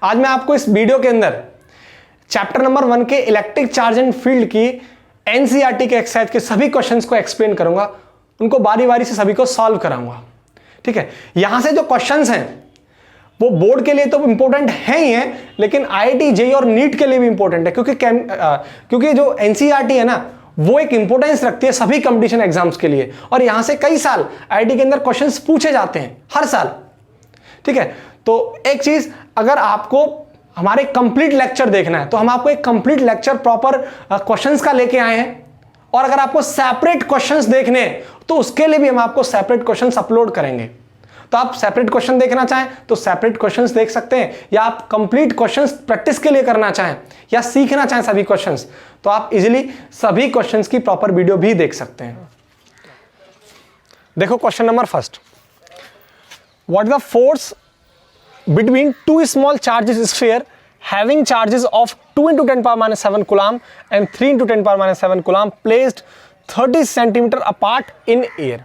आज मैं आपको इस वीडियो के अंदर चैप्टर नंबर 1 के इलेक्ट्रिक चार्ज एंड फील्ड की एनसीईआरटी के एक्सरसाइज के सभी क्वेश्चंस को एक्सप्लेन करूंगा, उनको बारी बारी से सभी को सॉल्व कराऊंगा। ठीक है, यहां से जो क्वेश्चंस हैं वो बोर्ड के लिए तो इंपॉर्टेंट है ही है, लेकिन आईआईटी जेईई और नीट के लिए भी इंपॉर्टेंट है, क्योंकि जो एनसीईआरटी है ना वो एक इंपॉर्टेंस रखती है सभी कंपटीशन एग्जाम्स के लिए, और यहां से कई साल आईआईटी के अंदर क्वेश्चंस पूछे जाते हैं हर साल। ठीक है, तो एक चीज, अगर आपको हमारे कंप्लीट लेक्चर देखना है तो हम आपको एक कंप्लीट लेक्चर प्रॉपर क्वेश्चंस का लेके आए हैं, और अगर आपको सेपरेट क्वेश्चंस देखने हैं तो उसके लिए भी हम आपको सेपरेट क्वेश्चंस अपलोड करेंगे। तो आप सेपरेट क्वेश्चन देखना चाहें तो सेपरेट क्वेश्चंस देख सकते हैं, या आप कंप्लीट क्वेश्चंस प्रैक्टिस के लिए करना चाहें या सीखना चाहें सभी क्वेश्चंस, तो आप इजीली सभी क्वेश्चंस की प्रॉपर वीडियो भी देख सकते हैं। देखो question number first, what is the force between two small charges sphere having charges of 2 into 10 power minus 7 coulomb and 3 into 10 power minus 7 coulomb placed 30 centimeter apart in air।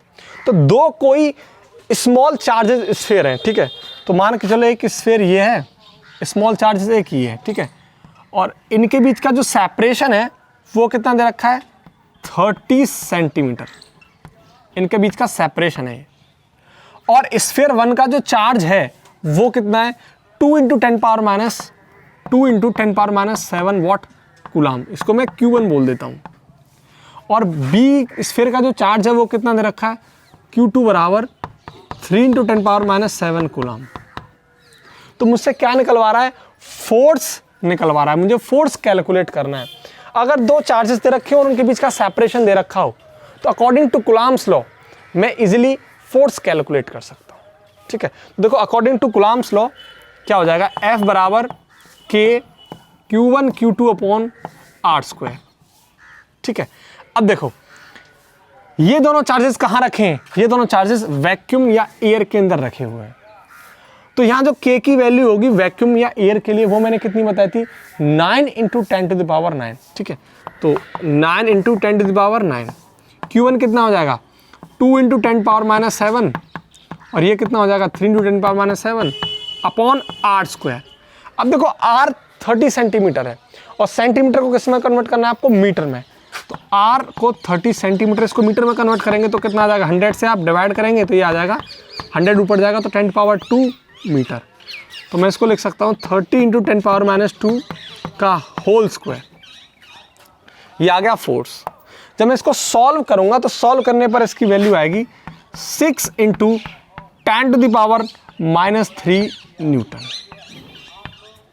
तो दो कोई small charges sphere हैं, ठीक है, तो मान के चलो एक स्फीयर ये है, स्मॉल चार्जेस एक ही है, ठीक है, और इनके बीच का जो सेपरेशन है वो कितना दे रखा है 30 सेंटीमीटर, इनके बीच का सेपरेशन है। और स्फीयर 1 का जो चार्ज है वो कितना है 2 into 10 power minus 7 what coulomb, इसको मैं Q1 बोल देता हूँ। और बी स्फीयर का जो चार्ज है वो कितना दे रखा है Q2 बराबर 3 into 10 power minus 7 कूलाम। तो मुझसे क्या निकलवा रहा है, फोर्स निकलवा रहा है, मुझे फोर्स कैलकुलेट करना है। अगर दो चार्जेस दे रखे हो और उनके बीच का सेपरेशन दे रखा हो तो अकॉर्डिंग टू कूलाम्स लॉ मैं इजिली फोर्स कैलकुलेट कर सकता हूँ। ठीक है, तो देखो अकॉर्डिंग टू कूलाम्स लॉ क्या हो जाएगा, F बराबर K Q1 Q2 upon R square. ठीक है, अब देखो ये दोनों चार्जेस कहाँ रखे हैं, ये दोनों चार्जेस वैक्यूम या एयर के अंदर रखे हुए हैं। तो यहाँ जो K की वैल्यू होगी वैक्यूम या एयर के लिए वो मैंने कितनी बताई थी 9 into 10 to the power 9। ठीक है, तो 9 into 10 to the power 9, Q1 कितना हो जाएगा 2 into 10 power minus 7, और ये कितना हो जाएगा 3 into 10 power minus 7 upon R square. अब देखो R 30 सेंटीमीटर है और सेंटीमीटर को किस में कन्वर्ट करना है आपको, मीटर में। तो R को 30 सेंटीमीटर इसको मीटर में कन्वर्ट करेंगे तो कितना आ जाएगा, 100 से आप डिवाइड करेंगे तो ये आ जाएगा 100 ऊपर जाएगा तो 10 पावर 2 मीटर। तो मैं इसको लिख सकता हूँ 30 into 10 पावर माइनस 2 का होल स्क्वायर, ये आ गया फोर्स। जब मैं इसको सॉल्व करूंगा तो सॉल्व करने पर इसकी वैल्यू आएगी 6 into 10 to the power minus 3 Newton.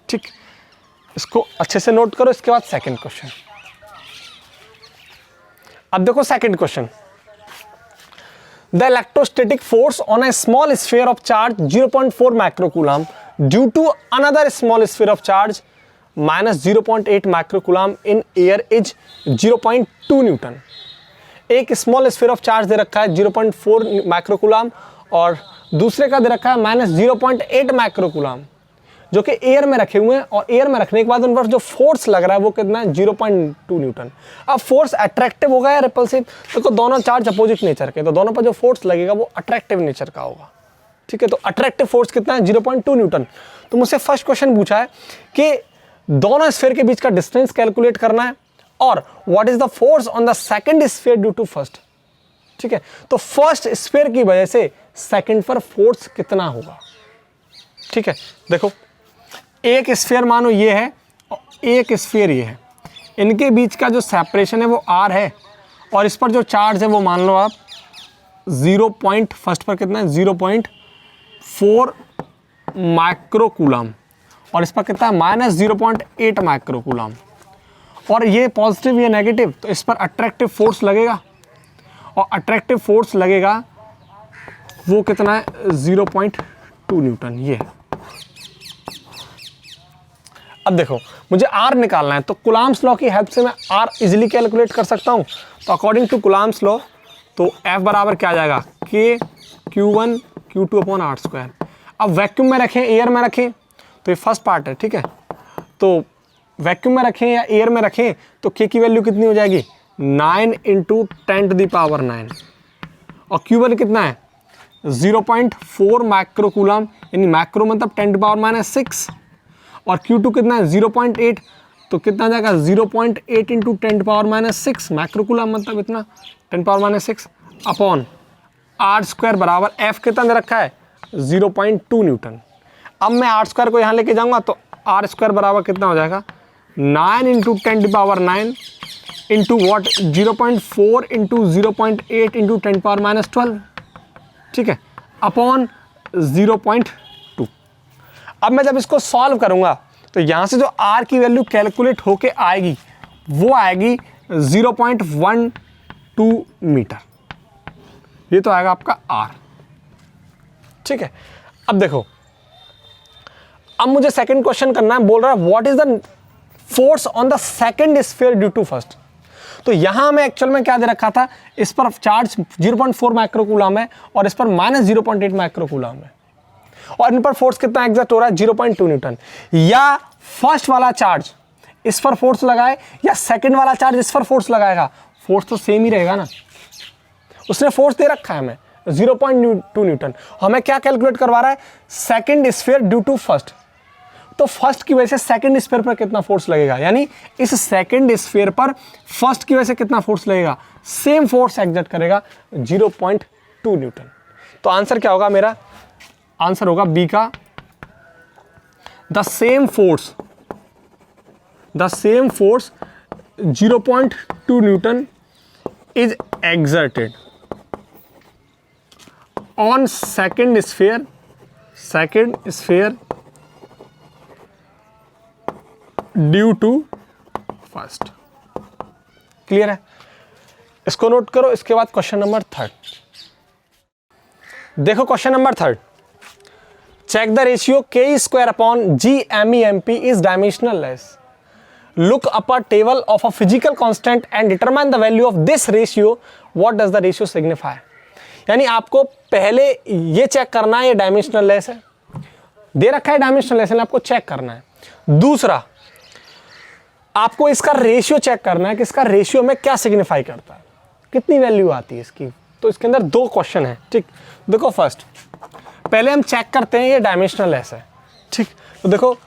ठीक, इसको अच्छे से नोट करो। इसके बाद सेकंड क्वेश्चन, अब देखो second question, the electrostatic force on a small sphere of charge 0.4 microcoulomb due to another small sphere of charge minus 0.8 microcoulomb in air is 0.2 newton. एक स्मॉल स्फीयर ऑफ चार्ज दे रखा है 0.4 microcoulomb और दूसरे का दे रखा है माइनस 0.8 माइक्रोकूलम, जो कि एयर में रखे हुए हैं, और एयर में रखने के बाद उन पर जो फोर्स लग रहा है वो कितना है 0.2 न्यूटन। अब फोर्स अट्रैक्टिव होगा या रिपल्सिव, देखो दोनों चार्ज अपोजिट नेचर के, तो दोनों पर जो फोर्स लगेगा वो अट्रैक्टिव नेचर का होगा। ठीक है, तो अट्रैक्टिव फोर्स कितना है 0.2 न्यूटन। तो मुझसे फर्स्ट क्वेश्चन पूछा है कि दोनों स्फीयर के बीच का डिस्टेंस कैलकुलेट करना है, और what is the force on the second sphere due to first. ठीक है, तो फर्स्ट स्फीयर की वजह से सेकंड पर फोर्स कितना होगा। ठीक है, देखो एक स्फीयर मानो ये है और एक स्फीयर ये है, इनके बीच का जो सेपरेशन है वो R है, और इस पर जो चार्ज है वो मान लो आप 0. फर्स्ट पर कितना है 0.4 माइक्रोकूलम, और इस पर कितना है माइनस 0.8 माइक्रोकूलम, और ये पॉजिटिव ये नेगेटिव, तो इस पर अट्रैक्टिव फोर्स लगेगा, और अट्रैक्टिव फोर्स लगेगा वो कितना है 0.2 न्यूटन ये है। अब देखो मुझे R निकालना है, तो कूलाम्स लॉ की हेल्प से मैं R इजीली कैलकुलेट कर सकता हूँ। तो अकॉर्डिंग टू कूलाम्स लॉ तो F बराबर क्या आ जाएगा K Q1 Q2 upon R square. अब वैक्यूम में रखें एयर में रखें तो ये फर्स्ट पार्ट है, ठीक है, तो वैक्यूम में रखें या एयर में रखें तो K की वैल्यू कितनी हो जाएगी 9 into 10 to the power 9, और Q1 कितना है 0.4 माइक्रोकूलम, यानी माइक्रो मतलब 10 to the power -6, और Q2 कितना है 0.8, तो कितना जाएगा 0.8 इंटू 10⁻⁻6 माइक्रोकूलम, मतलब इतना 10⁻⁻6 अपॉन r² बराबर F कितना दे रखा है 0.2 न्यूटन। अब मैं r² को यहाँ लेके जाऊँगा तो r² बराबर कितना हो जाएगा 9 into 10⁻9 into what 0.4 into 0.8 into 10⁻12, ठीक है, अपॉन 0.2। अब मैं जब इसको सॉल्व करूँगा तो यहाँ से जो r की वैल्यू कैलकुलेट होके आएगी वो आएगी 0.12 मीटर, ये तो आएगा आपका r, ठीक है। अब देखो, अब मुझे सेकंड क्वेश्चन करना है, बोल रहा है what is the force on the second sphere due to first. तो यहां में एक्चुअल में क्या दे रखा था, इस पर चार्ज 0.4 माइक्रोकूलम है और इस पर -0.8 माइक्रोकूलम है, और इन पर फोर्स कितना एग्जर्ट हो रहा है 0.2 न्यूटन। या फर्स्ट वाला चार्ज इस पर फोर्स लगाए या सेकंड वाला चार्ज इस पर फोर्स लगाएगा, फोर्स तो सेम ही रहेगा ना। उसने फोर्स दे रखा है हमें 0.2 न्यूटन, हमें क्या कैलकुलेट करवा रहा है second sphere due to first. तो फर्स्ट की वजह से सेकंड स्फीयर पर कितना फोर्स लगेगा, यानी इस सेकंड स्फीयर पर फर्स्ट की वजह से कितना फोर्स लगेगा, सेम फोर्स एग्जर्ट करेगा 0.2 न्यूटन। तो आंसर क्या होगा मेरा, आंसर होगा बी का the same force 0.2 newton is exerted on second sphere due to first. Clear है, इसको नोट करो। इसके बाद क्वेश्चन नंबर 3। देखो question number 3, check the ratio k² upon g_MEMP is dimensionless. Look up a table of a physical constant and determine the value of this ratio, what does the ratio signify. यानी आपको पहले ये check करना है ये dimensionless है, दे रखा है डायमेंशनलेस है, आपको चेक करना है। दूसरा आपको इसका रेशियो चेक करना है कि इसका रेशियो में क्या सिग्निफाई करता है, कितनी वैल्यू आती है इसकी। तो इसके अंदर 2 क्वेश्चन है, ठीक। देखो फर्स्ट पहले हम चेक करते हैं ये डायमेंशनलेस है, ठीक। तो देखो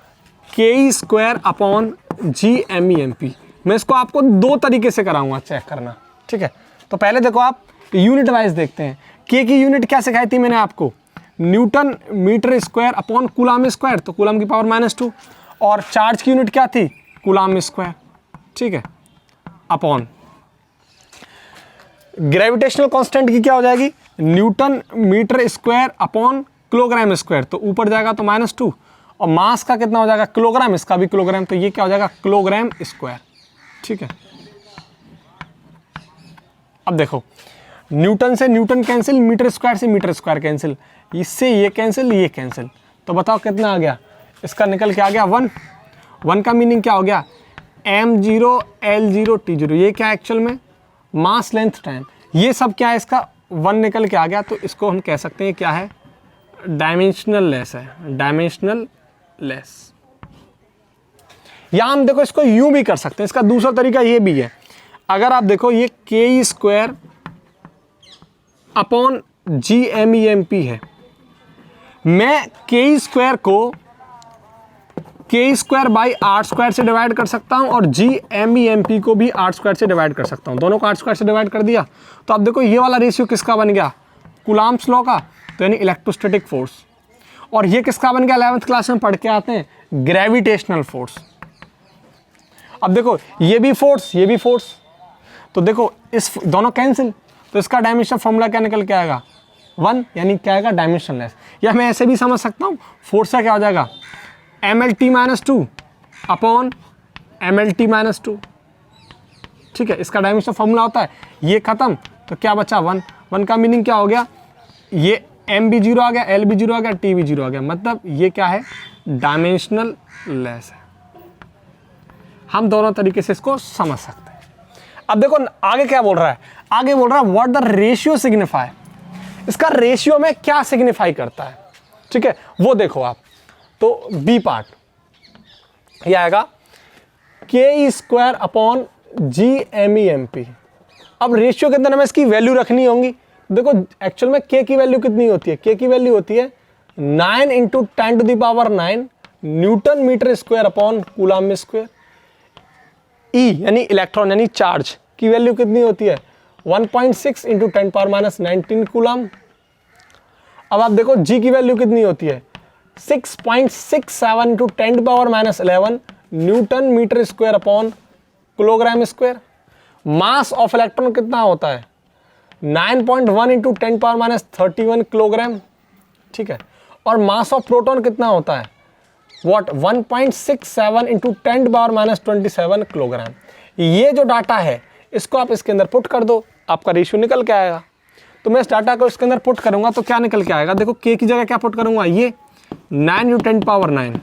k² अपॉन g_MEMP, मैं इसको आपको 2 तरीके से कराऊंगा चेक करना, ठीक है। तो पहले देखो आप यूनिट वाइज देखते हैं। k की यूनिट क्या सिखाई थी मैंने आपको, newton metre square upon coulomb square, तो कूलम की पावर -2, और चार्ज की यूनिट क्या थी कूलम स्क्वायर, ठीक है, अपॉन ग्रेविटेशनल कांस्टेंट की क्या हो जाएगी newton metre square upon kilogram square, तो ऊपर जाएगा तो -2, और मास का कितना हो जाएगा किलोग्राम, इसका भी किलोग्राम, तो ये क्या हो जाएगा किलोग्राम स्क्वायर, ठीक है। अब देखो न्यूटन से न्यूटन कैंसिल, मीटर स्क्वायर से मीटर स्क्वायर कैंसिल, इससे ये कैंसिल ये कैंसिल, तो बताओ कितना आ गया, इसका निकल के आ गया 1। 1 का मीनिंग क्या हो गया m0 l0 t0, ये क्या है एक्चुअल में मास लेंथ टाइम, ये सब क्या है इसका 1 निकल के आ गया। तो इसको हम कह सकते हैं क्या है डायमेंशनलेस है, डायमेंशनलेस। या हम देखो इसको यूं भी कर सकते हैं, इसका दूसरा तरीका ये भी है। अगर आप देखो ये k² अपॉन g_MEMP है, मैं k² को k² बाई r² से डिवाइड कर सकता हूं और g_MEMP को भी r² से डिवाइड कर सकता हूं, दोनों को r² से डिवाइड कर दिया। तो अब देखो ये वाला रेशियो किसका बन गया कूलम्ब्स लॉ का, तो यानी इलेक्ट्रोस्टैटिक फोर्स, और ये किसका बन गया 11th क्लास में पढ़ के आते हैं ग्रेविटेशनल फोर्स। अब देखो ये भी फोर्स ये भी फोर्स, तो देखो इस दोनों कैंसिल, तो इसका डायमेंशन फॉर्मूला क्या निकल के आएगा 1, यानी क्या आएगा डायमेंशनलेस। या मैं ऐसे भी समझ सकता हूँ फोर्स का क्या हो जाएगा mlt-2 अपॉन mlt-2, ठीक है। इसका डायमेंशन फॉर्मूला होता है ये खत्म, तो क्या बचा 1। 1 का मीनिंग क्या हो गया, ये m भी 0 आ गया, l भी 0 आ गया, t भी 0 आ गया, मतलब ये क्या है डायमेंशनल लेस है। हम दोनों तरीके से इसको समझ सकते हैं। अब देखो आगे क्या बोल रहा है, आगे बोल रहा है व्हाट द रेशियो सिग्निफाई, इसका रेशियो में क्या सिग्निफाई करता है, ठीक है, वो देखो आप। तो बी पार्ट ये आएगा k² अपॉन g_MEMP। अब रेशियो के अंदर हमें इसकी वैल्यू रखनी होंगी। देखो एक्चुअल में k की वैल्यू कितनी होती है, k की वैल्यू होती है 9 × 10⁹ newton metre square upon coulomb square. E यानी इलेक्ट्रॉन यानी चार्ज की वैल्यू कितनी होती है 1.6 इंटू 10⁻19 कूलम। अब आप देखो जी की वैल्यू कितनी होती है 6.67 into 10⁻11 newton metre square upon kilogram square. Mass of electron कितना होता है 9.1 इंटू 10⁻31 किलोग्राम, ठीक है। और मास ऑफ प्रोटॉन कितना होता है व्हाट 1.67 इंटू 10⁻27 किलोग्राम। ये जो डाटा है इसको आप इसके अंदर पुट कर दो, आपका रेशियो निकल के आएगा। तो मैं इस डाटा को इसके अंदर पुट करूंगा तो क्या निकल के आएगा, देखो के की जगह क्या पुट करूंगा ये 9 इंटू 10⁻9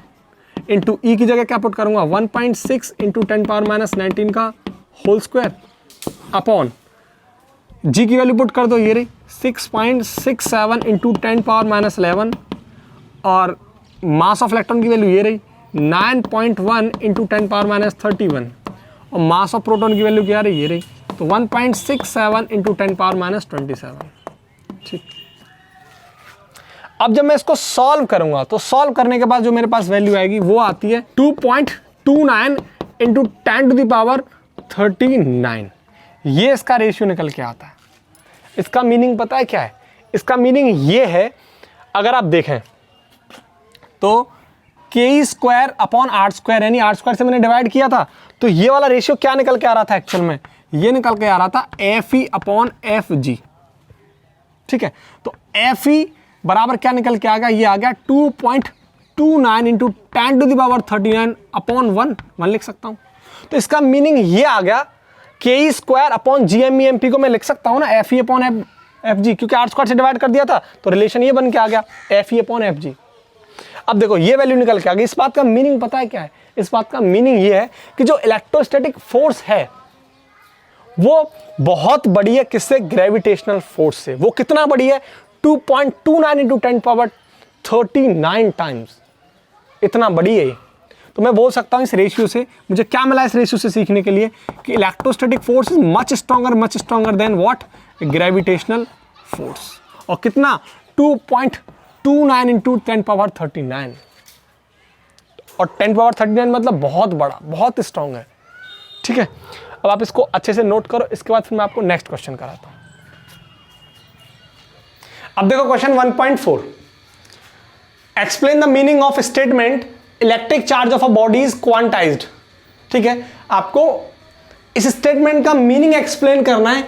इंटू ई की जगह क्या पुट करूंगा 1.6 इंटू 10⁻19 का होल स्क्वायर अपॉन जी की वैल्यू पुट कर दो ये रही 6.67 इंटू 10⁻11 और मास ऑफ इलेक्ट्रॉन की वैल्यू ये रही 9.1 इंटू 10⁻31 और मास ऑफ प्रोटॉन की वैल्यू क्या रही ये रही तो 1.67 इंटू 10⁻27, ठीक। अब जब मैं इसको सॉल्व करूंगा तो सॉल्व करने के बाद जो मेरे पास वैल्यू आएगी वो आती है 2.29 इंटू 10⁻39। ये इसका रेशियो निकल के आता है। इसका मीनिंग पता है क्या है, इसका मीनिंग ये है अगर आप देखें तो के स्क्वायर अपॉन आर स्क्वायर यानी आर स्क्वायर से मैंने डिवाइड किया था तो ये वाला रेशियो क्या निकल के आ रहा था एक्चुअल में, ये निकल के आ रहा था एफ ई अपॉन एफ जी, ठीक है। तो एफ ई बराबर क्या निकल के आ गया, ये आ गया 2.29 इंटू 10⁻39 अपॉन 1 लिख सकता हूं। तो इसका मीनिंग ये आ गया k square upon G M E M P को मैं लिख सकता हूं ना F E upon F G, क्योंकि आर स्क्वायर से डिवाइड कर दिया था तो रिलेशन ये बन के आ गया एफ ई अपॉन एफ जी। अब देखो ये वैल्यू निकल के आ गई। इस बात का मीनिंग पता है क्या है, इस बात का मीनिंग ये है कि जो इलेक्ट्रोस्टैटिक फोर्स है वो बहुत बड़ी है किससे, ग्रेविटेशनल फोर्स से। वो कितना बड़ी है 2.29 इंटू 10⁻39 टाइम्स, इतना बड़ी है। तो मैं बोल सकता हूं इस रेशियो से मुझे क्या मिला, इस रेशियो से सीखने के लिए कि electrostatic force is much stronger than what gravitational force. और कितना 2.29 इंटू 10⁻39 और 10⁻39 मतलब बहुत बड़ा, बहुत स्ट्रॉन्ग है, ठीक है। अब आप इसको अच्छे से नोट करो, इसके बाद फिर मैं आपको नेक्स्ट क्वेश्चन कराता हूं। अब देखो question 1.4, explain the meaning of statement electric charge of a body is quantized, ठीक है। आपको इस स्टेटमेंट का मीनिंग एक्सप्लेन करना है।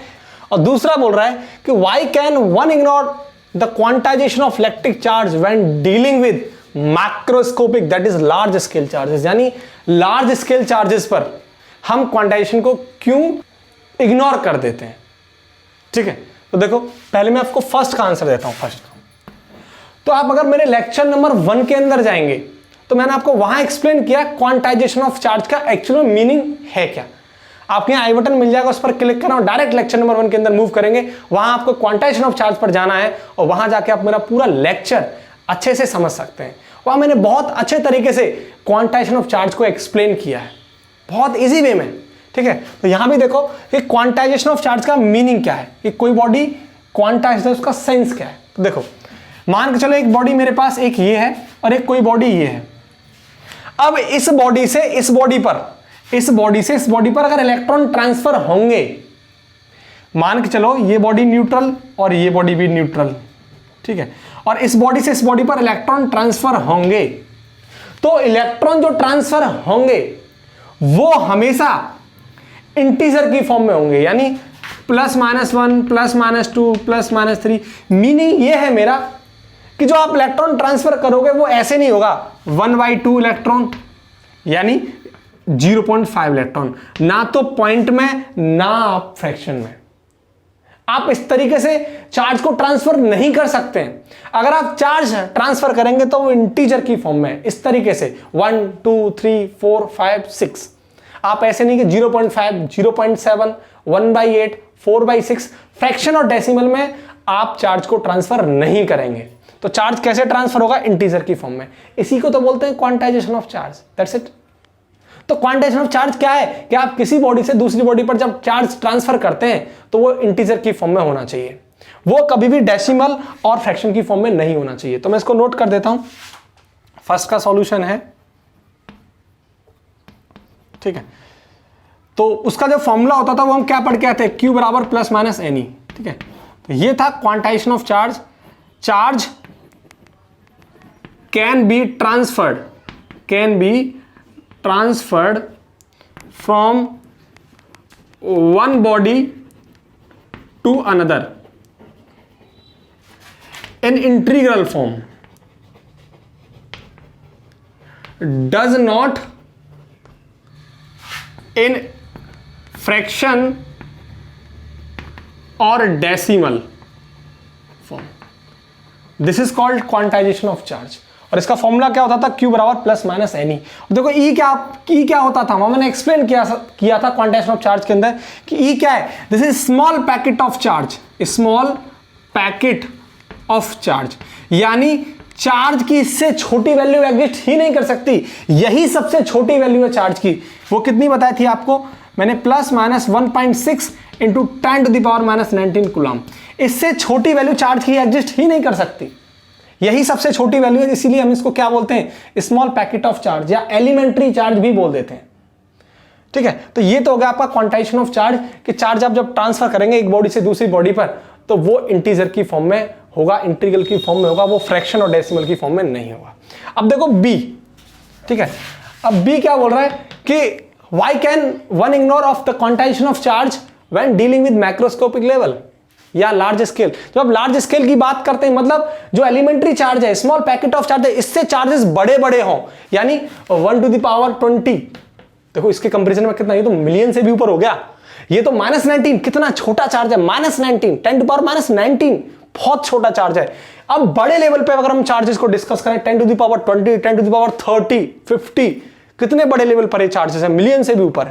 और दूसरा बोल रहा है कि why can one ignore the quantization of electric charge when dealing with macroscopic that is large scale charges, यानी लार्ज स्केल चार्जेस पर हम क्वांटाइजेशन को क्यों इग्नोर कर देते हैं, ठीक है। तो देखो पहले मैं आपको फर्स्ट का आंसर देता हूं। फर्स्ट तो आप अगर मेरे लेक्चर नंबर 1 के अंदर जाएंगे तो मैंने आपको वहां एक्सप्लेन किया क्वांटाइजेशन ऑफ चार्ज का एक्चुअल मीनिंग है क्या। आपके यहाँ आई बटन मिल जाएगा, उस पर क्लिक करना और डायरेक्ट लेक्चर नंबर 1 के अंदर मूव करेंगे। वहां आपको क्वांटाइजेशन ऑफ चार्ज पर जाना है और वहां जाके आप मेरा पूरा लेक्चर अच्छे से समझ सकते हैं। वहां मैंने बहुत अच्छे तरीके से क्वांटाइजेशन ऑफ चार्ज को एक्सप्लेन किया है, बहुत इजी वे में, ठीक है। तो यहां भी देखो कि क्वांटाइजेशन ऑफ चार्ज का मीनिंग क्या है, कि कोई बॉडी क्वांटाइज है उसका सेंस क्या है। तो देखो मान के चलो एक बॉडी मेरे पास एक ये है और एक कोई बॉडी ये है। अब इस बॉडी से इस बॉडी पर, इस बॉडी से इस बॉडी पर अगर इलेक्ट्रॉन ट्रांसफर होंगे, मान के चलो ये बॉडी न्यूट्रल और ये बॉडी भी न्यूट्रल, ठीक है, और इस बॉडी से इस बॉडी पर इलेक्ट्रॉन ट्रांसफर होंगे, तो इलेक्ट्रॉन जो ट्रांसफर होंगे वो हमेशा इंटीजर की फॉर्म में होंगे, यानी +-1 +-2 +-3। मीनिंग ये है मेरा कि जो आप इलेक्ट्रॉन ट्रांसफर करोगे वो ऐसे नहीं होगा 1/2 इलेक्ट्रॉन यानी 0.5 इलेक्ट्रॉन, ना तो पॉइंट में ना आप फ्रैक्शन में। आप इस तरीके से चार्ज को ट्रांसफर नहीं कर सकते। अगर आप चार्ज ट्रांसफर करेंगे तो वो इंटीजर की फॉर्म में, इस तरीके से 1 2 3 4 5 6। आप ऐसे नहीं कि 0.5 0.7 1/8 4/6 फ्रैक्शन और डेसिमल में आप चार्ज को ट्रांसफर नहीं करेंगे। तो चार्ज कैसे ट्रांसफर होगा, इंटीजर की फॉर्म में। इसी को तो बोलते हैं quantization of charge, that's it. तो क्वांटाइजेशन ऑफ चार्ज क्या है कि आप किसी बॉडी से दूसरी बॉडी पर जब चार्ज ट्रांसफर करते हैं तो वो इंटीजर की फॉर्म में होना चाहिए, वो कभी भी डेसिमल और फ्रैक्शन की फॉर्म में नहीं होना चाहिए। तो मैं इसको नोट कर देता हूं। फर्स्ट का सॉल्यूशन है ठीक है, तो उसका जो फॉर्मूला होता था वो हम क्या पढ़ के आए थे, Q बराबर प्लस माइनस एन ई। ठीक है, तो ये था quantization of charge. Charge can be transferred from one body to another in integral form, does not in fraction or decimal form. This is called quantization of charge। और इसका formula क्या होता था, Q बराबर प्लस माइनस एन ई। देखो E क्या होता था, मैंने एक्सप्लेन किया था क्वांटाइजेशन ऑफ चार्ज के अंदर कि E क्या है, this is small packet of charge, small packet of charge, यानी चार्ज की इससे छोटी वैल्यू एग्जिस्ट ही नहीं कर सकती। यही सबसे छोटी वैल्यू है चार्ज की। वो कितनी बताई थी आपको मैंने, plus minus 1.6 into 10 to the power minus 19 coulomb. इससे छोटी वैल्यू चार्ज की एग्जिस्ट ही नहीं कर सकती, यही सबसे छोटी वैल्यू है। इसीलिए हम इसको क्या बोलते हैं, स्मॉल पैकेट ऑफ चार्ज या एलिमेंट्री चार्ज भी बोल देते हैं। ठीक है, तो ये तो हो गया आपका क्वांटाइजेशन ऑफ चार्ज कि चार्ज आप जब ट्रांसफर करेंगे एक बॉडी से दूसरी बॉडी पर तो वो इंटीजर की फॉर्म में होगा, इंटीग्रल की फॉर्म में होगा, वो फ्रैक्शन और डेसिमल की फॉर्म में नहीं होगा। अब देखो बी, ठीक है, अब बी क्या बोल रहा है कि why can one ignore of the quantization of charge when dealing with macroscopic level या लार्ज स्केल। जब आप लार्ज स्केल की बात करते हैं, मतलब जो एलिमेंट्री चार्ज है, स्मॉल पैकेट ऑफ चार्ज है, इससे चार्जेस बड़े बड़े हों, यानी 1 टू द पावर 20। देखो इसके कंपेरिजन में कितना, ये तो मिलियन से भी ऊपर हो गया। ये तो -19, कितना छोटा चार्ज है, -19, 10 टू पावर -19, बहुत छोटा चार्ज है। अब बड़े लेवल पे अगर हम चार्जेस को डिस्कस करें, 10 to the power 20, 10 to the power 30, 50, कितने बड़े लेवल पर ये चार्जेस है, मिलियन से भी ऊपर।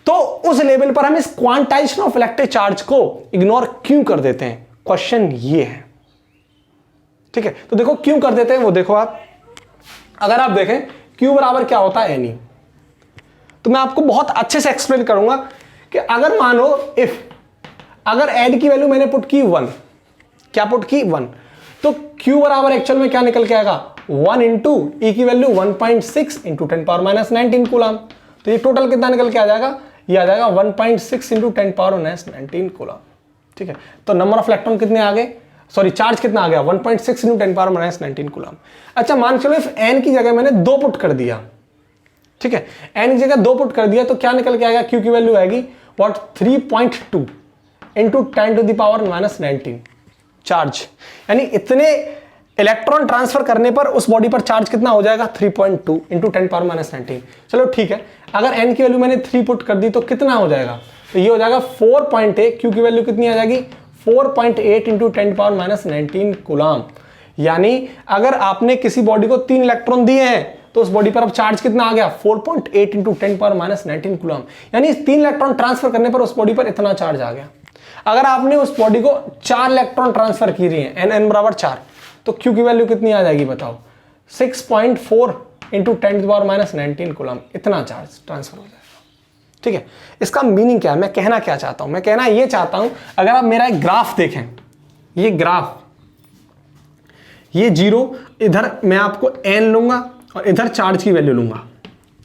तो उस लेवल पर हम इस क्वांटाइजेशन ऑफ इलेक्ट्रिक चार्ज को इग्नोर क्यों कर देते हैं, क्वेश्चन ये है। ठीक है, तो देखो क्यों कर देते हैं वो देखो आप, अगर आप देखें Q बराबर क्या होता है NE, तो मैं आपको बहुत अच्छे से एक्सप्लेन करूंगा कि अगर मानो अगर एन की वैल्यू मैंने पुट की 1, क्या पुट की 1, तो Q बराबर एक्चुअल में क्या निकल के आएगा, 1 इंटू ई की value 1.6 into 10 power minus 19 coulomb. तो ये टोटल कितना निकल के आ जाएगा, ये आ जाएगा 1.6 इंटू 10 पावर माइनस 19 कूलम। ठीक है, तो नंबर ऑफ इलेक्ट्रॉन कितने आ गए, सॉरी चार्ज कितना आ गया, 1.6 इंटू 10 पावर माइनस 19 कूलम। अच्छा मान चलो इफ एन की जगह मैंने 2 पुट कर दिया, ठीक है, एन की जगह 2 पुट कर दिया तो क्या निकल के आएगा, Q की वैल्यू आएगी what 3.2 into 10 to the power minus 19 charge, यानी इतने इलेक्ट्रॉन ट्रांसफर करने पर उस बॉडी पर चार्ज कितना हो जाएगा, 3.2 इंटू 10 पावर माइनस 19। चलो ठीक है, अगर एन की वैल्यू मैंने 3 पुट कर दी तो कितना हो जाएगा, तो ये हो जाएगा 4.8, Q की वैल्यू कितनी आ जाएगी 4.8 इंटू 10 पावर माइनस 19 कूलम। यानी अगर आपने किसी बॉडी को 3 इलेक्ट्रॉन दिए हैं तो उस बॉडी पर अब चार्ज कितना आ गया, 4.8 इंटू 10 पावर माइनस 19 कूलम, यानी 3 इलेक्ट्रॉन ट्रांसफर करने पर उस बॉडी पर इतना चार्ज आ गया। अगर आपने उस बॉडी को 4 इलेक्ट्रॉन ट्रांसफर की रही है, n बराबर 4, तो Q की वैल्यू कितनी आ जाएगी बताओ, 6.4 इंटू 10 पावर माइनस 19 कूलम, इतना चार्ज ट्रांसफर हो जाएगा। ठीक है, इसका मीनिंग क्या है, मैं कहना क्या चाहता हूं, मैं कहना ये चाहता हूं, अगर आप मेरा एक ग्राफ देखें, ये ग्राफ, ये 0, इधर मैं आपको n लूंगा और इधर चार्ज की वैल्यू लूंगा।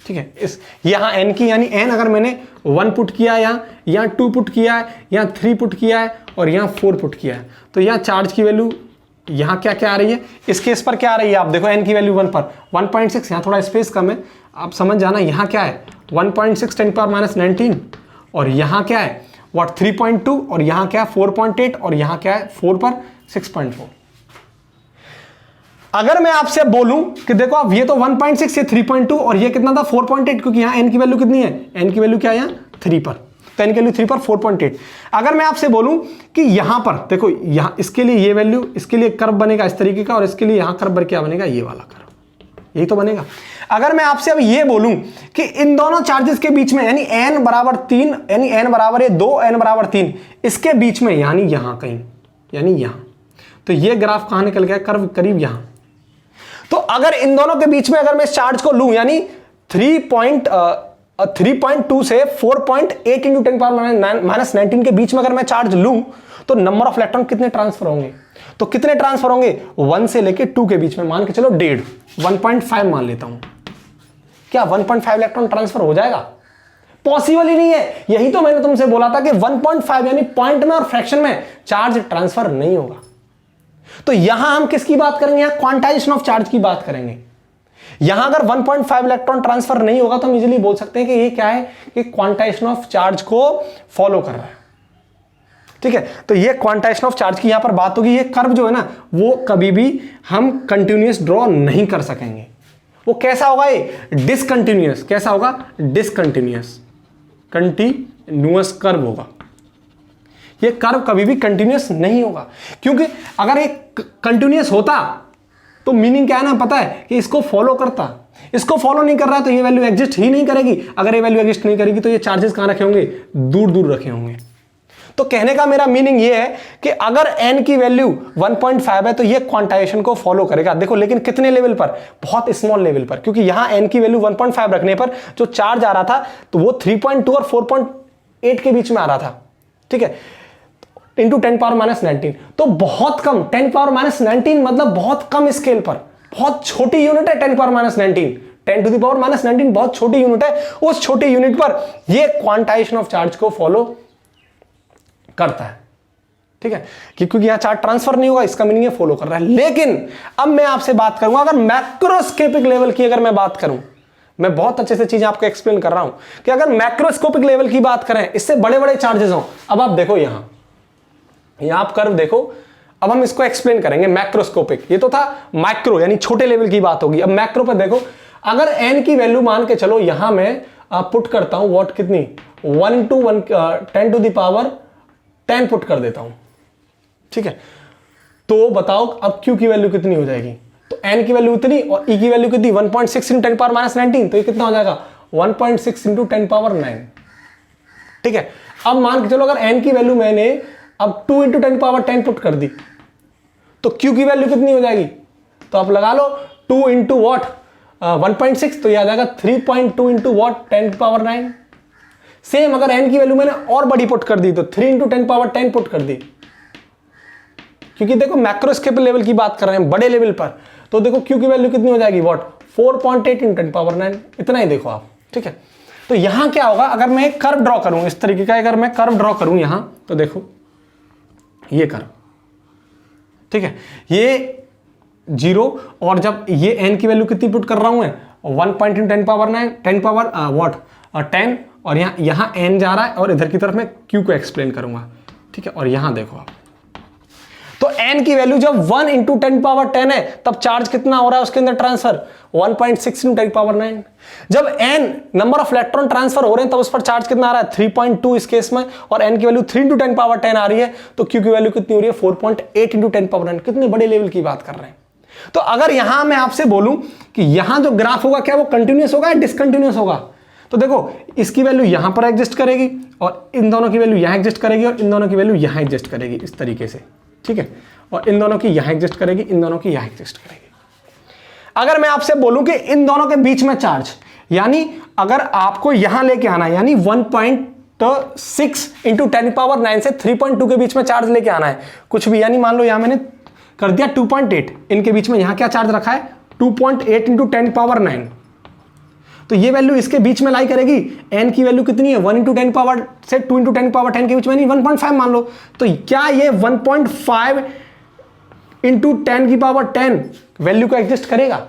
ठीक है, इस यहां n की, यानी n अगर मैंने 1 पुट किया है, यहाँ 2 पुट किया है, यहाँ 3 पुट किया है और यहाँ 4 पुट किया है, तो यहाँ चार्ज की वैल्यू यहाँ क्या क्या आ रही है, इस केस पर क्या आ रही है, आप देखो n की वैल्यू 1 पर 1.6, यहाँ थोड़ा स्पेस कम है, आप समझ जाना, यहाँ क्या है 1.6 10 पावर माइनस 19 और यहाँ क्या है व्हाट 3.2 और यहाँ क्या है 4.8 और यहाँ क्या है 4 पर 6.4। अगर मैं आपसे बोलूं कि देखो आप ये तो 1.6 ये 3.2 और ये कितना था 4.8, क्योंकि यहाँ n की वैल्यू कितनी है, n की वैल्यू क्या है यहाँ 3 पर, तो n की वैल्यू 3 पर 4.8। अगर मैं आपसे बोलूं कि यहाँ पर देखो, यहाँ इसके लिए ये वैल्यू, इसके लिए कर्व बनेगा इस तरीके का और इसके लिए यहाँ कर्व क्या बनेगा, ये वाला कर्व, यही तो बनेगा। अगर मैं आपसे अब ये बोलूं कि इन दोनों चार्जेस के बीच में, यानी n बराबर 3, यानी n बराबर है 2, n बराबर 3, इसके बीच में यानी यहाँ कहीं, यानी यहाँ, तो ये ग्राफ कहाँ निकल गया, कर्व करीब यहाँ। तो अगर इन दोनों के बीच में अगर मैं इस चार्ज को लूं, यानी 3.2 से 4.8 इंटू 10 पावर माइनस 19 के बीच में अगर मैं चार्ज लूं, तो नंबर ऑफ इलेक्ट्रॉन कितने ट्रांसफर होंगे, तो कितने ट्रांसफर होंगे 1 से लेके 2 के बीच में, मान के चलो 1.5, 1.5 मान लेता हूं क्या 1.5 इलेक्ट्रॉन ट्रांसफर हो जाएगा? पॉसिबल ही नहीं है। यही तो मैंने तुमसे बोला था कि 1.5 यानी पॉइंट में और फ्रैक्शन में चार्ज ट्रांसफर नहीं होगा। तो यहां हम किसकी बात करेंगे? यहां क्वांटाइजेशन ऑफ चार्ज की बात करेंगे। यहां अगर 1.5 इलेक्ट्रॉन ट्रांसफर नहीं होगा तो हम इजीली बोल सकते हैं कि ये क्या है, कि क्वांटाइजेशन ऑफ चार्ज को फॉलो कर रहा है। ठीक है, तो ये क्वांटाइजेशन ऑफ चार्ज की यहां पर बात होगी। ये कर्व जो है ना, वो कभी भी हम कंटिन्यूअस ड्रॉ नहीं कर सकेंगे। वो कैसा होगा? ये डिसकंटिन्यूअस। कैसा होगा? डिसकंटिन्यूअस, कंटिन्यूअस कर्व होगा। ये कर्व कभी भी कंटिन्यूअस नहीं होगा, क्योंकि अगर ये कंटिन्यूअस होता तो मीनिंग क्या है ना, पता है कि इसको फॉलो करता। इसको फॉलो नहीं कर रहा तो ये वैल्यू एग्जिस्ट ही नहीं करेगी। अगर ये वैल्यू एग्जिस्ट नहीं करेगी तो ये चार्जेस कहां रखे होंगे? दूर दूर रखे होंगे। तो कहने का मेरा मीनिंग ये है कि अगर n की वैल्यू 1.5 है तो ये क्वांटाइजेशन को फॉलो करेगा। देखो, लेकिन कितने लेवल पर? बहुत स्मॉल लेवल पर, क्योंकि यहां n की वैल्यू 1.5 रखने पर जो चार्ज आ रहा था तो वो 3.2 और 4.8 के बीच में आ रहा था। ठीक है, इंटू 10⁻⁻19, तो बहुत कम। 10⁻⁻19 मतलब बहुत कम स्केल पर, बहुत छोटी यूनिट है 10⁻⁻19। 10⁻⁻19 बहुत छोटी यूनिट है। उस छोटी यूनिट पर यह क्वांटाइजेशन ऑफ चार्ज को फॉलो करता है। ठीक है, क्योंकि यहां चार्ज ट्रांसफर नहीं होगा, इसका मीनिंग ये फॉलो कर रहा है। लेकिन अब मैं आपसे बात करूंगा, अगर मैक्रोस्कोपिक लेवल की अगर मैं बात करूं, मैं बहुत अच्छे से चीजें आपको एक्सप्लेन कर रहा हूं कि अगर मैक्रोस्कोपिक लेवल की बात करें, इससे बड़े बड़े चार्जेस हों। अब आप देखो, यहां आप कर्व देखो। अब हम इसको एक्सप्लेन करेंगे मैक्रोस्कोपिक। ये तो था माइक्रो यानी छोटे लेवल की बात होगी। अब मैक्रो पे देखो, अगर n की वैल्यू मान के चलो, यहां मैं पुट करता हूं वॉट कितनी, 1 to 10 पुट कर देता हूं। ठीक है, तो बताओ अब q की वैल्यू कितनी हो जाएगी? तो n की वैल्यू इतनी और e की वैल्यू कितनी, 1.6 × 10⁻⁻19, तो ये कितना हो जाएगा? 1.6 × 10⁻9। ठीक है, अब मान के चलो अगर n की वैल्यू मैंने अब 2 × 10⁻10 पुट कर दी तो q की वैल्यू कितनी हो जाएगी? तो आप लगा लो 2 × वॉट 1.6, तो यह आ जाएगा 3.2 × वॉट 10⁻9। सेम अगर n की वैल्यू मैंने और बड़ी पुट कर दी तो 3 × 10⁻10 पुट कर दी, क्योंकि देखो मैक्रोस्कोपिक लेवल की बात कर रहे हैं, बड़े लेवल पर। तो देखो q की वैल्यू कितनी हो जाएगी? वॉट 4.8 × 10⁻9, इतना ही देखो आप। ठीक है, तो यहां क्या होगा, अगर मैं एक कर्व ड्रॉ करूं इस तरीके का, अगर मैं कर्व ड्रॉ करूं यहां, तो देखो ये कर्व। ठीक है, ये 0, और जब ये n की वैल्यू कितनी पुट कर रहा हूं मैं, 10 और यहां n जा रहा है और इधर की तरफ मैं q को एक्सप्लेन करूंगा। ठीक है, और यहां देखो आप, तो n की वैल्यू जब 1 × 10⁻10 है तब चार्ज कितना हो रहा है उसके अंदर ट्रांसफर? 1.6 × 10⁻9। जब n number of electron transfer हो रहे हैं तब उस पर चार्ज कितना आ रहा है? 3.2 इस केस में, और n की वैल्यू 3 × 10⁻10 आ रही है, तो q की वैल्यू कितनी हो रही है? 4.8 × 10⁻9। कितने बड़े लेवल की बात कर रहे हैं। तो अगर यहां मैं आपसे बोलूं कि यहां जो ग्राफ होगा क्या वो कंटिन्यूअस होगा या डिसकंटिन्यूअस होगा? तो देखो, इसकी वैल्यू यहां पर एग्जिस्ट करेगी और इन दोनों की वैल्यू यहां एग्जिस्ट करेगी और इन दोनों की वैल्यू यहां एग्जिस्ट करेगी, इस तरीके से। ठीक है, और इन दोनों की यहां एग्जिस्ट करेगी, इन दोनों की यहां एग्जिस्ट करेगी। अगर मैं आपसे बोलूं कि इन दोनों के बीच में चार्ज, यानी अगर आपको यहां लेके आना है, यानी 1.6 × 10⁻9 से 3.2 के बीच में चार्ज लेके आना है, कुछ भी, यानी मान लो यहां मैंने कर दिया 2.8, इनके बीच में यहां क्या चार्ज रखा है? 2.8 × 10⁻9, तो ये वैल्यू इसके बीच में लाई करेगी। n की वैल्यू कितनी है? 1 × 10 से 2 × 10⁻10 के बीच में, नहीं 1.5 मान लो, तो क्या ये 1.5 × 10⁻10 वैल्यू को एग्जिस्ट करेगा?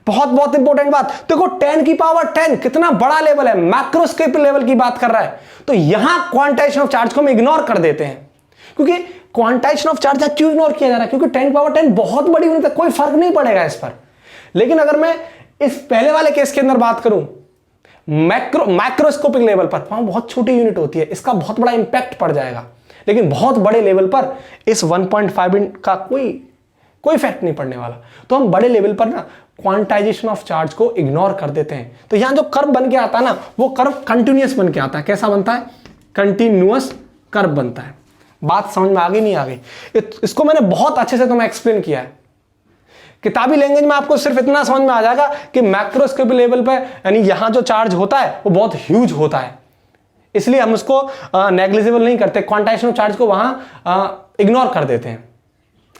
बहुत बहुत इंपॉर्टेंट बात, देखो 10⁻10 कितना बड़ा लेवल है, मैक्रोस्कोपिक लेवल की बात कर रहा है। तो यहां क्वांटाइजेशन ऑफ चार्ज को हम इग्नोर कर देते हैं, क्योंकि क्वांटाइजेशन ऑफ चार्ज क्यों इग्नोर किया जा रहा है? क्योंकि 10⁻10 बहुत बड़ी यूनिट है, कोई फर्क नहीं पड़ेगा इस पर। लेकिन अगर मैं इस पहले वाले केस के अंदर बात करूं मैक्रोस्कोपिक लेवल पर, वहां बहुत छोटी यूनिट होती है, इसका बहुत बड़ा इंपैक्ट पड़ जाएगा। लेकिन बहुत बड़े लेवल पर इस 1.5 का कोई इफेक्ट नहीं पड़ने वाला। तो हम बड़े लेवल पर ना क्वांटाइजेशन ऑफ चार्ज को इग्नोर कर देते हैं। तो यहां जो कर्व बन के आता है ना, वो कर्व कंटिन्यूअस बन के आता है। कैसा बनता है? कंटिन्यूअस कर्व बनता है। बात समझ में आ गई, नहीं आ गई? इसको मैंने बहुत अच्छे से तुम्हें एक्सप्लेन किया है। किताबी लैंग्वेज में आपको सिर्फ इतना समझ में आ जाएगा कि मैक्रोस्कोपिक लेवल पे, यानी यहां जो चार्ज होता है वो बहुत ह्यूज होता है, इसलिए हम उसको नेग्लिजिबल नहीं करते, क्वांटाइजेशन ऑफ चार्ज को वहां इग्नोर कर देते हैं।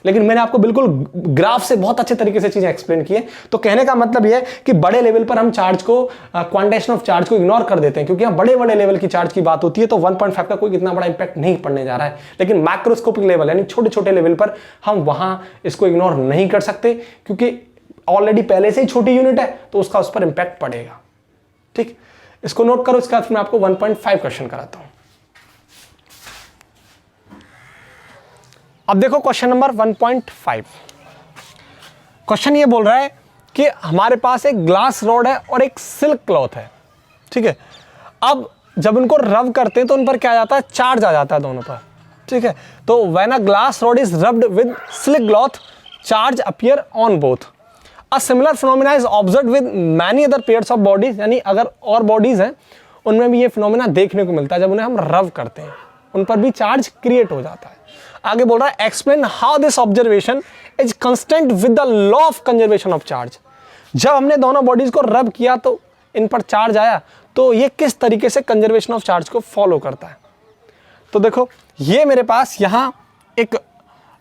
लेकिन मैंने आपको बिल्कुल ग्राफ से बहुत अच्छे तरीके से चीजें एक्सप्लेन की है। तो कहने का मतलब यह है कि बड़े लेवल पर हम चार्ज को, क्वांटाइजेशन ऑफ चार्ज को इग्नोर कर देते हैं, क्योंकि यहाँ बड़े बड़े लेवल की चार्ज की बात होती है तो 1.5 का कोई इतना बड़ा इंपैक्ट नहीं पड़ने जा रहा है। लेकिन मैक्रोस्कोपिक लेवल यानी छोटे छोटे लेवल पर हम वहां इसको इग्नोर नहीं कर सकते, क्योंकि ऑलरेडी पहले से ही छोटी यूनिट है तो उसका उस पर इंपैक्ट पड़ेगा। ठीक, इसको नोट करो। इसके बाद मैं आपको 1.5 क्वेश्चन कराता हूं। अब देखो क्वेश्चन नंबर 1.5। क्वेश्चन ये बोल रहा है कि हमारे पास एक ग्लास रॉड है और एक सिल्क क्लॉथ है। ठीक है, अब जब इनको रब करते हैं तो उन पर क्या आ जाता है, चार्ज आ जाता है दोनों पर। ठीक है, तो when a glass rod is rubbed with silk cloth, charge appear on both. A similar phenomena is observed with many other pairs of bodies, यानी अगर और बॉडीज हैं उनमें भी ये फिनोमिना देखने को मिलता है। जब उन्हें हम रब करते हैं उन पर भी चार्ज क्रिएट हो जाता है। आगे बोल रहा है explain how this observation is consistent with the law of conservation of charge. जब हमने दोनों बॉडीज को रब किया तो इन पर चार्ज आया, तो ये किस तरीके से कंजर्वेशन ऑफ चार्ज को फॉलो करता है। तो देखो ये मेरे पास यहां एक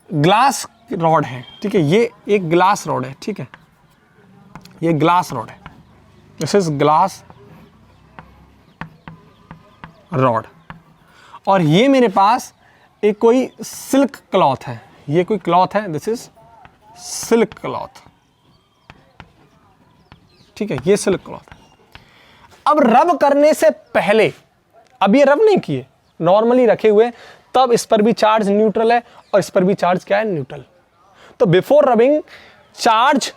ग्लास रॉड है। ठीक है, ये एक ग्लास रॉड है। ठीक है, ये ग्लास रॉड है, दिस इज ग्लास रॉड। और ये मेरे पास एक कोई सिल्क क्लॉथ है, ये कोई क्लॉथ है, दिस इज सिल्क क्लॉथ। ठीक है, ये सिल्क क्लॉथ है। अब रब करने से पहले, अब ये रब नहीं किए, नॉर्मली रखे हुए, तब इस पर भी चार्ज न्यूट्रल है और इस पर भी चार्ज क्या है, न्यूट्रल। तो before rubbing charge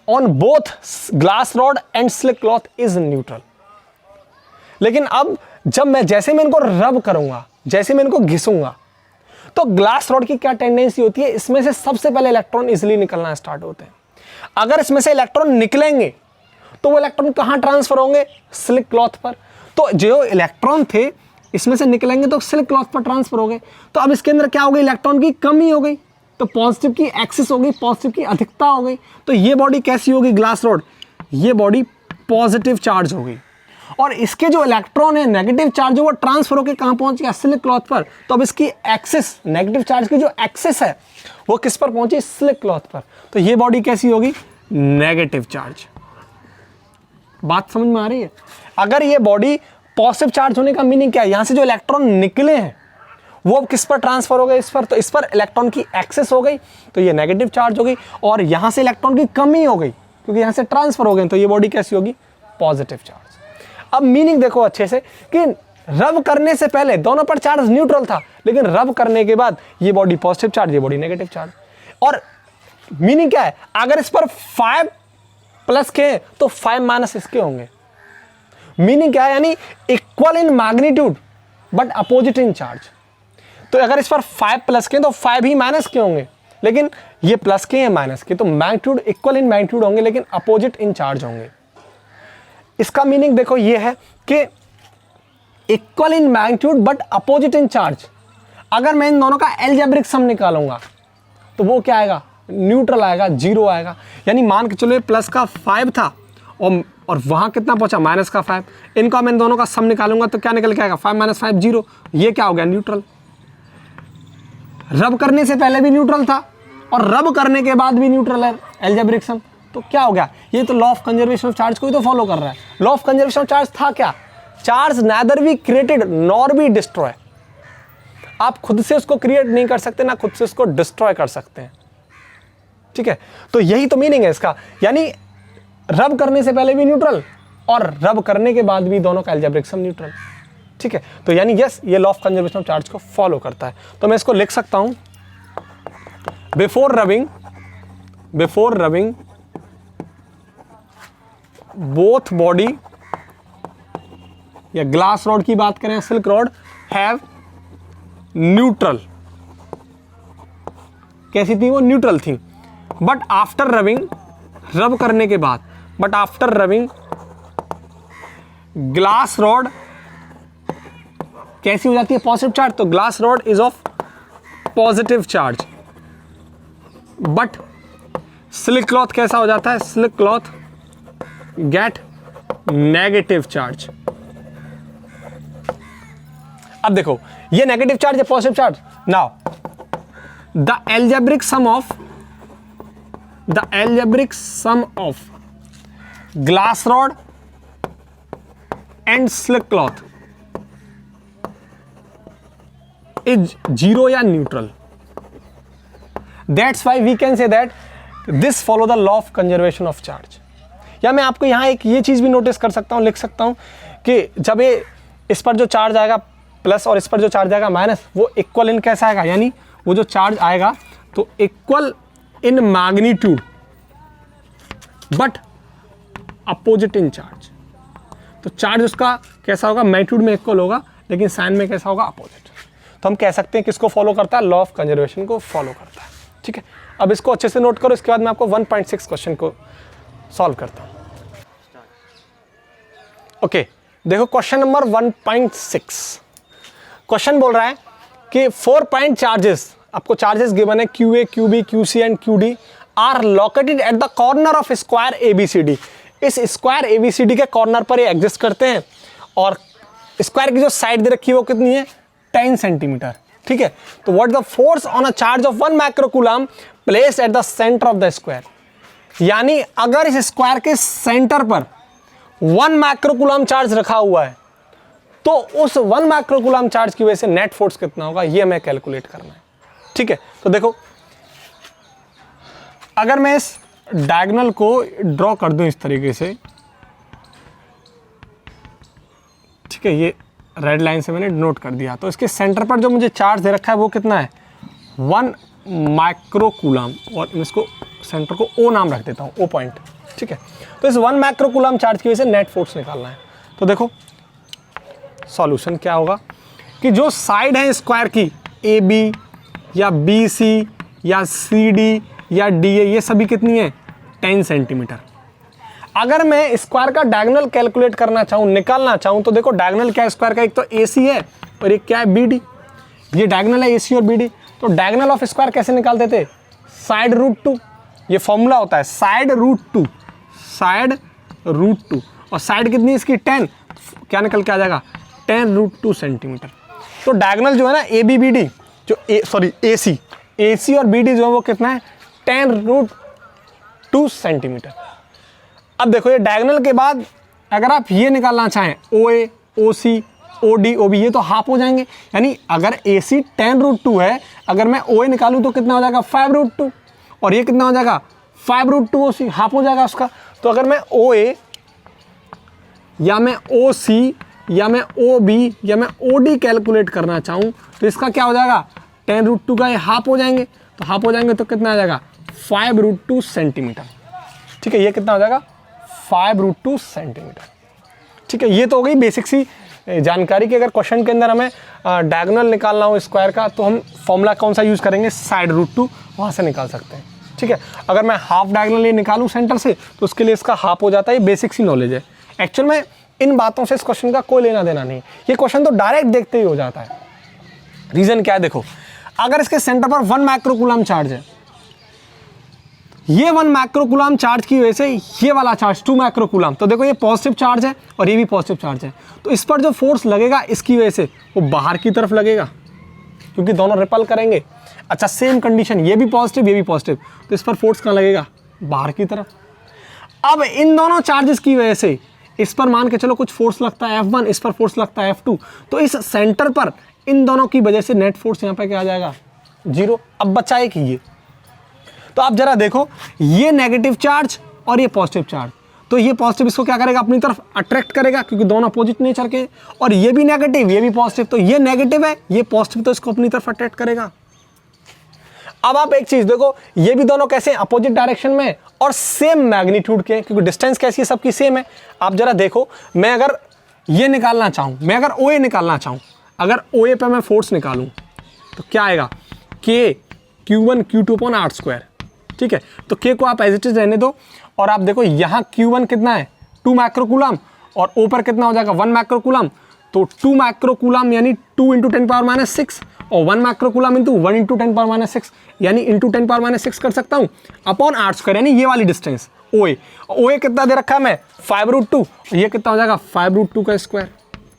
on both glass rod and silk cloth is neutral. लेकिन अब जब मैं जैसे मैं इनको रब करूंगा, जैसे मैं इनको घिसूंगा, तो ग्लास रॉड की क्या टेंडेंसी होती है, इसमें से सबसे पहले इलेक्ट्रॉन इजीली निकलना स्टार्ट होते हैं। अगर इसमें से इलेक्ट्रॉन निकलेंगे तो वो इलेक्ट्रॉन कहां ट्रांसफर होंगे, सिल्क क्लॉथ पर। तो जो इलेक्ट्रॉन थे इसमें से निकलेंगे तो सिल्क क्लॉथ पर ट्रांसफर हो गए। तो अब इसके अंदर क्या हो गई, इलेक्ट्रॉन की कमी हो गई, तो पॉजिटिव की एक्सेस हो गई, पॉजिटिव की अधिकता हो गई। तो ये बॉडी कैसी होगी, ग्लास रॉड, ये बॉडी पॉजिटिव चार्ज हो गई। और इसके जो इलेक्ट्रॉन है नेगेटिव चार्ज, वो ट्रांसफर होकर कहां पहुंच गया, सिल्क क्लॉथ पर। तो अब इसकी एक्सेस, नेगेटिव चार्ज की जो एक्सेस है वो किस पर पहुंची, सिल्क क्लॉथ पर। तो ये बॉडी कैसी होगी, नेगेटिव चार्ज। बात समझ में आ रही है। अगर ये बॉडी पॉजिटिव चार्ज होने का मीनिंग क्या है, यहां से जो इलेक्ट्रॉन निकले हैं वो किस पर ट्रांसफर हो गए, इस पर। तो इस पर इलेक्ट्रॉन की एक्सेस हो गई तो ये नेगेटिव चार्ज हो गई, और यहां से इलेक्ट्रॉन की कमी हो गई क्योंकि यहां से ट्रांसफर हो गए, तो ये बॉडी कैसी होगी, पॉजिटिव चार्ज। अब मीनिंग देखो अच्छे से कि रब करने से पहले दोनों पर चार्ज न्यूट्रल था, लेकिन रब करने के बाद ये बॉडी पॉजिटिव चार्ज, ये बॉडी नेगेटिव चार्ज। और मीनिंग क्या है, अगर इस पर 5 प्लस के हैं तो 5 माइनस इसके होंगे। मीनिंग क्या है, यानी equal in magnitude but opposite in charge. तो अगर इस पर 5 प्लस के तो 5 ही माइनस के होंगे, लेकिन ये प्लस के हैं माइनस के, तो मैग्नीट्यूड इक्वल इन मैग्नीट्यूड होंगे लेकिन अपोजिट इन चार्ज होंगे। इसका मीनिंग देखो ये है कि equal in magnitude but opposite in charge. अगर मैं इन दोनों का अलजेब्रिक सम निकालूंगा तो वो क्या आएगा, न्यूट्रल आएगा, 0 आएगा। यानी मान के चलो प्लस का 5 था और वहां कितना पहुंचा, माइनस का 5। इनका मैं इन दोनों का सम निकालूंगा तो क्या निकल के आएगा, 5 माइनस 5 0। ये क्या हो गया, न्यूट्रल। रब करने से पहले भी न्यूट्रल था और रब करने के बाद भी न्यूट्रल है, अलजेब्रिक सम। तो क्या हो गया, ये तो law of conservation of charge को ही तो फॉलो कर रहा है। Law of conservation of charge था क्या, charge neither be created nor be destroy. आप खुद से उसको क्रिएट नहीं कर सकते, ना खुद से उसको डिस्ट्रॉय कर सकते हैं। ठीक है, तो यही तो मीनिंग है इसका। यानी रब करने से पहले भी न्यूट्रल और रब करने के बाद भी दोनों का अलजेब्रिक सम न्यूट्रल। ठीक है, तो यानी यस, ये law of conservation of charge को फॉलो करता है। तो मैं इसको लिख सकता हूं, बिफोर रबिंग बोथ बॉडी, या ग्लास रॉड की बात करें, सिल्क रॉड, हैव न्यूट्रल। कैसी थी वो, न्यूट्रल थी। बट आफ्टर रबिंग, रब करने के बाद, but after rubbing glass rod कैसी हो जाती है, पॉजिटिव चार्ज। तो glass rod is of positive charge. But silk cloth कैसा हो जाता है, silk cloth get negative charge. अब देखो ये नेगेटिव चार्ज है, positive charge. Now the algebraic sum of glass rod and slick cloth is zero या neutral. That's why we can say that this follow the law of conservation of charge. या मैं आपको यहां एक ये चीज भी नोटिस कर सकता हूं, लिख सकता हूं कि जब ये इस पर जो चार्ज आएगा प्लस और इस पर जो चार्ज आएगा माइनस, वो इक्वल इन कैसा आएगा, यानी वो जो चार्ज आएगा तो equal in magnitude but opposite in charge. तो चार्ज उसका कैसा होगा, मैग्नीट्यूड में इक्वल होगा लेकिन साइन में कैसा होगा, अपोजिट. तो हम कह सकते हैं किसको फॉलो करता है, लॉ ऑफ कंजर्वेशन को फॉलो करता है. ठीक है, अब इसको अच्छे से नोट करो, इसके बाद मैं आपको 1.6 क्वेश्चन को सॉल्व करता हूं. ओके, देखो क्वेश्चन नंबर 1.6. क्वेश्चन बोल रहा है कि 4 पॉइंट चार्जेस, आपको चार्जेस गिवन है QA, QB, QC and QD are located at the corner of square ABCD. इस स्क्वायर ABCD के कॉर्नर पर ये एग्जिस्ट करते हैं और स्क्वायर की जो साइड दे रखी है वो कितनी है, 10 सेंटीमीटर. ठीक है, तो what the force on a charge of 1 microcoulomb placed at the centre of the square. यानी अगर इस स्क्वायर के सेंटर पर 1 माइक्रोकूलम चार्ज रखा हुआ है तो उस 1 माइक्रोकूलम चार्ज की वजह से नेट फोर्स कितना होगा, ये हमें कैलकुलेट करना है. ठीक है, तो देखो अगर मैं इस डायगोनल को ड्रॉ कर दूं इस तरीके से, ठीक है, ये रेड लाइन से मैंने नोट कर दिया, तो इसके सेंटर पर जो मुझे चार्ज दे रखा है वो कितना है, 1 माइक्रोकूलम, और इसको सेंटर को O नाम रख देता हूँ, O पॉइंट. ठीक है, तो इस 1 माइक्रोकूलम चार्ज की वजह से नेट फोर्स निकालना है. तो देखो सॉल्यूशन क्या होगा कि जो साइड है स्क्वायर की AB या BC या CD या DA, ये सभी कितनी है, 10 सेंटीमीटर. अगर मैं स्क्वायर का डायगोनल कैलकुलेट करना चाहूँ, निकालना चाहूँ, तो देखो डायगोनल क्या है स्क्वायर का, एक तो AC है और एक क्या है BD. ये डायगोनल है AC और BD. तो डायगोनल ऑफ स्क्वायर कैसे निकालते थे, साइड रूट 2. ये फॉर्मूला होता है साइड रूट 2, साइड रूट 2, और साइड कितनी इसकी 10, क्या निकल के आ जाएगा, 10 रूट 2 सेंटीमीटर. तो डायगोनल जो है ना ABBD, जो AC और BD जो है वो कितना है, 10 रूट 2 सेंटीमीटर. अब देखो ये डायगोनल के बाद अगर आप ये निकालना चाहें OA, OC, OD, OB, ये तो हाफ हो जाएंगे. यानी अगर AC 10 रूट 2 है, अगर मैं OA निकालूं तो कितना हो जाएगा, 5 रूट 2, और ये कितना हो जाएगा, 5 रूट 2 OC, हाफ हो जाएगा उसका. तो अगर मैं OA या मैं OC या मैं OB या मैं OD कैलकुलेट करना चाहूँ तो इसका क्या हो जाएगा, 10 रूट 2 का ये हाफ हो जाएंगे. तो हाफ हो जाएंगे तो कितना आ जाएगा, 5 रूट 2 सेंटीमीटर. ठीक है, ये कितना हो जाएगा, 5 रूट 2 सेंटीमीटर. ठीक है, ये तो हो गई बेसिक सी जानकारी कि अगर क्वेश्चन के अंदर हमें डायगोनल निकालना हो स्क्वायर का तो हम फॉर्मूला कौन सा यूज़ करेंगे, साइड रूट 2, वहाँ से निकाल सकते हैं. ठीक है, अगर मैं हाफ डायगोनल ये निकालूँ सेंटर से तो उसके लिए इसका हाफ हो जाता है. ये बेसिक सी नॉलेज है. एक्चुअल में इन बातों से इस क्वेश्चन का कोई लेना देना नहीं. ये क्वेश्चन तो डायरेक्ट देखते ही हो जाता है. रीज़न क्या है, देखो अगर इसके सेंटर पर 1 माइक्रोकूलम चार्ज है, ये 1 माइक्रोकूलम चार्ज की वजह से ये वाला चार्ज 2 माइक्रोकूलम, तो देखो ये पॉजिटिव चार्ज है और ये भी पॉजिटिव चार्ज है, तो इस पर जो फोर्स लगेगा इसकी वजह से वो बाहर की तरफ लगेगा क्योंकि दोनों रिपल करेंगे. अच्छा, सेम कंडीशन, ये भी पॉजिटिव ये भी पॉजिटिव, तो इस पर फोर्स कहाँ लगेगा, बाहर की तरफ. अब इन दोनों चार्जेस की वजह से इस पर मान के चलो कुछ फोर्स लगता है F1, इस पर फोर्स लगता है F2, तो इस सेंटर पर इन दोनों की वजह से नेट फोर्स यहाँ पे क्या आ जाएगा, 0. अब बचा एक ये, तो आप जरा देखो ये नेगेटिव चार्ज और ये पॉजिटिव चार्ज, तो ये पॉजिटिव इसको क्या करेगा, अपनी तरफ अट्रैक्ट करेगा क्योंकि दोनों अपोजिट नेचर के, और ये भी नेगेटिव ये भी पॉजिटिव, तो ये नेगेटिव है ये पॉजिटिव, तो इसको अपनी तरफ अट्रैक्ट करेगा. अब आप एक चीज देखो, ये भी दोनों कैसे अपोजिट डायरेक्शन में और सेम मैग्नीट्यूड के, क्योंकि डिस्टेंस कैसी है, सबकी सेम है. आप जरा देखो, मैं अगर ये निकालना चाहूँ, मैं अगर OA निकालना चाहूँ, अगर OA पे मैं फोर्स निकालूँ तो क्या आएगा, K Q1 Q2/r². ठीक है, तो K को आप एज इट इज रहने दो, और आप देखो यहाँ Q1 कितना है, 2 माइक्रोकूलम, और O पर कितना हो जाएगा, 1 माइक्रोकूलम. तो 2 माइक्रोकूलम यानी 2 × 10⁻⁶, और 1 माइक्रोकूलम इंटू 1 × 10⁻⁶, यानी इंटू 10⁻⁶ कर सकता हूँ अपॉन r², यानी ये वाली डिस्टेंस OA. OA कितना दे रखा है मैं, 5 रूट 2, ये कितना हो जाएगा, 5 रूट 2 का स्क्वायर.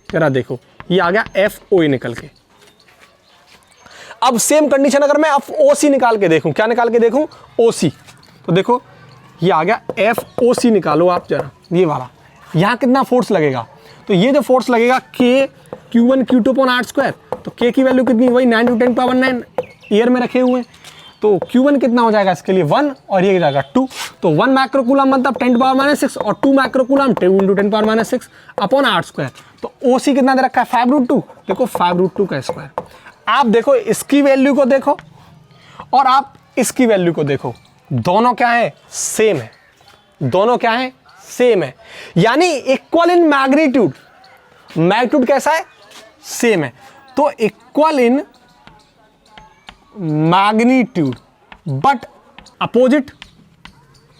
जरा देखो ये आ गया FOA निकल के. अब सेम कंडीशन अगर मैं OC निकाल के देखूं, क्या निकाल के देखूं, OC, तो देखो ये आ गया FOC निकालो आप जरा, ये वाला, यहाँ कितना फोर्स लगेगा, तो ये जो फोर्स लगेगा K Q1 Q2 upon R square, तो K की वैल्यू कितनी, वही 9 × 10⁻9 ईयर में रखे हुए हैं, तो Q1 कितना हो जाएगा इसके लिए 1 और ये जाएगा 2, तो 1 माइक्रोकूलम मतलब 10⁻6 और 2 माइक्रोकूलम 2 × 10⁻6 अपॉन R स्क्वायर, तो OC कितना दे रखा है 5√2, देखो 5√2 का स्क्वायर। आप देखो इसकी वैल्यू को देखो और आप इसकी वैल्यू को देखो, दोनों क्या है, सेम है, दोनों क्या है, सेम है, यानी इक्वल इन मैग्नीट्यूड, मैग्नीट्यूड कैसा है, सेम है, तो equal in magnitude but opposite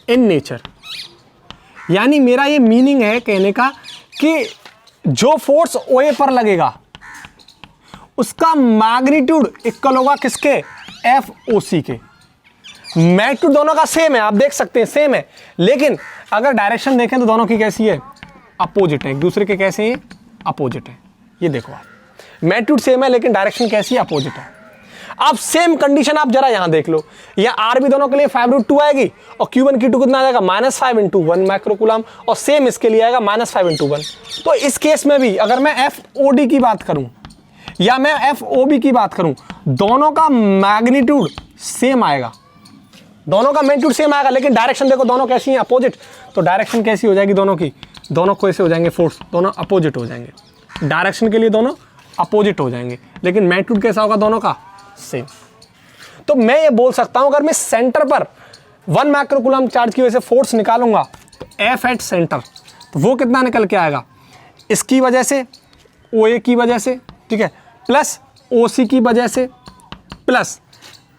in nature. यानी मेरा ये मीनिंग है कहने का कि जो फोर्स OA पर लगेगा उसका मैग्नीट्यूड इक्वल होगा किसके, FOC के। मैग्नीट्यूड दोनों का सेम है, आप देख सकते हैं सेम है, लेकिन अगर डायरेक्शन देखें तो दोनों की कैसी है, अपोजिट है, एक दूसरे के कैसे हैं, अपोजिट है। ये देखो आप, मैग्नीट्यूड सेम है लेकिन डायरेक्शन कैसी है, अपोजिट है। अब सेम कंडीशन आप जरा यहां देख लो, यह R भी दोनों के लिए 5√2 आएगी और Q1 Q2 कितना आ जाएगा, -5 × 1 माइक्रोकूलम, और सेम इसके लिए आएगा -5 × 1। तो इस केस में भी अगर मैं FOD की बात करूं या मैं FOB की बात करूं, दोनों का मैग्नीट्यूड सेम आएगा, दोनों का मैग्नीट्यूड सेम आएगा, लेकिन डायरेक्शन देखो दोनों कैसी हैं, अपोजिट। तो डायरेक्शन कैसी हो जाएगी दोनों की, दोनों कैसे हो जाएंगे, फोर्स दोनों अपोजिट हो जाएंगे, डायरेक्शन के लिए दोनों अपोजिट हो जाएंगे, लेकिन मैग्नीट्यूड कैसा होगा, दोनों का सेम। तो मैं ये बोल सकता हूं अगर मैं सेंटर पर 1 माइक्रोकूलम चार्ज की वजह से फोर्स निकालूंगा, F एट सेंटर, तो वो कितना निकल के आएगा, इसकी वजह से, OA की वजह से, ठीक है, प्लस OC की वजह से, प्लस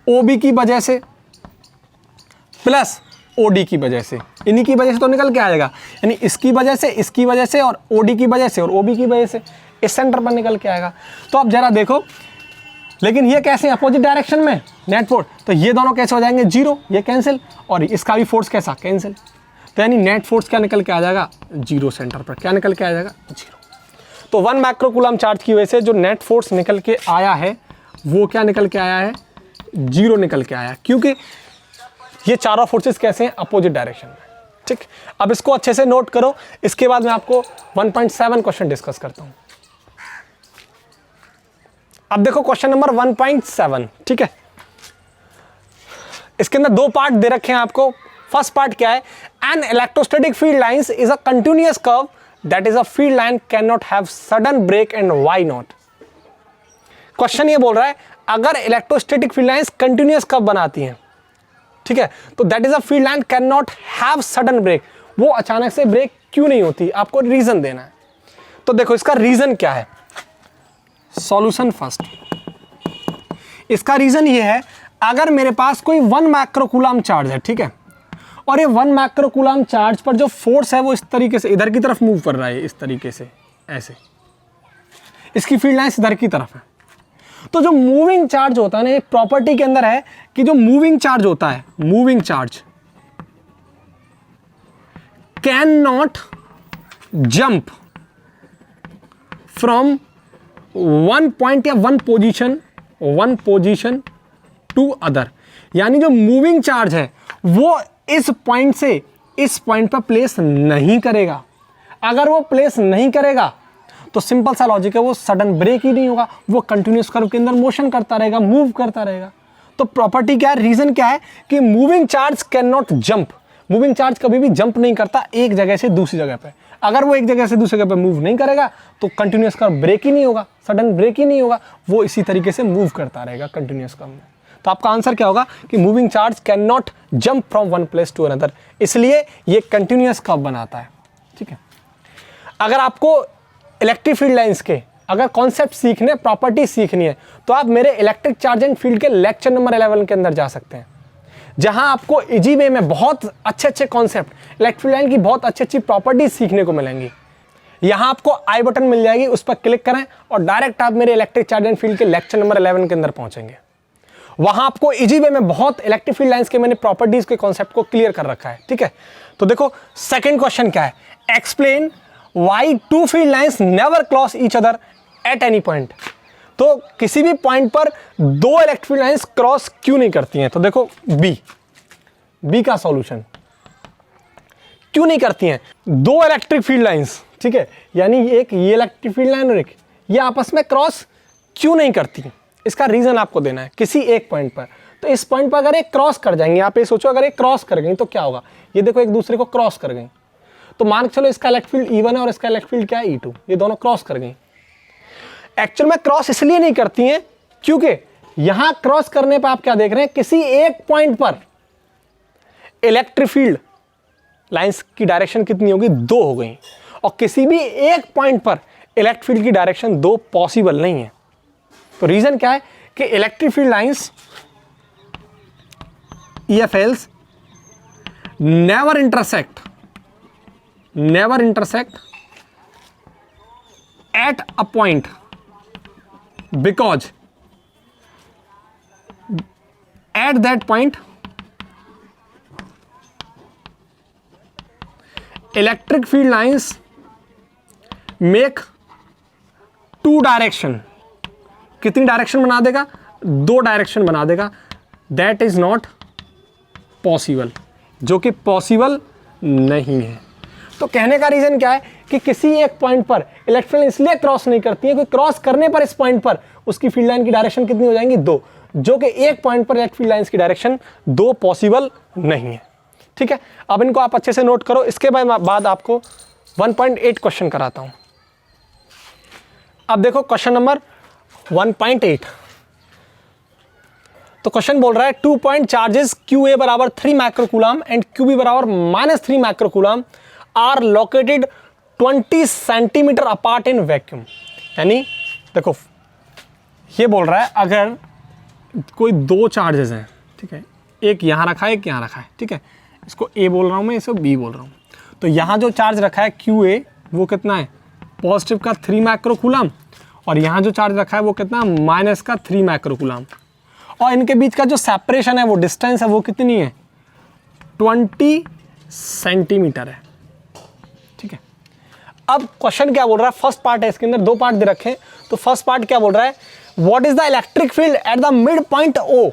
OB की वजह से, प्लस OD की वजह से, इन्हीं की वजह से तो निकल के आएगा, यानी इसकी वजह से, इसकी वजह से, और OD की वजह से, और OB की वजह से, इस सेंटर पर निकल के आएगा। तो अब जरा देखो, लेकिन ये कैसे अपोजिट डायरेक्शन में नेट फोर्स, तो ये दोनों कैसे हो जाएंगे, 0, ये कैंसिल, और इसका भी फोर्स कैसा, कैंसिल, तो यानी नेट फोर्स क्या निकल के आ जाएगा, 0 सेंटर पर, क्या निकल के आ जाएगा, 0। तो 1 माइक्रोकूलम चार्ज की वजह से जो नेट फोर्स निकल के आया है वो क्या निकल के आया है, 0 निकल के आया, क्योंकि ये चारों फोर्सेस कैसे हैं, अपोजिट डायरेक्शन में। ठीक, अब इसको अच्छे से नोट करो, इसके बाद मैं आपको 1.7 क्वेश्चन डिस्कस करता हूं। अब देखो क्वेश्चन नंबर 1.7, ठीक है, इसके अंदर 2 पार्ट दे रखे हैं आपको। फर्स्ट पार्ट क्या है, an electrostatic field lines is a continuous curve that is a field line can not have sudden break and why not. Question ये बोल रहा है अगर electrostatic field lines continuous curve बनाती हैं, ठीक है, तो that is a field line can not have sudden break, वो अचानक से ब्रेक क्यों नहीं होती, आपको रीजन देना है। तो देखो इसका रीजन क्या है, सॉल्यूशन फर्स्ट। इसका रीजन ये है, अगर मेरे पास कोई 1 माइक्रोकूलम चार्ज है, ठीक है, और ये 1 माइक्रोकूलम चार्ज पर जो फोर्स है वो इस तरीके से इधर की तरफ मूव कर रहा है, इस तरीके से, ऐसे, इसकी फील्ड लाइंस इधर की तरफ है। तो जो मूविंग चार्ज होता है ना, एक प्रॉपर्टी के अंदर है कि जो मूविंग चार्ज होता है, moving charge can not jump from one point या वन पोजीशन टू अदर, यानी जो मूविंग चार्ज है वो इस पॉइंट से इस पॉइंट पर प्लेस नहीं करेगा। अगर वो प्लेस नहीं करेगा तो सिंपल सा लॉजिक है, वो सडन ब्रेक ही नहीं होगा, वो कंटिन्यूअस कर्व के अंदर मोशन करता रहेगा, मूव करता रहेगा। तो प्रॉपर्टी क्या है, रीजन क्या है कि moving charge can not jump, moving charge कभी भी जंप नहीं करता एक जगह से दूसरी जगह पे। अगर वो एक जगह से दूसरी जगह पे मूव नहीं करेगा तो कंटिन्यूअस कर्व ब्रेक ही नहीं होगा, सडन ब्रेक ही नहीं होगा, वो इसी तरीके से मूव करता रहेगा कंटिन्यूअस कर्व में। तो आपका आंसर क्या होगा कि moving charge can not jump from one place to another, इसलिए ये कंटिन्यूअस कर्व बनाता है। ठीक है, अगर आपको इलेक्ट्रिक फील्ड लाइंस के अगर कॉन्सेप्ट सीखने, प्रॉपर्टी सीखनी है, तो आप मेरे इलेक्ट्रिक चार्ज एंड फील्ड के लेक्चर नंबर 11 के अंदर जा सकते हैं, जहां आपको इजी वे में बहुत अच्छे कॉन्सेप्ट, इलेक्ट्रिक फील्ड लाइन की बहुत अच्छी प्रॉपर्टीज सीखने को मिलेंगी। यहां आपको आई बटन मिल जाएगी, उस पर क्लिक करें और डायरेक्ट आप मेरे इलेक्ट्रिक चार्ज एंड फील्ड के लेक्चर नंबर 11 के अंदर पहुंचेंगे। वहां आपको इजी वे में बहुत इलेक्ट्रिक फील्ड लाइंस के मैंने प्रॉपर्टीज के कॉन्सेप्ट को क्लियर कर रखा है। ठीक है, तो देखो सेकंड क्वेश्चन क्या है, explain why two field lines never cross each other at any point. तो किसी भी पॉइंट पर दो इलेक्ट्रिक फील्ड लाइंस क्रॉस क्यों नहीं करती हैं? तो देखो बी का सॉल्यूशन, क्यों नहीं करती हैं? दो इलेक्ट्रिक फील्ड लाइंस, ठीक है, यानी एक ये इलेक्ट्रिक फील्ड लाइन और एक ये आपस में क्रॉस क्यों नहीं करती? इसका रीजन आपको देना है किसी एक पॉइंट पर। तो इस पॉइंट पर अगर एक क्रॉस कर जाएंगे, आप ये सोचो अगर एक क्रॉस कर गई तो क्या होगा? ये देखो एक दूसरे को क्रॉस कर गई, तो मान के चलो इसका इलेक्ट्रिक फील्ड E1 है और इसका इलेक्ट्रिक फील्ड क्या है E2, ये दोनों क्रॉस कर गई। एक्चुअल में क्रॉस इसलिए नहीं करती हैं क्योंकि यहां क्रॉस करने पर आप क्या देख रहे हैं, किसी एक पॉइंट पर इलेक्ट्रिक फील्ड लाइंस की डायरेक्शन कितनी होगी? 2 हो गई, और किसी भी एक पॉइंट पर इलेक्ट्रिक फील्ड की डायरेक्शन 2 पॉसिबल नहीं है। तो रीजन क्या है कि electric field lines EFLs never intersect at a point because at that point electric field lines make 2 direction. कितनी डायरेक्शन बना देगा? 2 डायरेक्शन बना देगा। दैट इज नॉट पॉसिबल, जो कि पॉसिबल नहीं है। तो कहने का रीजन क्या है कि किसी एक पॉइंट पर इलेक्ट्रिक फील्ड इसलिए क्रॉस नहीं करती है कि क्रॉस करने पर इस पॉइंट पर उसकी फील्ड लाइन की डायरेक्शन कितनी हो जाएंगी? 2, जो कि एक पॉइंट पर इलेक्ट्रिक फील्ड लाइंस की डायरेक्शन 2 पॉसिबल नहीं है। ठीक है, अब इनको आप अच्छे से नोट करो। इसके बाद आपको 1.8 क्वेश्चन कराता हूं। अब देखो क्वेश्चन नंबर 1.8। तो क्वेश्चन बोल रहा है 2 पॉइंट चार्जेस QA बराबर 3 माइक्रोकूलम एंड QB बराबर -3 microcoulomb are located 20 centimetre apart in vacuum. यानी देखो ये बोल रहा है अगर कोई 2 चार्जेस हैं, ठीक है, एक यहां रखा है एक यहां रखा है, ठीक है, इसको A बोल रहा हूं मैं, इसको B बोल रहा हूं। तो यहां जो चार्ज रखा है QA वो कितना है? पॉजिटिव का 3 माइक्रोकूलम, और यहां जो चार्ज रखा है वो कितना? माइनस का 3 माइक्रोकूलम। और इनके बीच का जो सेपरेशन है, वो डिस्टेंस है, वो कितनी है? 20 सेंटीमीटर है। ठीक है, अब क्वेश्चन क्या बोल रहा है? फर्स्ट पार्ट है, इसके अंदर 2 पार्ट दे रखे हैं। तो फर्स्ट पार्ट क्या बोल रहा है? What is the electric field at the mid point O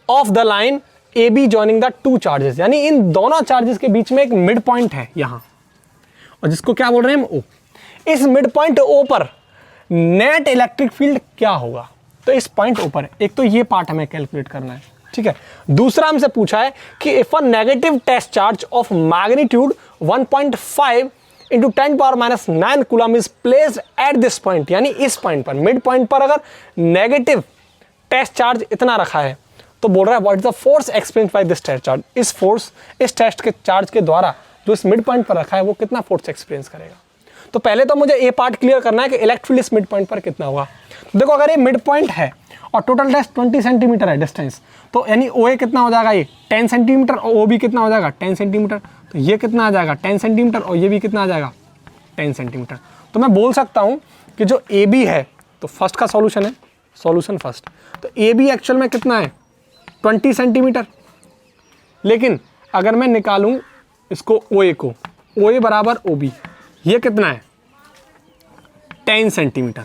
of the line AB joining the 2 charges. यानी इन दोनों चार्जेस के बीच में एक मिड पॉइंट है यहां, और जिसको क्या बोल रहे हैं हम? O। इस मिड पॉइंट O पर नेट इलेक्ट्रिक फील्ड क्या होगा? तो इस पॉइंट O पर एक तो ये पार्ट हमें कैलकुलेट करना है। ठीक है, दूसरा हमसे पूछा है कि if a negative test charge of magnitude 1.5 into 10⁻⁹ coulomb is placed at this point. यानी इस पॉइंट पर, मिड पॉइंट पर अगर नेगेटिव टेस्ट चार्ज इतना रखा है, तो बोल रहा है what is the force experienced by this test charge. इस फोर्स, इस टेस्ट के चार्ज के द्वारा जो इस मिड पॉइंट पर रखा है वो कितना फोर्स एक्सपीरियंस करेगा। तो पहले तो मुझे ये पार्ट क्लियर करना है कि इलेक्ट्रिक फील्ड इस मिड पॉइंट पर कितना होगा। तो देखो अगर ये मिड पॉइंट है और टोटल टेस्ट 20 सेंटीमीटर है डिस्टेंस, तो यानी OA कितना हो जाएगा? ये 10 सेंटीमीटर, और OB कितना हो जाएगा? 10 सेंटीमीटर। तो ये कितना आ जाएगा? 10 सेंटीमीटर, और ये भी कितना आ जाएगा? 10 सेंटीमीटर। तो मैं बोल सकता हूँ कि जो AB है, तो फर्स्ट का सॉल्यूशन है, सॉल्यूशन फर्स्ट, तो AB एक्चुअल में कितना है? 20 सेंटीमीटर। लेकिन अगर मैं निकालूं इसको OA को, OA बराबर OB, ये कितना है? 10 सेंटीमीटर।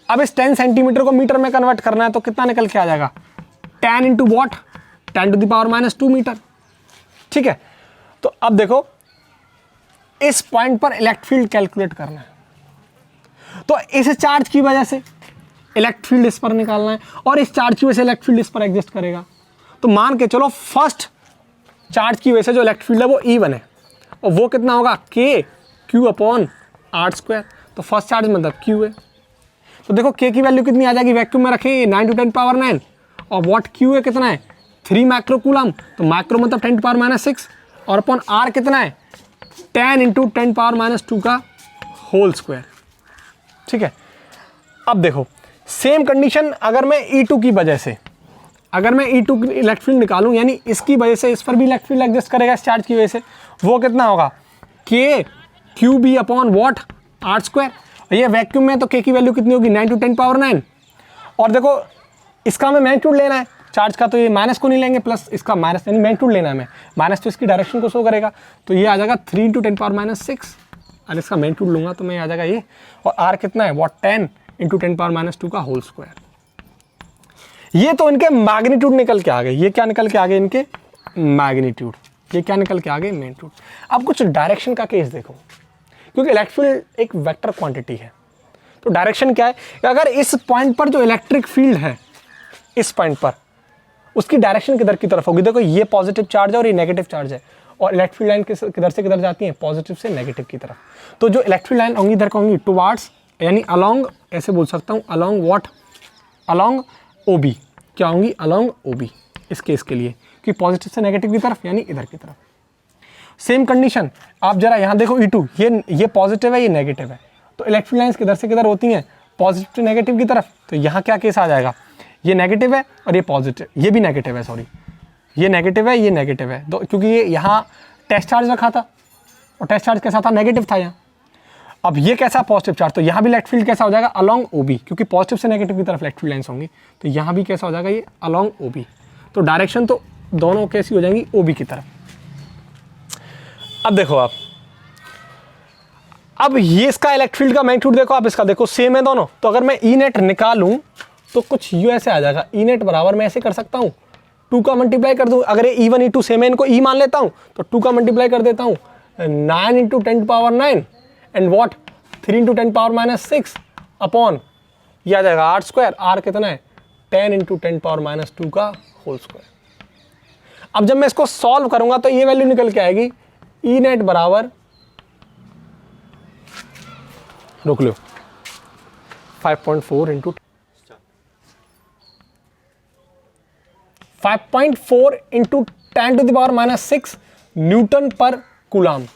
अब इस 10 सेंटीमीटर को मीटर में कन्वर्ट करना है, तो कितना निकल के आ जाएगा? 10 इंटू वॉट? 10⁻⁻² मीटर। ठीक है, तो अब देखो इस पॉइंट पर इलेक्ट्रिक फील्ड कैलकुलेट करना है, तो इस चार्ज की वजह से इलेक्ट्रिक फील्ड इस पर निकालना है, और इस चार्ज की वजह से इलेक्ट्रिक फील्ड इस पर एग्जिस्ट करेगा। तो मान के चलो फर्स्ट चार्ज की वजह से जो इलेक्ट्रिक फील्ड है वो E1 है, और वो कितना होगा? KQ/R²। तो फर्स्ट चार्ज मतलब Q है। तो देखो K की वैल्यू कितनी आ जाएगी? वैक्यूम में रखें 9 × 10⁻⁹, और वॉट Q कितना है? 3 माइक्रोकूलम। तो माइक्रो मतलब 10⁻⁶, और अपॉन R कितना है? 10 × 10⁻² का होल स्क्वायर। ठीक है, अब देखो सेम कंडीशन अगर मैं E2 की वजह से, अगर मैं E2 की इलेक्ट्रिक फील्ड निकालूं, यानी इसकी वजह से इस पर भी इलेक्ट्रिक फील्ड एग्जिस्ट करेगा इस चार्ज की वजह से, वो कितना होगा? KQB upon what? R²। ये वैक्यूम में तो K की वैल्यू कितनी होगी? 9 × 10⁻⁹। और देखो इसका हमें मैग्नीट्यूड लेना है चार्ज का, तो ये माइनस को नहीं लेंगे, प्लस इसका माइनस, यानी मैग्नीट्यूड लेना है हमें। माइनस तो इसकी डायरेक्शन को शो करेगा, तो ये आ जाएगा 3 × 10⁻⁶। और इसका मैग्नीट्यूड लूंगा तो मैं आ जाएगा ये, और R कितना है? वॉट? 10 इंटू 10⁻² का होल स्क्वायर। ये तो इनके मैग्नीट्यूड निकल के आ गए। ये क्या निकल के आ गए? इनके मैग्नीट्यूड। ये क्या निकल के आ गए? मैग्नीट्यूड। अब कुछ डायरेक्शन का केस देखो, क्योंकि इलेक्ट्रिक फील्ड एक वेक्टर क्वांटिटी है, तो डायरेक्शन क्या है? अगर इस पॉइंट पर जो इलेक्ट्रिक फील्ड है, इस पॉइंट पर, उसकी डायरेक्शन किधर की तरफ होगी? देखो ये पॉजिटिव चार्ज है और ये नेगेटिव चार्ज है, और इलेक्ट्रिक फील्ड लाइन किधर से किधर जाती है? पॉजिटिव से नेगेटिव की तरफ। तो जो इलेक्ट्रिक लाइन होंगी इधर होंगी टुवार्ड्स, यानी अलोंग, ऐसे बोल सकता हूँ, अलोंग व्हाट? Along OB। क्या होंगी? अलोंग OB इस केस के लिए, कि पॉजिटिव से नेगेटिव की तरफ, यानी इधर की तरफ। सेम कंडीशन आप जरा यहाँ देखो, E2 ये पॉजिटिव है, ये नेगेटिव है, तो इलेक्ट्रिक लाइंस किधर से किधर होती हैं? पॉजिटिव से नेगेटिव की तरफ। तो यहाँ क्या केस आ जाएगा? ये नेगेटिव है और ये पॉजिटिव, ये भी नेगेटिव है, सॉरी, ये नेगेटिव है, ये नेगेटिव है, तो क्योंकि ये यहाँ टेस्ट चार्ज रखा था और टेस्ट चार्ज कैसा था? नेगेटिव था यहाँ। अब ये कैसा? पॉजिटिव चार्ज, तो यहाँ भी इलेक्ट्रिक फील्ड कैसा हो जाएगा? अलोंग OB, क्योंकि पॉजिटिव से नेगेटिव की तरफ इलेक्ट्रिक लाइंस होंगी, तो यहाँ भी कैसा हो जाएगा? ये अलोंग OB। तो डायरेक्शन तो दोनों कैसी हो जाएंगी? OB की तरफ। अब देखो आप, अब ये इसका इलेक्ट्रिक फील्ड का मैग्नीट्यूड देखो, आप इसका देखो, सेम है दोनों। तो अगर मैं E नेट निकालूं तो कुछ यू ऐसे आ जाएगा। E नेट बराबर मैं ऐसे कर सकता हूँ, 2 का मल्टीप्लाई कर दूं, अगर ये E1 E2 सेम है, इनको E मान लेता हूँ, तो 2 का मल्टीप्लाई कर देता हूँ, 9 × 10⁻9 एंड व्हाट 3 × 10⁻6 अपॉन ये आ जाएगा R²। R कितना है? 10 × 10⁻2 का होल स्क्वायर। अब जब मैं इसको सॉल्व करूंगा तो ये वैल्यू निकल के आएगी, E नेट बराबर, रुक लो, 5.4 × 10⁻6 न्यूटन पर कूलम।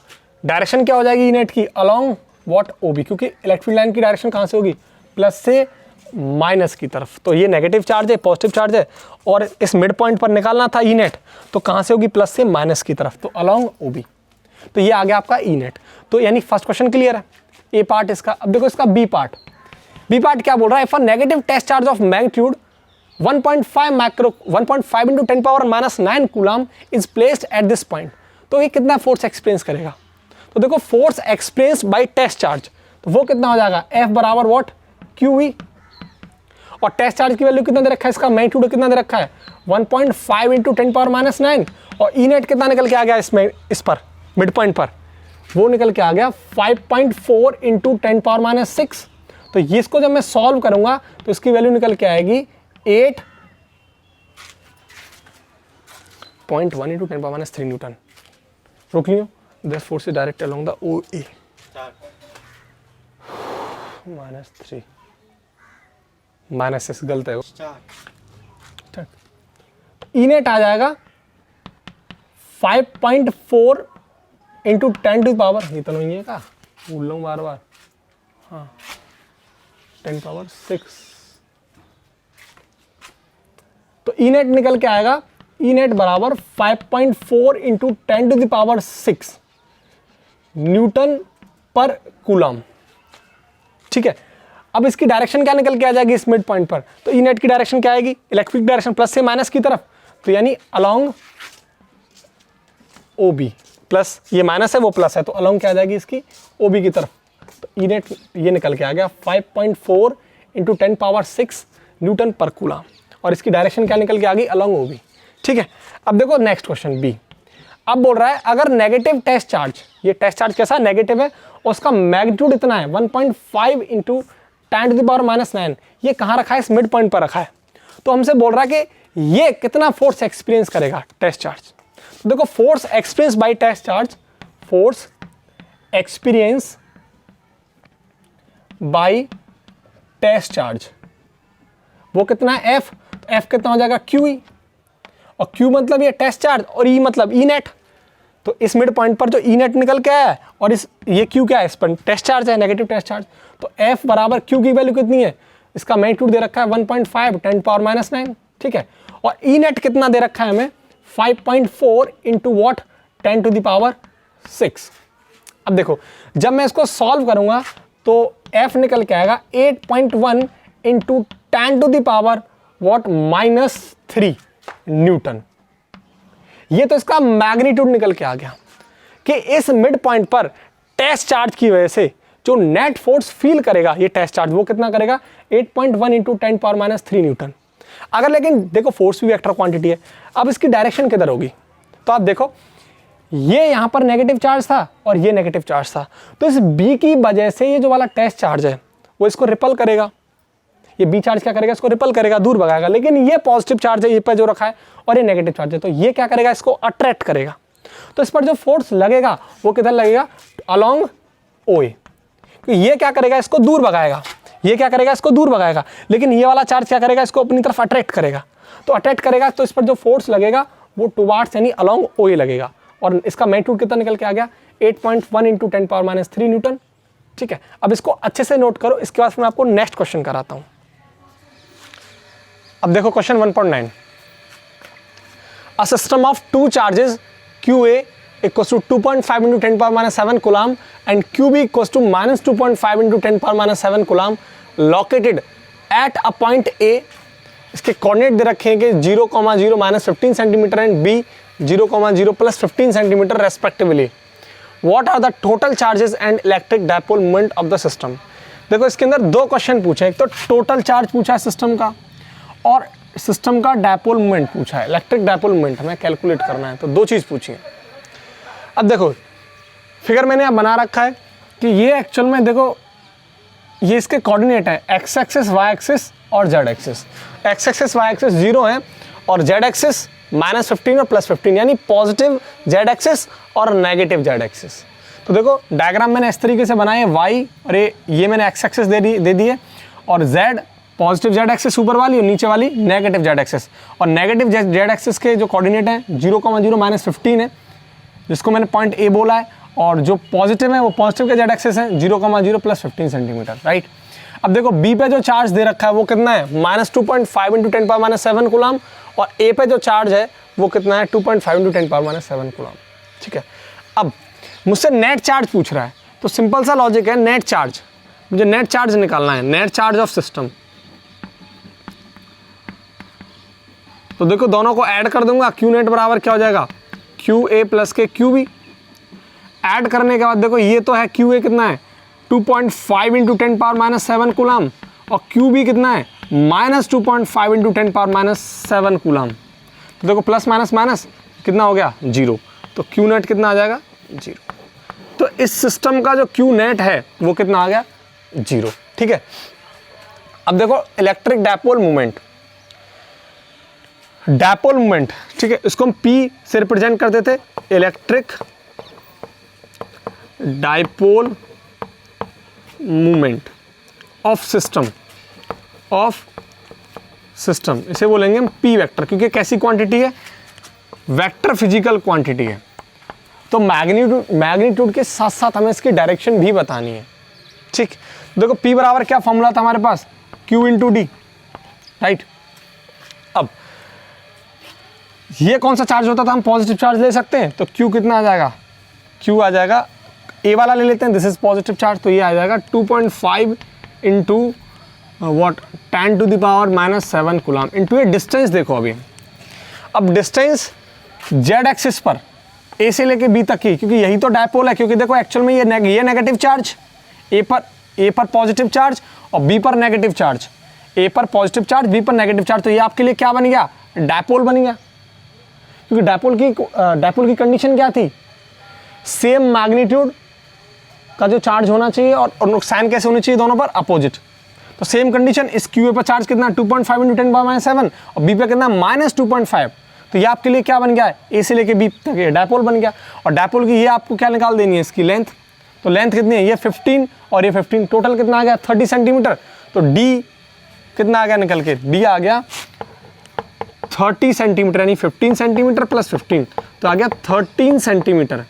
डायरेक्शन क्या हो जाएगी E नेट की? Along what? OB, क्योंकि इलेक्ट्रिक लाइन की डायरेक्शन कहाँ से होगी? प्लस से माइनस की तरफ। तो ये नेगेटिव चार्ज है, पॉजिटिव चार्ज है, और इस मिड पॉइंट पर निकालना था E नेट, तो कहाँ से होगी? प्लस से माइनस की तरफ, तो अलोंग OB। तो ये आ गया आपका E नेट। तो यानी फर्स्ट क्वेश्चन क्लियर है, ए पार्ट इसका। अब देखो इसका बी पार्ट। बी पार्ट क्या बोल रहा है? If a negative test charge of magnitude 1.5 × 10⁻⁹ coulomb is placed at this point, तो ये कितना फोर्स एक्सपीरियंस करेगा? तो देखो force experience by test charge, तो वो कितना हो जाएगा? F बराबर व्हाट? QE। और टेस्ट चार्ज की वैल्यू कितना दे रखा है? इसका मैग्नीट्यूड कितना दे रखा है? 1.5 × 10⁻�9। और E नेट कितना निकल के आ गया इसमें, इस पर मिड पॉइंट पर? वो निकल के आ गया 5.4 × 10⁻6। तो ये इसको जब मैं सॉल्व करूंगा तो इसकी वैल्यू निकल के आएगी 8.1 × 10⁻³ न्यूटन। रोक लियो, this force is direct along the OA। -3 -6 गलत है वो। E नेट आ जाएगा 5.4 × 10⁻, ये तो नहीं है का, भूल लूँ बार बार, हाँ 10⁻6। तो E नेट निकल के आएगा, E नेट बराबर 5.4 × 10⁻6 न्यूटन पर कूलम। ठीक है, अब इसकी डायरेक्शन क्या निकल के आ जाएगी इस मिड पॉइंट पर? तो E नेट की डायरेक्शन क्या आएगी? इलेक्ट्रिक डायरेक्शन प्लस से माइनस की तरफ, तो यानी अलोंग OB। प्लस ये माइनस है, वो प्लस है, तो अलोंग क्या आ जाएगी इसकी? OB की तरफ। तो E नेट ये निकल के आ गया 5.4 × 10⁻6 न्यूटन पर कूलम, और इसकी डायरेक्शन क्या निकल के आ गई? Along OB। ठीक है, अब देखो नेक्स्ट क्वेश्चन बी। अब बोल रहा है अगर नेगेटिव टेस्ट चार्ज, ये टेस्ट चार्ज कैसा? नेगेटिव है, और उसका मैग्नीट्यूड इतना है 1.5 × 10⁻⁹, ये कहाँ रखा है? इस मिड पॉइंट पर रखा है। तो हमसे बोल रहा है कि ये कितना फोर्स एक्सपीरियंस करेगा टेस्ट चार्ज। तो देखो force experience by test charge, force experience by test charge वो कितना है? F। तो F कितना हो जाएगा? QE। और Q मतलब ये टेस्ट चार्ज, और E मतलब E नेट। तो इस मिड पॉइंट पर जो E नेट निकल के आया है, और इस ये Q क्या है? इस पर टेस्ट चार्ज है, नेगेटिव टेस्ट चार्ज। तो F बराबर Q की वैल्यू कितनी है? इसका मैग्नीट्यूड दे रखा है 1.5 × 10⁻⁹। ठीक है, और E नेट कितना दे रखा है हमें? 5.4 × व्हाट? 10⁻6। अब देखो जब मैं इसको सॉल्व करूंगा तो F निकल के आएगा 8.1 × 10⁻³ न्यूटन। ये तो इसका मैग्नीट्यूड निकल के आ गया कि इस मिड पॉइंट पर टेस्ट चार्ज की वजह से जो नेट फोर्स फील करेगा ये टेस्ट चार्ज वो कितना करेगा 8.1 इंटू 10⁻³ न्यूटन। अगर लेकिन देखो फोर्स भी वेक्टर क्वांटिटी है, अब इसकी डायरेक्शन किधर होगी, तो आप देखो ये यहाँ पर नेगेटिव चार्ज था और ये नेगेटिव चार्ज था, तो इस बी की वजह से ये जो वाला टेस्ट चार्ज है वो इसको रिपल करेगा, ये बी चार्ज क्या करेगा इसको रिपल करेगा, दूर भगाएगा। लेकिन ये पॉजिटिव चार्ज है ये पे जो रखा है और ये नेगेटिव चार्ज है, तो ये क्या करेगा इसको अट्रैक्ट करेगा। तो इस पर जो फोर्स लगेगा वो किधर लगेगा, अलोंग OA। ये क्या करेगा इसको दूर भगाएगा, ये क्या करेगा इसको दूर भगाएगा, लेकिन ये वाला चार्ज क्या करेगा इसको अपनी तरफ अट्रैक्ट करेगा। तो अट्रैक्ट करेगा तो इस पर जो फोर्स लगेगा वो टुवार्ड्स यानी अलोंग OA लगेगा, और इसका मैग्नीट्यूड कितना निकल के आ गया 8.1 इंटू 10⁻³ न्यूटन। ठीक है, अब इसको अच्छे से नोट करो, इसके बाद मैं आपको नेक्स्ट क्वेश्चन कराता हूं। अब देखो question 1.9, a system of 2 charges QA equals to 2.5 into 10⁻⁷ coulomb and QB equals to -2.5 into 10⁻⁷ coulomb located at a point A। इसके कोऑर्डिनेट दे रखे हैं कि 0,0 -15 centimetre and B 0,0 + 15 centimetre respectively. What are the total charges and electric dipole moment of the system. देखो इसके अंदर 2 question पूछे हैं, एक तो टोटल चार्ज पूछा है सिस्टम का और सिस्टम का डायपोल मोमेंट पूछा है, इलेक्ट्रिक डायपोल मोमेंट हमें कैलकुलेट करना है, तो 2 चीज़ पूछी है। अब देखो फिगर मैंने यहाँ बना रखा है कि ये एक्चुअल में देखो ये इसके कोऑर्डिनेट है एक्स एक्सिस वाई एक्सिस और Z axis. X axis Y axis 0 है और जेड एक्सिस -15 और +15, यानी पॉजिटिव जेड एक्सिस और नेगेटिव जेड एक्सिस। तो देखो डायग्राम मैंने इस तरीके से बनाया है, वाई और ये मैंने एक्स एक्सिस दे दी है और जेड पॉजिटिव जेड एक्सिस ऊपर वाली और नीचे वाली नेगेटिव जेड एक्सिस। और नेगेटिव जेड एक्सिस के जो कोऑर्डिनेट हैं 0,0 -15 है जिसको मैंने पॉइंट A बोला है, और जो पॉजिटिव है वो पॉजिटिव के जेड एक्सिस है 0,0 + 15 सेंटीमीटर, राइट। अब देखो B पे जो चार्ज दे रखा है वो कितना है -2.5 इंटू 10⁻⁷ कूलम, और A पे जो चार्ज है वो कितना है 2.5 इंटू 10⁻⁷ कूलम। ठीक है, अब मुझसे नेट चार्ज पूछ रहा है, तो सिंपल सा लॉजिक है, नेट चार्ज, मुझे नेट चार्ज निकालना है, नेट चार्ज ऑफ सिस्टम। तो देखो दोनों को ऐड कर दूंगा, Q नेट बराबर क्या हो जाएगा QA + के QB। ऐड करने के बाद देखो ये तो है QA कितना है 2.5 इंटू 10⁻⁷ कूलम और QB कितना है -2.5 इंटू 10⁻⁷ कूलम। तो देखो प्लस माइनस माइनस कितना हो गया 0, तो Q नेट कितना आ जाएगा 0। तो इस सिस्टम का जो Q नेट है वो कितना आ गया 0। ठीक है, अब देखो electric dipole moment, dipole moment, ठीक है, इसको हम P से रिप्रेजेंट करते थे, electric dipole moment of system, इसे बोलेंगे हम P वेक्टर, क्योंकि कैसी क्वांटिटी है वेक्टर फिजिकल क्वांटिटी है। तो मैग्नीट्यूड के साथ साथ हमें इसकी डायरेक्शन भी बतानी है। ठीक, देखो P बराबर क्या फॉर्मूला था हमारे पास Q इंटू डी, राइट। अब ये कौन सा चार्ज होता था, हम पॉजिटिव चार्ज ले सकते हैं, तो Q कितना आ जाएगा, Q आ जाएगा A वाला ले लेते हैं, दिस इज पॉजिटिव चार्ज, तो ये आ जाएगा 2.5 इंटू वॉट 10⁻⁷ कूलम इंटू ये डिस्टेंस। देखो अभी अब डिस्टेंस जेड एक्सिस पर A से लेके B तक की, क्योंकि यही तो डायपोल है, क्योंकि देखो एक्चुअल में ये नेगेटिव चार्ज A पर पॉजिटिव चार्ज और B पर नेगेटिव चार्ज, A पर पॉजिटिव चार्ज B पर नेगेटिव चार्ज, तो ये आपके लिए क्या बन गया डायपोल बन गया। क्योंकि डायपोल की कंडीशन क्या थी, सेम मैग्नीट्यूड का जो चार्ज होना चाहिए और साइन कैसे होनी चाहिए दोनों पर अपोजिट। तो सेम कंडीशन, इस QA पर चार्ज कितना 2.5 इंटू 10⁻⁷ और B पे कितना -2.5, तो ये आपके लिए क्या बन गया है A से लेके B तक ये डायपोल बन गया। और डायपोल की ये आपको क्या निकाल देनी है इसकी लेंथ, तो लेंथ कितनी है ये 15 और ये 15, टोटल कितना आ गया 30 सेंटीमीटर। तो D कितना आ गया निकल के, D आ गया 30 सेंटीमीटर, यानी 15 सेंटीमीटर + 15, तो आ गया 13 सेंटीमीटर।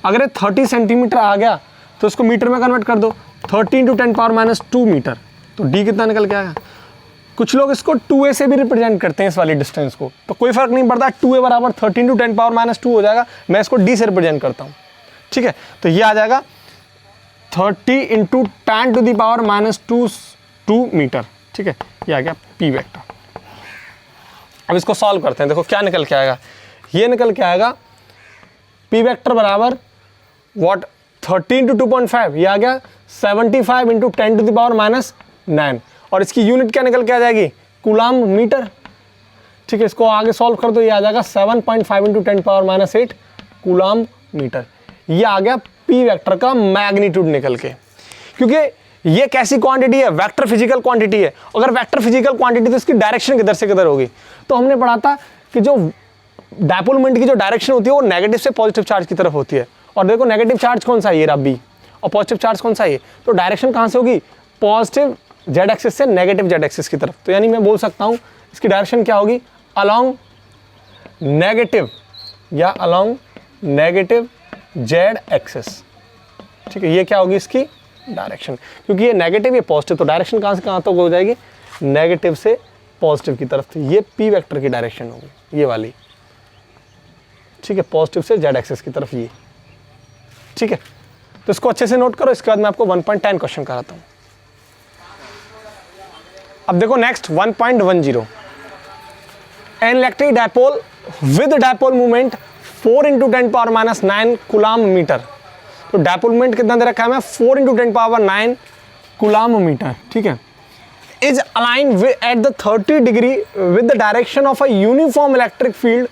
अगर ये 30 सेंटीमीटर आ गया तो उसको मीटर में कन्वर्ट कर दो, 30 इंटू 10⁻⁻² मीटर, तो D कितना निकल के आएगा। कुछ लोग इसको 2A से भी रिप्रेजेंट करते हैं इस वाली डिस्टेंस को, तो कोई फर्क नहीं पड़ता, 2A बराबर 30 इंटू 10⁻² हो जाएगा, मैं इसको D से रिप्रेजेंट करता हूँ। ठीक है, तो ये आ जाएगा 30 इंटू 10⁻²² मीटर। ठीक है, ये आ गया P वेक्टर। अब इसको सॉल्व करते हैं, देखो क्या निकल के आएगा, ये निकल के आएगा P वेक्टर बराबर व्हाट 30 इंटू 2.5, ये आ गया 75 into 10 to the power minus 9, और इसकी यूनिट क्या निकल के आ जाएगी, कूलाम मीटर। ठीक है, इसको आगे सॉल्व कर दो, ये आ जाएगा 7.5 into 10 power minus 8 coulomb metre. ये आ गया पी वेक्टर का मैग्नीट्यूड निकल के, क्योंकि ये कैसी क्वांटिटी है, वेक्टर फिजिकल क्वांटिटी है। अगर वेक्टर फिजिकल क्वांटिटी तो इसकी डायरेक्शन किधर से किधर होगी। तो हमने पढ़ा था कि जो डायपोल मोमेंट की जो डायरेक्शन होती है वो नेगेटिव से पॉजिटिव चार्ज की तरफ होती है। और देखो नेगेटिव चार्ज कौन सा है, ये रहा बी, और पॉजिटिव चार्ज कौन सा है, तो डायरेक्शन कहाँ से होगी, पॉजिटिव जेड एक्सिस से नेगेटिव जेड एक्सिस की तरफ। तो यानी मैं बोल सकता हूँ इसकी डायरेक्शन क्या होगी, अलोंग नेगेटिव या अलोंग नेगेटिव जेड एक्सिस। ठीक है, ये क्या होगी इसकी डायरेक्शन, क्योंकि ये नेगेटिव ये पॉजिटिव, तो डायरेक्शन कहाँ से कहाँ तक हो जाएगी, नेगेटिव से पॉजिटिव की तरफ। तो ये पी वेक्टर की डायरेक्शन होगी, ये वाली। ठीक है, पॉजिटिव से जेड एक्सिस की तरफ ये। ठीक है, तो इसको अच्छे से नोट करो, इसके बाद मैं आपको 1.10 क्वेश्चन कराता हूँ। अब देखो next 1.10, an electric dipole with dipole movement 4 into 10 power minus 9 coulomb metre. तो डायपोल मूवमेंट कितना दे रखा है, मैं 4 इंटू 10 पावर 9 कूलाम मीटर। ठीक है, is align at the 30 degree with the direction of a uniform electric field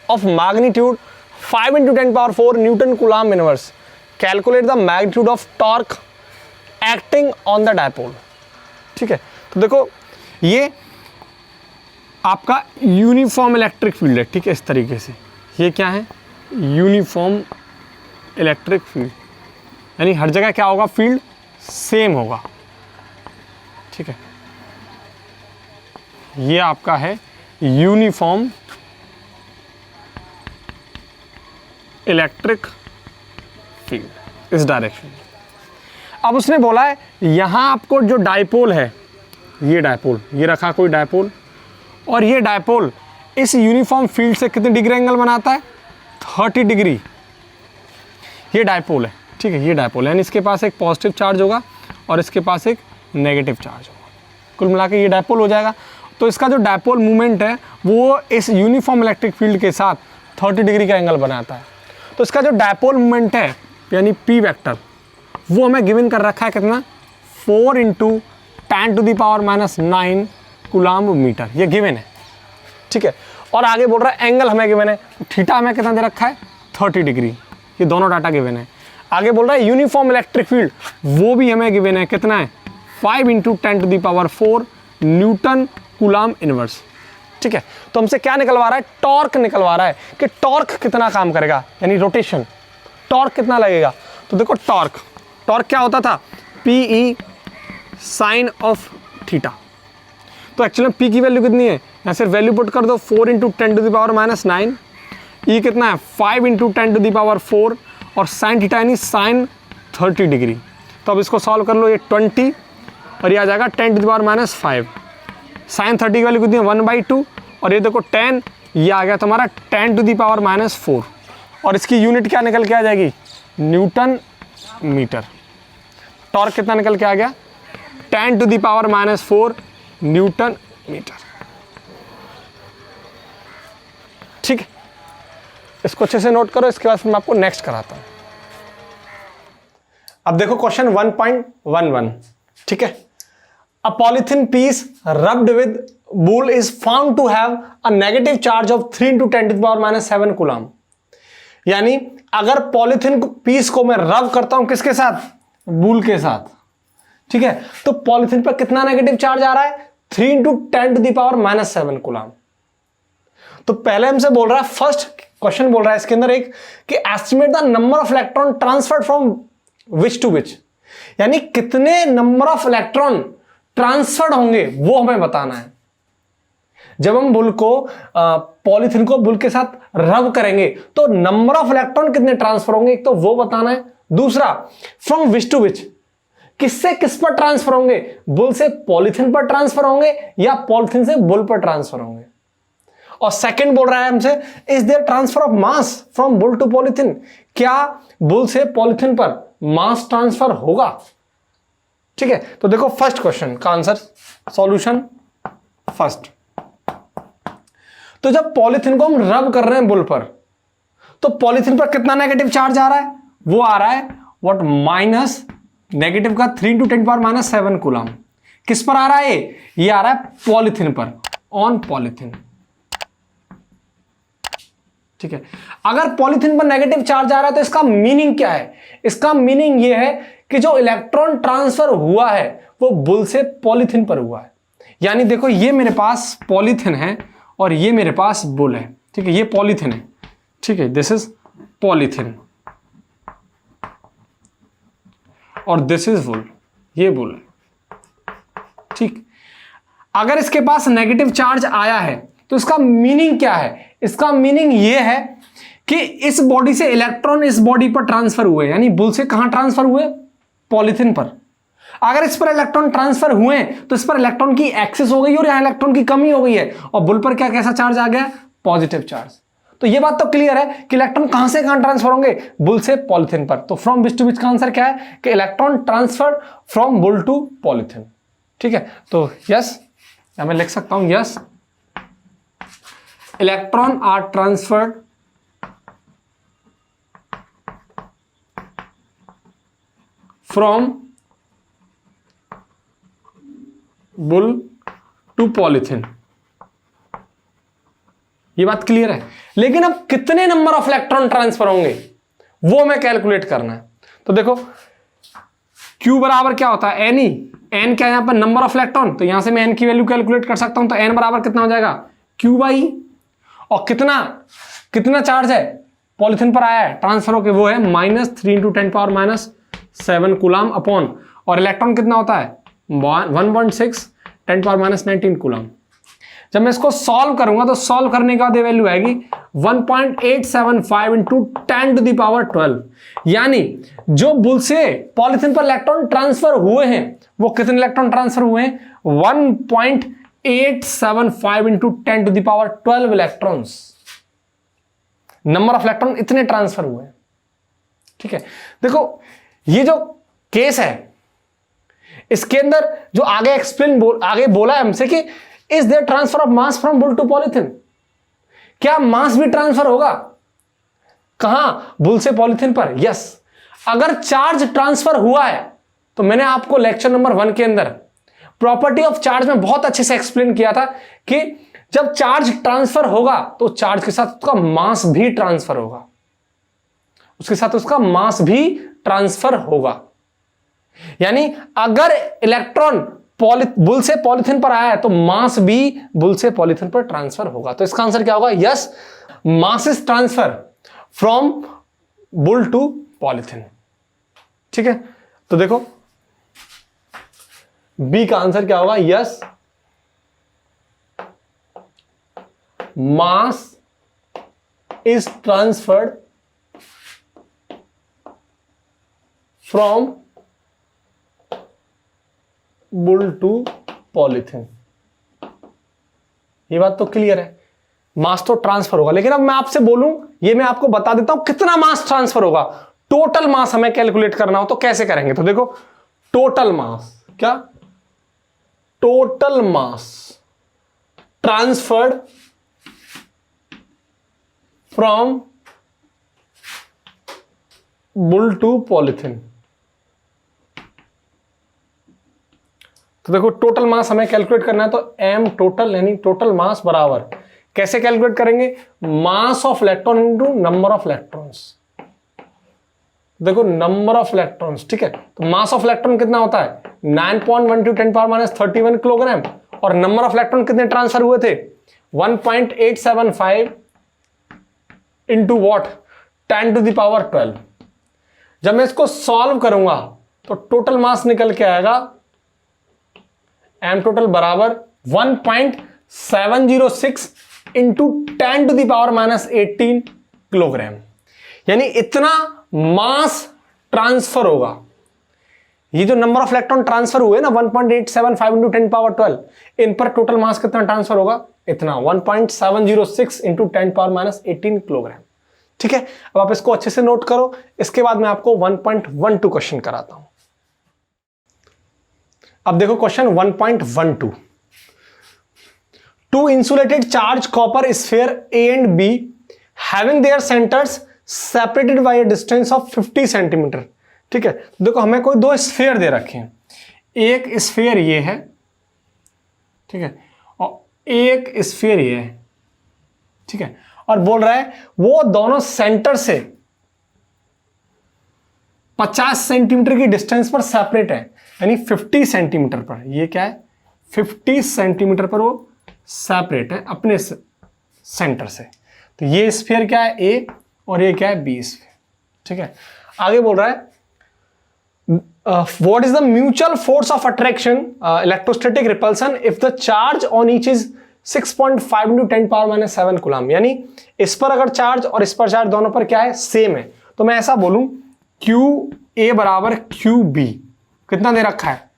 of magnitude 5 into 10 power 4 newton coulomb inverse. Calculate the magnitude of torque acting on the dipole. ठीक है, तो देखो ये आपका uniform electric field है। ठीक है, इस तरीके से ये क्या है, यूनिफॉर्म इलेक्ट्रिक फील्ड, यानी हर जगह क्या होगा, फील्ड सेम होगा। ठीक है, ये आपका है यूनिफॉर्म इलेक्ट्रिक फील्ड इस डायरेक्शन। अब उसने बोला है यहां आपको जो डायपोल है, ये डायपोल, ये रखा कोई डायपोल, और ये डायपोल इस यूनिफॉर्म फील्ड से कितने डिग्री एंगल बनाता है, 30 डिग्री। ये डायपोल है। ठीक है, ये डायपोल है, यानी इसके पास एक पॉजिटिव चार्ज होगा और इसके पास एक नेगेटिव चार्ज होगा, कुल मिला के ये डायपोल हो जाएगा। तो इसका जो डायपोल मूवमेंट है वो इस यूनिफॉर्म इलेक्ट्रिक फील्ड के साथ 30 डिग्री का एंगल बनाता है। तो इसका जो डायपोल मूवमेंट है यानी पी वेक्टर, वो हमें गिवन कर रखा है कितना, 4 into 10 to the power minus 9 coulomb metre, ये गिवन है। ठीक है, और आगे बोल रहा है एंगल हमें गिवन है, थीटा हमें कितना दे रखा है, 30 डिग्री, ये दोनों डाटा गिवन है। आगे बोल रहा है यूनिफॉर्म इलेक्ट्रिक फील्ड, वो भी हमें गिवन है, कितना है, 5 into 10 to the power 4 newton coulomb inverse. ठीक है, तो हमसे क्या निकलवा रहा है, टॉर्क निकलवा रहा है कि टॉर्क कितना काम करेगा, यानी रोटेशन, टॉर्क कितना लगेगा। तो देखो टॉर्क, टॉर्क क्या होता था, पी साइन ऑफ थीटा। तो एक्चुअली पी की वैल्यू कितनी है, यहाँ से वैल्यू पुट कर दो, 4 into 10 to the power minus 9, E कितना है, 5 इंटू 10 टू द पावर 4, और साइन थीटा यानी साइन 30 डिग्री। तो अब इसको सॉल्व कर लो, ये 20 और ये आ जाएगा 10 to the power minus 5। Sine 30 की वैल्यू कितनी है, 1/2, और ये देखो 10, ये आ गया तुम्हारा 10 टू द पावर माइनस 4, और इसकी यूनिट क्या निकल के आ जाएगी, न्यूटन मीटर। टॉर्क कितना निकल के आ गया, 10 to the power minus 4 newton metre. ठीक है, इसको अच्छे से नोट करो, इसके बाद मैं आपको नेक्स्ट कराता हूं। अब देखो क्वेश्चन 1.11। ठीक है, a polythene piece rubbed with wool is found to have a negative charge of 3 into 10 to the power minus 7 coulomb. यानी अगर पॉलिथीन पीस को मैं रब करता हूं किसके साथ, वूल के साथ। ठीक है, तो पॉलिथीन पर कितना नेगेटिव चार्ज आ रहा है, 3 into 10 to the power minus 7 coulomb. तो पहले हमसे बोल रहा है, फर्स्ट क्वेश्चन बोल रहा है इसके अंदर एक कि estimate the number of electron transferred from which to which, यानी कितने नंबर ऑफ इलेक्ट्रॉन ट्रांसफर्ड होंगे वो हमें बताना है। जब हम बुल को पॉलीथीन को बुल के साथ रब करेंगे तो नंबर ऑफ इलेक्ट्रॉन कितने ट्रांसफर होंगे, एक तो वो बताना है। दूसरा फ्रॉम विच टू विच, किससे किस पर ट्रांसफर होंगे, बुल से पॉलीथीन पर ट्रांसफर होंगे या पॉलीथीन से बुल पर ट्रांसफर होंगे। और सेकंड बोल रहा है हमसे, is there transfer of mass from wool to polythene, क्या बुल से पॉलीथीन पर मास ट्रांसफर होगा। ठीक है, तो देखो फर्स्ट क्वेश्चन का आंसर, सॉल्यूशन फर्स्ट। तो जब पॉलीथीन को हम रब कर रहे हैं बुल पर, तो पॉलीथीन पर कितना नेगेटिव चार्ज आ रहा है, वो आ रहा है व्हाट, नेगेटिव का 3 × 10⁻⁷ कूलम किस पर आ रहा है? ये आ रहा है पॉलीथिन पर, ऑन पॉलीथिन। ठीक है, अगर पॉलीथिन पर नेगेटिव चार्ज आ रहा है तो इसका मीनिंग क्या है? इसका मीनिंग ये है कि जो इलेक्ट्रॉन ट्रांसफर हुआ है वो बुल से पॉलीथिन पर हुआ है। यानी देखो, ये मेरे पास पॉलीथिन है और ये मेरे पास बुल है। ठीक है, ये पॉलीथिन है। ठीक है, दिस इज पॉलीथिन और दिस इज बुल, ये बुल है। ठीक, अगर इसके पास नेगेटिव चार्ज आया है तो इसका मीनिंग क्या है? इसका मीनिंग ये है कि इस बॉडी से इलेक्ट्रॉन इस बॉडी पर ट्रांसफर हुए, यानी बुल से कहां ट्रांसफर हुए? पॉलीथिन पर। अगर इस पर इलेक्ट्रॉन ट्रांसफर हुए तो इस पर इलेक्ट्रॉन की एक्सेस हो गई और यहां इलेक्ट्रॉन की कमी हो गई है, और बुल पर क्या कैसा चार्ज आ गया? Positive charge. तो ये बात तो क्लियर है कि इलेक्ट्रॉन कहां से कहां ट्रांसफर होंगे? बुल से पॉलीथिन पर। तो फ्रॉम विच टू विच का आंसर क्या है कि electron transfer from wool to polythene. ठीक है, तो यस, या मैं लिख सकता हूं yes, electron are transferred from wool to polythene. ये बात क्लियर है। लेकिन अब कितने नंबर ऑफ इलेक्ट्रॉन ट्रांसफर होंगे वो हमें कैलकुलेट करना है। तो देखो, Q बराबर क्या होता है? एन। एन क्या है यहां पर? Number of electron. तो यहां से मैं एन की वैल्यू कैलकुलेट कर सकता हूं। तो एन बराबर कितना हो जाएगा? Q/E। और कितना चार्ज है पॉलीथिन पर आया है ट्रांसफर होकर? वो है -3 × 10⁻⁷ कूलम अपॉन, और इलेक्ट्रॉन कितना होता है? 1.6 10⁻⁹ कूलम। जब मैं इसको सॉल्व करूंगा तो सॉल्व करने के बाद ये वैल्यू आएगी 1.875 × 10⁻12। यानी जो बुल से पॉलीथिन पर इलेक्ट्रॉन ट्रांसफर हुए हैं वो कितने इलेक्ट्रॉन ट्रांसफर हुए हैं? 1.875 × 10⁻12 इलेक्ट्रॉन्स। नंबर ऑफ इलेक्ट्रॉन इतने ट्रांसफर हुए हैं। ठीक है, देखो ये जो केस है इसके अंदर जो आगे आगे बोला है हमसे कि is there transfer of mass from wool to polythene. क्या मास भी ट्रांसफर होगा? कहां? बुल से पॉलीथिन पर। यस, अगर चार्ज ट्रांसफर हुआ है तो मैंने आपको लेक्चर नंबर 1 के अंदर प्रॉपर्टी ऑफ चार्ज में बहुत अच्छे से एक्सप्लेन किया था कि जब चार्ज ट्रांसफर होगा तो चार्ज के साथ उसका मास भी ट्रांसफर होगा, उसके साथ उसका मास भी ट्रांसफर होगा। यानी अगर इलेक्ट्रॉन बुल से पॉलीथिन पर आया है तो मास भी बुल से पॉलीथिन पर ट्रांसफर होगा। तो इसका आंसर क्या होगा? Yes, mass is transfer from wool to polythene. ठीक है, तो देखो बी का आंसर क्या होगा? Yes, mass is transferred from wool to polythene. ये बात तो क्लियर है, मास तो ट्रांसफर होगा। लेकिन अब मैं आपसे बोलूं, ये मैं आपको बता देता हूं कितना मास ट्रांसफर होगा। टोटल मास हमें कैलकुलेट करना हो तो कैसे करेंगे? तो देखो, टोटल मास क्या? Total mass transferred from wool to polythene. तो देखो, टोटल मास हमें कैलकुलेट करना है तो m टोटल यानी टोटल मास बराबर कैसे कैलकुलेट करेंगे? मास of electron into number of electrons. देखो, नंबर ऑफ इलेक्ट्रॉन्स। ठीक है, तो मास ऑफ इलेक्ट्रॉन कितना होता है? 9.12 × 10⁻31 किलोग्राम। और नंबर ऑफ इलेक्ट्रॉन कितने ट्रांसफर हुए थे? 1.875 इंटू वॉट? 10⁻12। जब मैं इसको सॉल्व करूंगा तो टोटल मास निकल के आएगा m टोटल बराबर 1.706 इंटू 10⁻18 किलोग्राम। यानी इतना मास ट्रांसफर होगा। ये जो नंबर ऑफ इलेक्ट्रॉन ट्रांसफर हुए ना 1.875 इंटू 10⁻12, इन पर टोटल मास कितना ट्रांसफर होगा? इतना 1.706 इंटू 10⁻18 किलोग्राम। ठीक है, अब आप इसको अच्छे से नोट करो। इसके बाद मैं आपको 1.12 क्वेश्चन कराता हूं। अब देखो question 1.12। Two insulated charge copper sphere A and B having their centers separated by a distance of 50 centimeter ठीक है, देखो हमें कोई दो स्फीयर दे रखे हैं, एक स्फीयर ये है, ठीक है, और एक स्फीयर ये है, ठीक है, और बोल रहा है वो दोनों सेंटर से 50 सेंटीमीटर की डिस्टेंस पर सेपरेट है, यानी 50 सेंटीमीटर पर, ये क्या है 50 सेंटीमीटर पर वो सेपरेट है अपने सेंटर से। तो ये स्फीयर क्या है ए और ये क्या है बी स्फीयर, ठीक है। आगे बोल रहा है what is the mutual force of attraction electrostatic repulsion if the charge on each is 6.5 into 10 power minus 7 coulomb, यानी इस पर अगर चार्ज और इस पर चार्ज दोनों पर क्या है सेम है, तो मैं ऐसा बोलूं क्यू ए बराबर क्यू बी कितना दे रखा है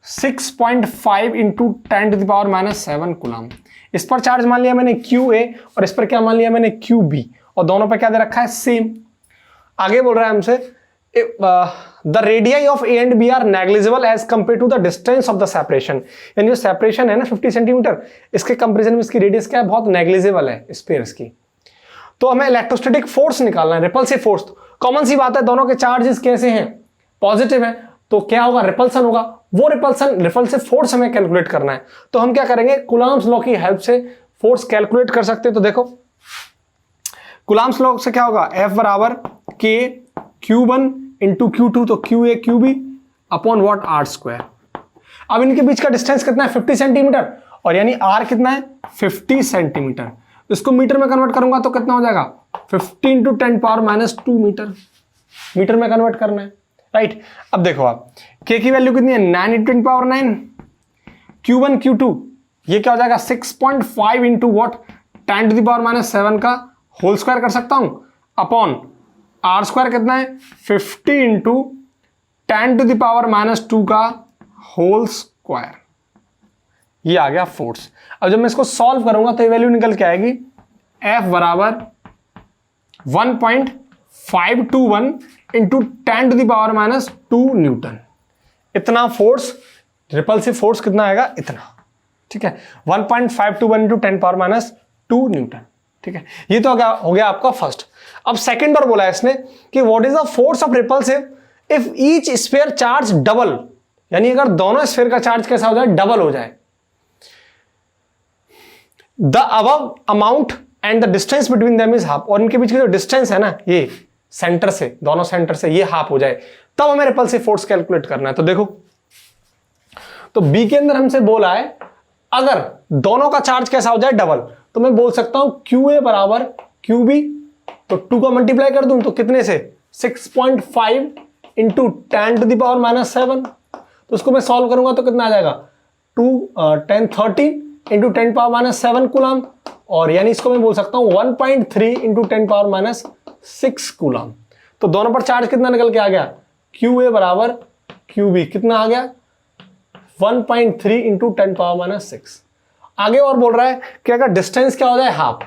6.5 into 10 to the power minus 7 coulomb. इस पर चार्ज मान लिया मैंने क्यू ए और इस पर क्या मान लिया मैंने क्यू बी, और दोनों पर क्या दे रखा है सेम। आगे बोल रहा है हमसे the radii of A and B are negligible as compare to the distance of the separation, यानी जो सेपरेशन है ना 50 सेंटीमीटर, इसके कंपेरिजन में इसकी रेडियस क्या है बहुत नेग्लिजिबल है स्फीयर्स की। तो हमें इलेक्ट्रोस्टैटिक फोर्स निकालना है, रिपल्सिव फोर्स। कॉमन सी बात है दोनों के चार्जेस कैसे हैं पॉजिटिव है, तो क्या होगा रिपल्सन होगा, वो रिपल्सिव फोर्स हमें कैलकुलेट करना है। तो हम क्या करेंगे कूलम्ब्स लॉ की हेल्प से फोर्स कैलकुलेट कर सकते हैं। तो देखो कूलम्ब्स लॉ से क्या होगा F बराबर K Q1 इंटू Q2, तो Q A Q B upon what R square. अब इनके बीच का डिस्टेंस कितना है 50 सेंटीमीटर, और यानी R कितना है 50 सेंटीमीटर। इसको मीटर में कन्वर्ट करूंगा तो कितना हो जाएगा 50 into 10 power minus 2 metre, metre में कन्वर्ट करना है, राइट। अब देखो आप K की वैल्यू कितनी है 9 इंटू 10 पावर 9, Q1 Q2 ये क्या हो जाएगा 6.5 into what 10 to the power minus 7 का होल स्क्वायर कर सकता हूं, अपॉन R स्क्वायर कितना है 50 into 10 to the power minus 2 का होल स्क्वायर। ये आ गया फोर्स। अब जब मैं इसको सॉल्व करूंगा तो ये वैल्यू निकल के आएगी F बराबर 1.521 into 10 to the power minus 2 newton. इतना फोर्स रिपल्सिव फोर्स कितना आएगा इतना, ठीक है 1.521 इंटू 10 पावर माइनस 2 न्यूटन, ठीक है। ये तो हो गया आपका फर्स्ट। अब सेकंड बार बोला है इसने कि what is the force of repulsive if each sphere charge double, यानी अगर दोनों स्फीयर का चार्ज कैसा हो जाए डबल हो जाए, the above amount and the distance between them is half, और इनके बीच की जो डिस्टेंस है ना ये सेंटर से, दोनों सेंटर से ये हाफ हो जाए, तब हमें रिपल्सिव फोर्स कैलकुलेट करना है। तो देखो तो बी के अंदर हमसे बोला है अगर दोनों का चार्ज कैसा हो जाए डबल, तो मैं बोल सकता हूं क्यू ए बराबर क्यू बी, तो 2 का मल्टीप्लाई कर दूं तो कितने से 6.5 into 10 to the power minus 7, तो उसको मैं सॉल्व करूंगा तो कितना आ जाएगा 13 इंटू 10 पावर माइनस 7 कूलम, और यानी इसको मैं बोल सकता हूं 1.3 इंटू 10 पावर माइनस 6 कूलम। तो दोनों पर चार्ज कितना निकल के आ गया क्यू ए बराबर क्यू बी कितना आ गया 1.3 इंटू 10 पावर माइनस 6। आगे और बोल रहा है कि अगर डिस्टेंस क्या हो जाए हाफ,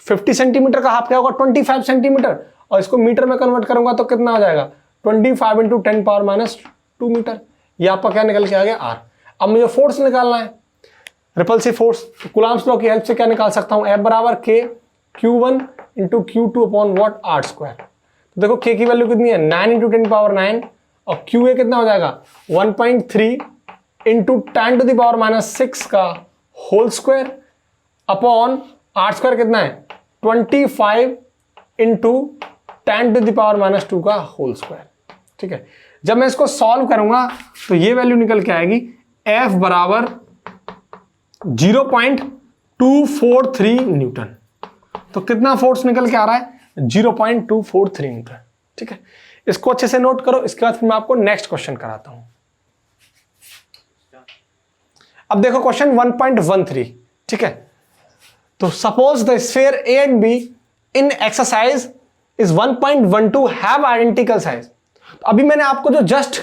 50 सेंटीमीटर का हाफ क्या होगा 25 सेंटीमीटर, और इसको मीटर में कन्वर्ट करूंगा तो कितना हो जाएगा 25 इंटू 10 पावर माइनस 2 मीटर। ये आपका क्या निकल के आ गया R। अब मुझे फोर्स निकालना है रिपल्सिव फोर्स, तो कूलम्ब्स लॉ की हेल्प से क्या निकाल सकता हूं F बराबर K Q1 into Q2 upon what R square. तो देखो K की वैल्यू कितनी है 9 इंटू 10 पावर 9, और QA कितना हो जाएगा 1.3 into 10 to the power minus 6 का whole square upon R square कितना है 25 into 10 to the power minus 2 का होल स्क्वायर, ठीक है। जब मैं इसको सॉल्व करूंगा तो ये वैल्यू निकल के आएगी F बराबर 0.243 न्यूटन। तो कितना फोर्स निकल के आ रहा है 0.243 न्यूटन, ठीक है। इसको अच्छे से नोट करो, इसके बाद फिर मैं आपको नेक्स्ट क्वेश्चन कराता हूं। अब देखो क्वेश्चन 1.13, ठीक है। तो suppose the sphere A and be in exercise is 1.12 have identical size. तो अभी मैंने आपको जो जस्ट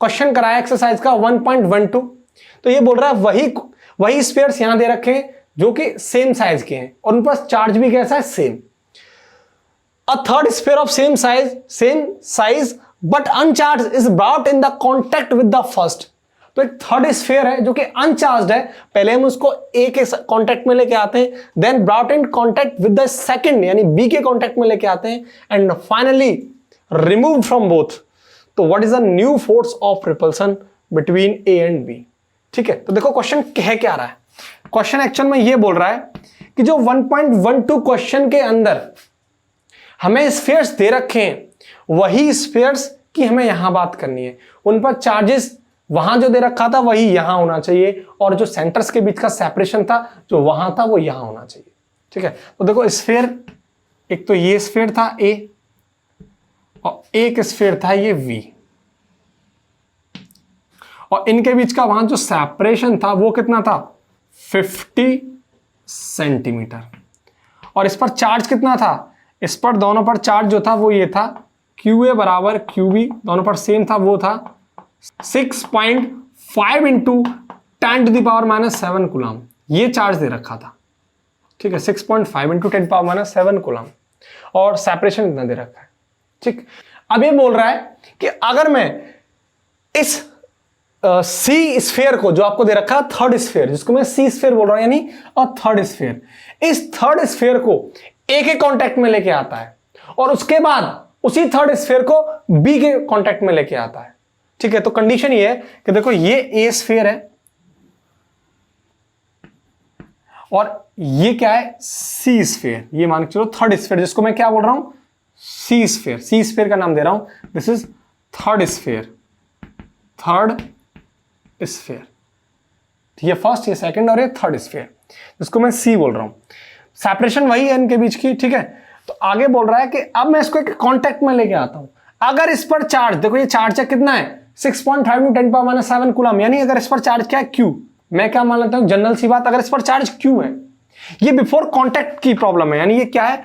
क्वेश्चन कराया एक्सरसाइज का 1.12, तो ये बोल रहा है वही स्फीयर्स यहां दे रखे हैं जो कि सेम साइज के हैं और उन पर चार्ज भी कैसा है same. A third sphere of same size but अनचार्ज is brought in the contact with the first. तो एक थर्ड स्फीयर है जो कि अनचार्ज है, पहले हम उसको ए के कांटेक्ट में लेके आते हैं, then brought in contact with the second यानी बी के कांटेक्ट में लेके आते हैं, and finally remove from both. तो what is the new force of repulsion between A and B. ठीक है, तो देखो क्वेश्चन कह क्या रहा है। क्वेश्चन एक्चुअल में ये बोल रहा है कि जो 1.12 क्वेश्चन के अंदर हमें स्फीयर्स दे रखे हैं वही स्फीयर्स की हमें यहां बात करनी है, उन पर चार्जेस वहां जो दे रखा था वही यहां होना चाहिए, और जो सेंटर्स के बीच का सेपरेशन था जो वहां था वो यहां होना चाहिए। ठीक है, तो देखो स्फीयर, एक तो ये स्फीयर था ए और एक स्फीयर था ये V, और इनके बीच का वहां जो सेपरेशन था वो कितना था 50 सेंटीमीटर। और इस पर चार्ज कितना था, इस पर दोनों पर चार्ज जो था वो ये था QA बराबर QB, दोनों पर सेम था, वो था 6.5 इंटू 10⁻⁻7 कूलम, ये चार्ज दे रखा था। ठीक है, 6.5 इंटू 10⁻⁻7 कूलम, और सेपरेशन इतना दे रखा है। ठीक, अब ये बोल रहा है कि अगर मैं इस सी स्फीयर को जो आपको दे रखा है थर्ड स्फीयर, जिसको मैं सी स्फीयर बोल रहा हूं यानी थर्ड स्फीयर, इस थर्ड स्फीयर को ए के कांटेक्ट में लेके आता है और उसके बाद उसी थर्ड स्फीयर को बी के कांटेक्ट में लेके आता है। ठीक है, तो कंडीशन ये है कि देखो ये ए स्फीयर है और ये क्या है सी स्फीयर, ये मान के चलो थर्ड स्फीयर, जिसको मैं क्या बोल रहा हूं सी स्फीयर, सी स्फीयर का नाम दे रहा हूं, this is third sphere, third sphere. ठीक है, फर्स्ट, ये सेकंड और ये थर्ड स्फीयर, जिसको मैं सी बोल रहा हूं। सेपरेशन वही है इनके बीच की। ठीक है, तो आगे बोल रहा है कि अब मैं इसको एक कांटेक्ट में लेके आता हूं। अगर इस पर चार्ज, देखो ये चार्ज है कितना है 6.5 × 10⁻⁷ कूलम, यानी अगर इस पर चार्ज क्या है Q, मैं क्या मान लेता हूं जनरल सी बात, अगर इस पर चार्ज Q है, ये बिफोर कांटेक्ट की प्रॉब्लम है, यानी ये क्या है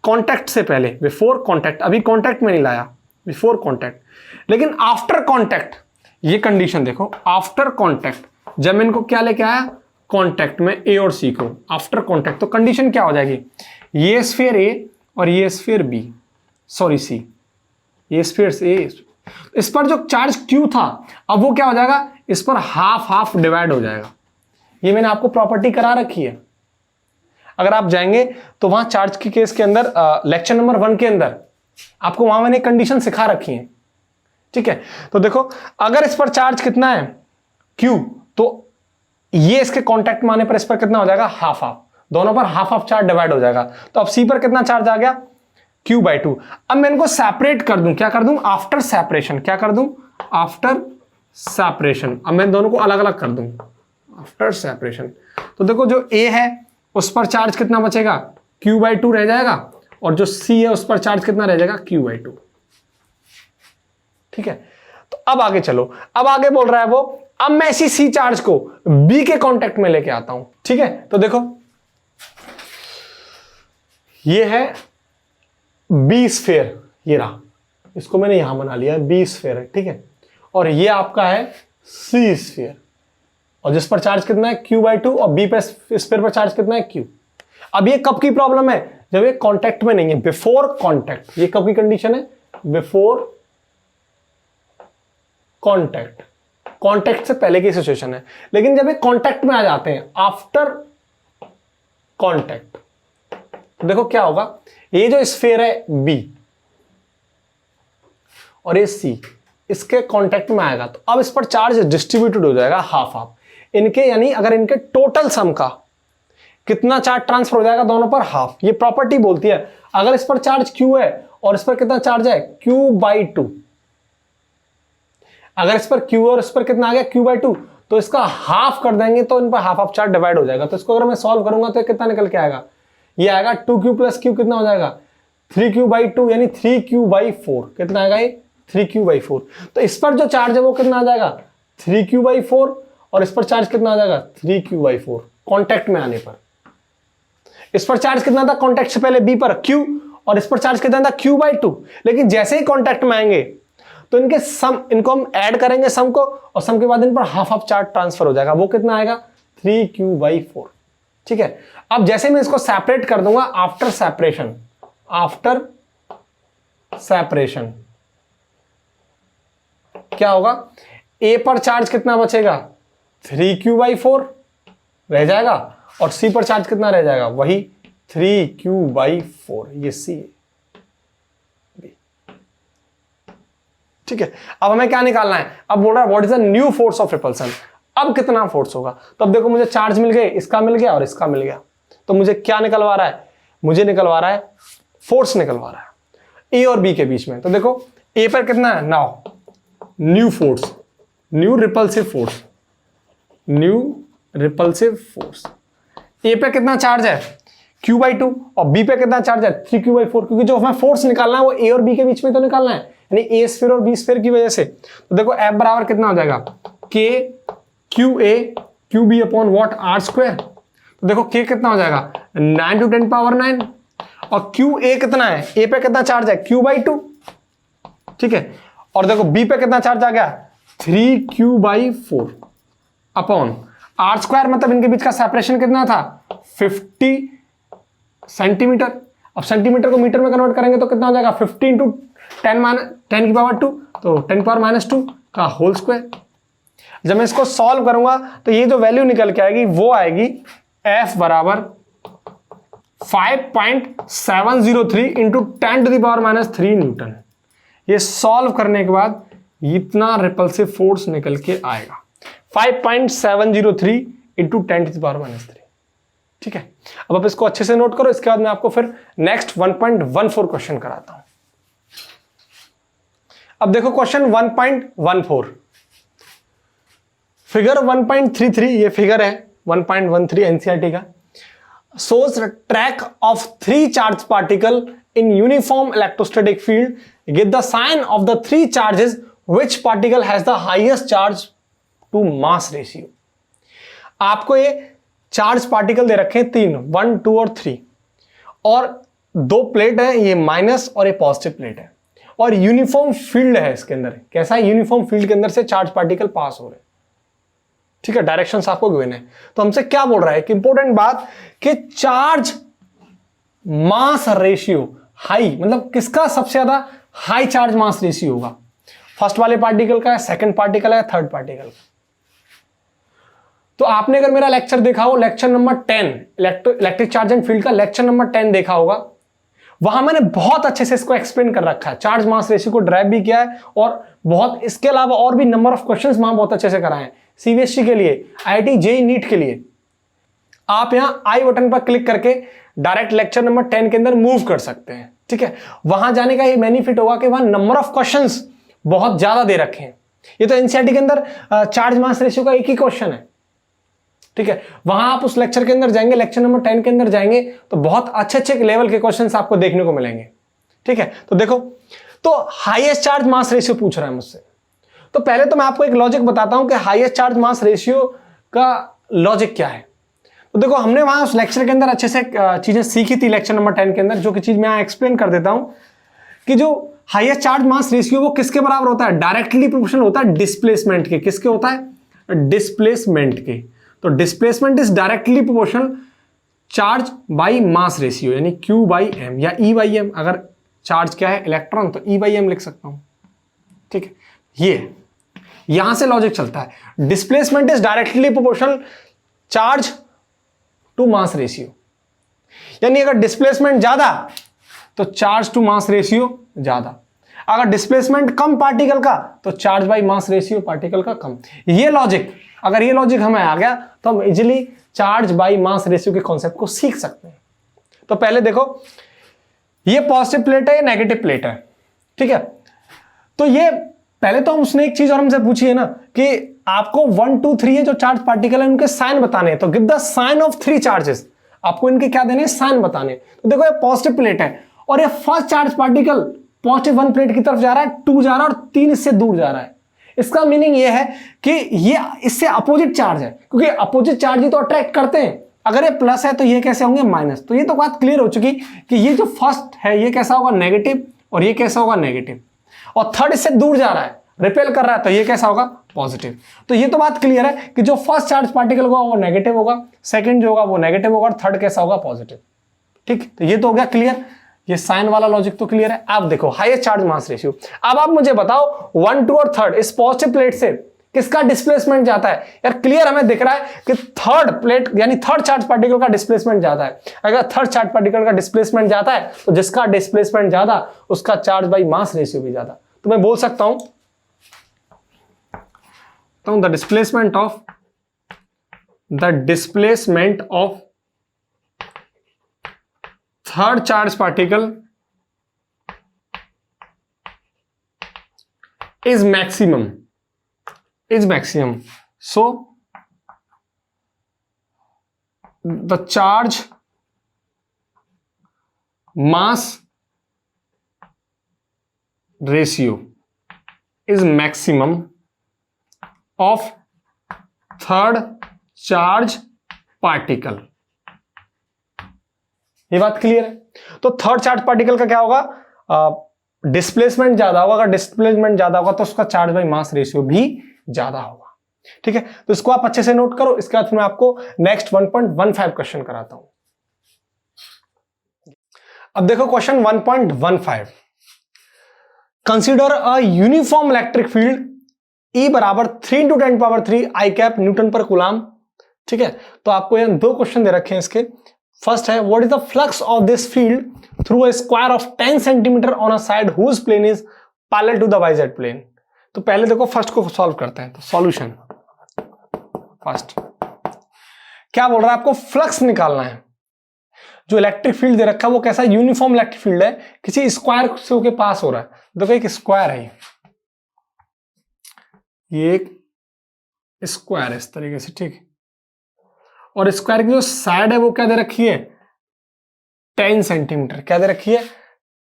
कांटेक्ट से पहले, बिफोर कांटेक्ट, अभी कांटेक्ट में नहीं लाया, बिफोर कांटेक्ट। लेकिन आफ्टर कांटेक्ट, ये कंडीशन देखो, आफ्टर कांटेक्ट जब मैं इनको क्या लेके आया कांटेक्ट में ए और सी को, आफ्टर कांटेक्ट, तो कंडीशन क्या हो जाएगी, ये स्फीयर ए और ये स्फीयर बी, सॉरी सी, ये स्फीयर ए, इस पर जो चार्ज Q था अब वो क्या हो जाएगा, इस पर हाफ हाफ डिवाइड हो जाएगा। ये मैंने आपको प्रॉपर्टी करा रखी है, अगर आप जाएंगे तो वहां चार्ज के केस के अंदर लेक्चर नंबर 1 के अंदर आपको वहां मैंने कंडीशन सिखा रखी है। ठीक है, तो देखो अगर इस पर चार्ज कितना है Q, तो ये इसके कांटेक्ट में आने पर इस पर कितना हो जाएगा हाफ हाफ, दोनों पर हाफ हाफ चार्ज डिवाइड हो जाएगा। तो अब सी पर कितना चार्ज आ गया Q/2। अब मैं इनको सेपरेट कर दूं, क्या कर दूं आफ्टर सेपरेशन, क्या कर दूं आफ्टर सेपरेशन, अब मैं दोनों को अलग अलग कर दूं आफ्टर सेपरेशन। तो देखो जो A है उस पर चार्ज कितना बचेगा Q/2 रह जाएगा, और जो C है उस पर चार्ज कितना रह जाएगा Q/2। ठीक है, तो अब आगे चलो, अब आगे बोल रहा है वो, अब मैं इसी C चार्ज को B के कांटेक्ट में लेके आता हूं। ठीक है, तो देखो ये है B स्फीयर, ये रहा, इसको मैंने यहां बना लिया है B स्फीयर है। ठीक है, और ये आपका है C स्फीयर, और जिस पर चार्ज कितना है Q/2, और B पे स्फीयर पर चार्ज कितना है Q। अब ये कब की प्रॉब्लम है, जब ये कांटेक्ट में नहीं है, बिफोर कांटेक्ट। ये कब की कंडीशन है, बिफोर कांटेक्ट, कांटेक्ट से पहले की सिचुएशन है। लेकिन जब ये कांटेक्ट में आ जाते हैं आफ्टर कांटेक्ट, तो देखो क्या होगा, ये जो स्फीयर है B और ये C, इसके कांटेक्ट में आएगा तो अब इस पर चार्ज डिस्ट्रीब्यूटेड हो जाएगा हाफ हाफ इनके, यानी अगर इनके टोटल सम का कितना चार्ज ट्रांसफर हो जाएगा दोनों पर हाफ। ये प्रॉपर्टी बोलती है अगर इस पर चार्ज Q है और इस पर कितना चार्ज है Q/2, अगर इस पर Q और इस पर कितना आ गया Q/2, तो इसका हाफ कर देंगे तो इन पर हाफ हाफ चार्ज डिवाइड हो जाएगा। तो इसको अगर मैं सॉल्व करूंगा तो कितना निकल के आएगा, ये आएगा 2Q + Q, कितना हो जाएगा 3Q/2, यानी 3Q/4, कितना आएगा ये 3Q/4। तो इस पर जो चार्ज है वो कितना आ जाएगा 3Q/4, और इस पर चार्ज कितना आ जाएगा 3Q/4 कांटेक्ट में आने पर। इस पर चार्ज कितना था कांटेक्ट से पहले B पर Q, और इस पर चार्ज कितना था Q/2। लेकिन जैसे ही कांटेक्ट में आएंगे तो इनके सम, इनको हम ऐड करेंगे सम को, और सम के बाद इन पर हाफ हाफ चार्ज ट्रांसफर हो जाएगा, वो कितना आएगा 3Q/4। ठीक है, अब जैसे मैं इसको सेपरेट कर दूंगा आफ्टर सेपरेशन, आफ्टर सेपरेशन क्या होगा, A पर चार्ज कितना बचेगा 3Q/4 रह जाएगा, और C पर चार्ज कितना रह जाएगा वही 3Q/4, ये C है। ठीक है, अब हमें क्या निकालना है, अब बोल रहा है what is the new force of repulsion, अब कितना फोर्स होगा। तो अब देखो मुझे चार्ज मिल गए, इसका मिल गया और इसका मिल गया, तो मुझे क्या निकलवा रहा है, मुझे निकलवा रहा है फोर्स निकलवा रहा है ए और बी के बीच में। तो देखो ए पर कितना है, now new force, new repulsive force, new repulsive force. A पे कितना चार्ज है q/2 और बी पे कितना चार्ज है 3q/4, क्योंकि जो हमें फोर्स निकालना है वो ए और बी के बीच में तो निकालना है, यानी ए स्फीयर और बी स्फीयर की वजह से। तो देखो F बराबर कितना हो जाएगा k qa qb upon what r²। तो देखो k कितना हो जाएगा 9 × 10⁻⁹ और qa कितना है, a पे कितना चार्ज है q/2, ठीक है, और देखो b पे कितना चार्ज आ गया 3q/4 अपॉन r², मतलब इनके बीच का सेपरेशन कितना था 50 सेंटीमीटर। अब सेंटीमीटर को मीटर में कन्वर्ट करेंगे तो कितना हो जाएगा 50 × 10⁻², तो 10⁻² का होल स्क्वायर। जब मैं इसको सॉल्व करूंगा तो ये जो वैल्यू निकल के आएगी वो आएगी F बराबर 5.703 × 10⁻³ न्यूटन। ये सॉल्व करने के बाद इतना रिपल्सिव फोर्स निकल के आएगा 5.703 × 10⁻³। ठीक है, अब आप इसको अच्छे से नोट करो, इसके बाद मैं आपको फिर नेक्स्ट 1.14 क्वेश्चन कराता हूं। अब देखो क्वेश्चन 1.14, फिगर 1.33, ये फिगर है 1.13 एनसीईआरटी का। shows the track of 3 charged particle in uniform electrostatic field. Give the sign of the 3 charges. Which particle has the highest charge to mass ratio? आपको ये charge particle दे रखे हैं 3, 1, 2 और 3, और 2 plate है, ये माइनस और ये पॉजिटिव प्लेट है, और यूनिफॉर्म फील्ड है इसके अंदर। कैसा है, यूनिफॉर्म फील्ड के अंदर से चार्ज पार्टिकल पास हो रहे हैं। ठीक है, डायरेक्शंस आपको गिवन है। तो हमसे क्या बोल रहा है कि इंपॉर्टेंट बात कि चार्ज मास रेशियो हाई, मतलब किसका सबसे ज्यादा हाई चार्ज मास रेशियो होगा, फर्स्ट वाले पार्टिकल का है, सेकंड पार्टिकल है, थर्ड पार्टिकल का। तो आपने अगर मेरा लेक्चर देखा हो, lecture number 10 electric charge and field का लेक्चर नंबर 10 देखा होगा, वहां मैंने बहुत अच्छे से इसको एक्सप्लेन कर रखा है, चार्ज मास रेशियो को ड्राइव भी किया है, और बहुत इसके अलावा और भी नंबर ऑफ क्वेश्चंस वहां बहुत अच्छे से कराए हैं, सीबीएसई के लिए, आईआईटी जेईई नीट के लिए। आप यहां आई बटन पर क्लिक करके डायरेक्ट लेक्चर नंबर 10 के अंदर मूव कर सकते हैं। ठीक है, वहां जाने का ये बेनिफिट होगा कि वहां नंबर ऑफ क्वेश्चंस बहुत ज्यादा दे रखे हैं। ये तो एनसीईआरटी के अंदर चार्ज मास रेशियो का एक ही क्वेश्चन है। ठीक है, वहां आप उस लेक्चर के अंदर जाएंगे, लेक्चर नंबर 10 के अंदर जाएंगे तो बहुत अच्छे अच्छे लेवल के क्वेश्चंस आपको देखने को मिलेंगे। ठीक है, तो देखो, तो हाईएस्ट चार्ज मास रेशियो पूछ रहा है मुझसे। तो पहले तो मैं आपको एक लॉजिक बताता हूं कि हाईएस्ट चार्ज मास रेशियो का लॉजिक क्या है। तो देखो, हमने वहां उस लेक्चर के अंदर अच्छे से चीजें सीखी थी लेक्चर नंबर 10 के अंदर, जो कि चीज मैं यहां एक्सप्लेन कर देता हूं कि जो हाईएस्ट चार्ज मास रेशियो वो किसके बराबर होता है, डायरेक्टली प्रोपोर्शनल होता है डिस्प्लेसमेंट के। किसके होता है, डिस्प्लेसमेंट के। तो displacement is directly proportional charge by mass ratio, यानी Q/m या E/m। अगर चार्ज क्या है इलेक्ट्रॉन, तो E/m लिख सकता हूं। ठीक है, ये यहां से लॉजिक चलता है। Displacement is directly proportional charge to mass ratio, यानी अगर डिस्प्लेसमेंट ज्यादा तो चार्ज टू मास रेशियो ज्यादा, अगर डिस्प्लेसमेंट कम पार्टिकल का तो charge by mass ratio particle का कम। ये लॉजिक, अगर ये लॉजिक हमें आ गया तो हम easily charge by mass ratio के कॉन्सेप्ट को सीख सकते हैं। तो पहले देखो, ये पॉजिटिव प्लेट है, ये नेगेटिव प्लेट है। ठीक है, तो ये पहले तो हम उसने एक चीज और हमसे पूछी है ना कि आपको 1, 2, 3 ये जो चार्ज पार्टिकल है उनके साइन बताने हैं। तो give the sign of 3 charges, आपको इनके क्या देने हैं, साइन बताने। तो देखो, ये पॉजिटिव प्लेट है और ये first charge particle positive 1 plate की तरफ जा रहा है, 2 जा रहा है और 3 इससे दूर जा रहा है। इसका मीनिंग ये है कि ये इससे अपोजिट चार्ज है, क्योंकि अपोजिट चार्ज ही तो अट्रैक्ट करते हैं। अगर ये प्लस है तो ये कैसे होंगे माइनस। तो ये तो बात क्लियर हो चुकी कि ये जो फर्स्ट है ये कैसा होगा नेगेटिव, और ये कैसा होगा नेगेटिव, और थर्ड इससे दूर जा रहा है, रिपेल कर रहा है, तो ये कैसा होगा पॉजिटिव। तो ये तो बात क्लियर है कि जो फर्स्ट चार्ज पार्टिकल होगा वो नेगेटिव होगा, सेकंड जो होगा वो नेगेटिव होगा, और थर्ड कैसा होगा पॉजिटिव। ठीक, तो ये तो हो गया क्लियर, ये साइन वाला लॉजिक तो क्लियर है। आप देखो हाईएस्ट चार्ज मास रेशियो। अब आप मुझे बताओ 1, 2 और थर्ड इस पॉजिटिव प्लेट से किसका डिस्प्लेसमेंट जाता है। यार क्लियर हमें दिख रहा है कि थर्ड प्लेट यानी थर्ड चार्ज पार्टिकल का डिस्प्लेसमेंट जाता है। अगर थर्ड चार्ज पार्टिकल का डिस्प्लेसमेंट जाता है तो जिसका डिस्प्लेसमेंट ज्यादा उसका चार्ज बाय मास रेशियो भी ज्यादा। तो मैं बोल सकता हूं सकता हूं the displacement of third charge particle is maximum. So the charge mass ratio is maximum of third charge particle. ये बात क्लियर है? तो थर्ड चार्ज पार्टिकल का क्या होगा? डिस्प्लेसमेंट ज्यादा होगा। अगर डिस्प्लेसमेंट ज्यादा होगा तो उसका चार्ज बाई मास रेशियो भी ज्यादा होगा। ठीक है, तो इसको आप अच्छे से नोट करो। इसके बाद मैं आपको नेक्स्ट 1.15 क्वेश्चन कराता हूं। अब देखो question 1.15, consider a uniform electric field E बराबर 3 × 10³ आई कैप न्यूटन पर कूलाम। ठीक है, तो आपको यहाँ दो क्वेश्चन दे रखे हैं इसके। फर्स्ट है what is the flux of this field through a square of 10 centimetre on a side whose plane is parallel to the YZ plane. तो पहले देखो फर्स्ट को सॉल्व करते हैं। तो सॉल्यूशन फर्स्ट क्या बोल रहा है, आपको फ्लक्स निकालना है। जो इलेक्ट्रिक फील्ड दे रखा है वो कैसा यूनिफॉर्म इलेक्ट्रिक फील्ड है, किसी स्क्वायर से के पास हो रहा है। देखो एक स्क्वायर है, ये एक स्क्वायर है इस तरीके से। ठीक, और स्क्वायर की जो साइड है वो क्या दे रखी है, 10 सेंटीमीटर। क्या दे रखी है,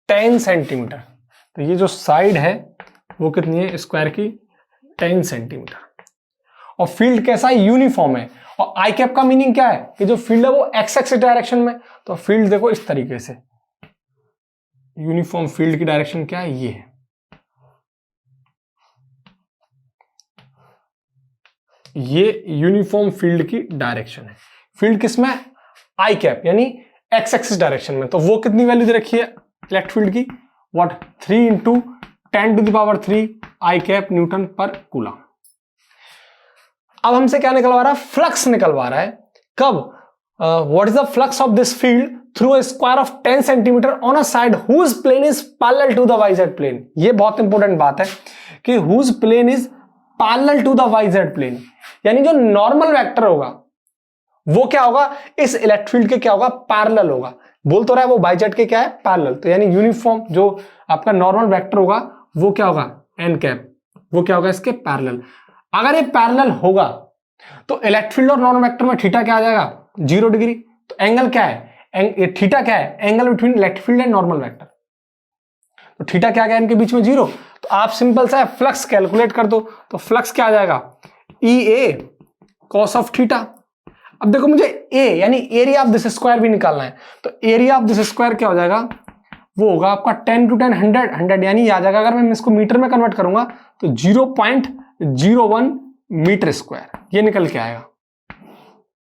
10 सेंटीमीटर। तो ये जो साइड है वो कितनी है स्क्वायर की, 10 सेंटीमीटर। और फील्ड कैसा है, यूनिफॉर्म है। और आई कैप का मीनिंग क्या है कि जो फील्ड है वो एक्स एक्सिस डायरेक्शन में। तो फील्ड देखो इस तरीके से, यूनिफॉर्म फील्ड की डायरेक्शन क्या है, ये है। ये यूनिफॉर्म फील्ड की डायरेक्शन है। फील्ड किसमें, आई कैप यानी एक्स एक्सिस डायरेक्शन में। तो वो कितनी वैल्यू दे रखी है इलेक्ट्रिक फील्ड की, व्हाट 3 × 10³ आई कैप न्यूटन पर कूलम। अब हमसे क्या निकलवा रहा है, फ्लक्स निकलवा रहा है। कब, what is the flux of this field through a square of 10 centimetre on a side whose plane is parallel to the YZ plane. ये बहुत इंपॉर्टेंट बात है कि whose plane is parallel to the YZ plane, यानी जो normal vector होगा वो क्या होगा, इस इलेक्ट्रिक फील्ड के क्या होगा, पैरेलल होगा। बोल तो रहा है वो वाईजेड के क्या है, पैरेलल। तो यानी यूनिफॉर्म जो आपका नॉर्मल वेक्टर होगा वो क्या होगा, एन कैप, वो क्या होगा इसके पैरेलल। अगर ये पैरेलल होगा तो इलेक्ट्रिक फील्ड और नॉर्मल वेक्टर में थीटा क्या आ जाएगा, 0 डिग्री। तो एंगल क्या है, थीटा क्या है, angle between electric field and normal vector. तो थीटा क्या गया इनके बीच में, 0। तो आप सिंपल सा फ्लक्स कैलकुलेट कर दो। तो फ्लक्स क्या आ जाएगा, EA cos ऑफ थीटा। अब देखो मुझे A यानी एरिया ऑफ दिस स्क्वायर भी निकालना है। तो एरिया ऑफ दिस स्क्वायर क्या हो जाएगा, वो होगा आपका 10 × 10 100 यानी आ जाएगा, अगर मैं इसको मीटर में कन्वर्ट करूंगा तो 0.01 मीटर स्क्वायर ये निकल के आएगा।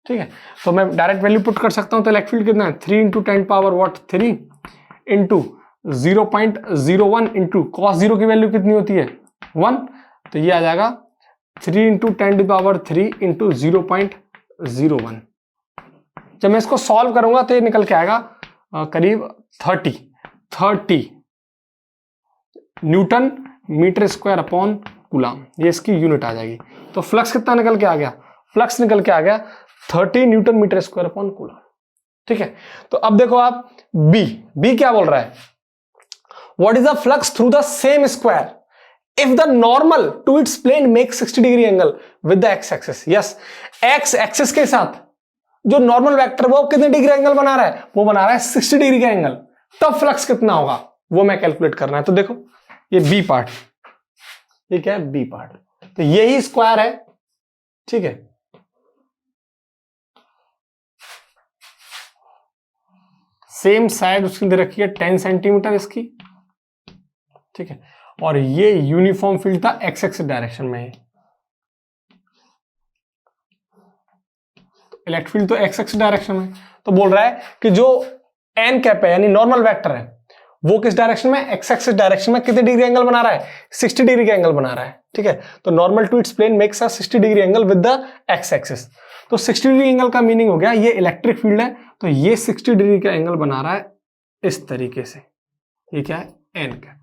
ठीक है, तो मैं डायरेक्ट वैल्यू पुट कर सकता हूं। तो इलेक्ट्रिक फील्ड कितना है, 3 × 10³ 3 × 0.01 इंटू cos 0 की वैल्यू कितनी होती है, 1। तो ये आ जाएगा 3 × 10³ इंटू 0.01। जब मैं इसको सॉल्व करूंगा तो ये निकल के आएगा करीब 30 newton metre square upon coulomb, ये इसकी यूनिट आ जाएगी। तो फ्लक्स कितना निकल के आ गया, फ्लक्स निकल के आ गया 30 newton metre square upon coulomb. ठीक है, तो अब देखो आप बी क्या बोल रहा है, what is the flux through the same square if the normal to its plane makes 60 degree angle with the x axis। yes, x axis के साथ जो नॉर्मल वेक्टर वो कितने डिग्री एंगल बना रहा है, वो बना रहा है 60 डिग्री का एंगल। तब फ्लक्स कितना होगा वो मैं कैलकुलेट करना है। तो देखो ये बी पार्ट, ये क्या है, बी पार्ट। तो यही स्क्वायर है। ठीक है, सेम साइड उसकी दे रखी है 10 सेंटीमीटर इसकी। ठीक है, और ये यूनिफॉर्म फील्ड था एक्स एक्सिस डायरेक्शन में। तो इलेक्ट्रिक फील्ड तो एक्स एक्सिस डायरेक्शन में। तो बोल रहा है कि जो एन कैप है यानी नॉर्मल वेक्टर है वो किस डायरेक्शन में, एक्स एक्सिस डायरेक्शन में कितने डिग्री एंगल बना रहा है, 60 डिग्री का एंगल बना रहा है। ठीक है, तो normal to its plane makes a 60 degree angle with the x axis. तो 60 डिग्री एंगल का मीनिंग हो गया ये इलेक्ट्रिक फील्ड है तो ये 60 डिग्री का एंगल बना रहा है इस तरीके से। ये क्या है, एन कैप।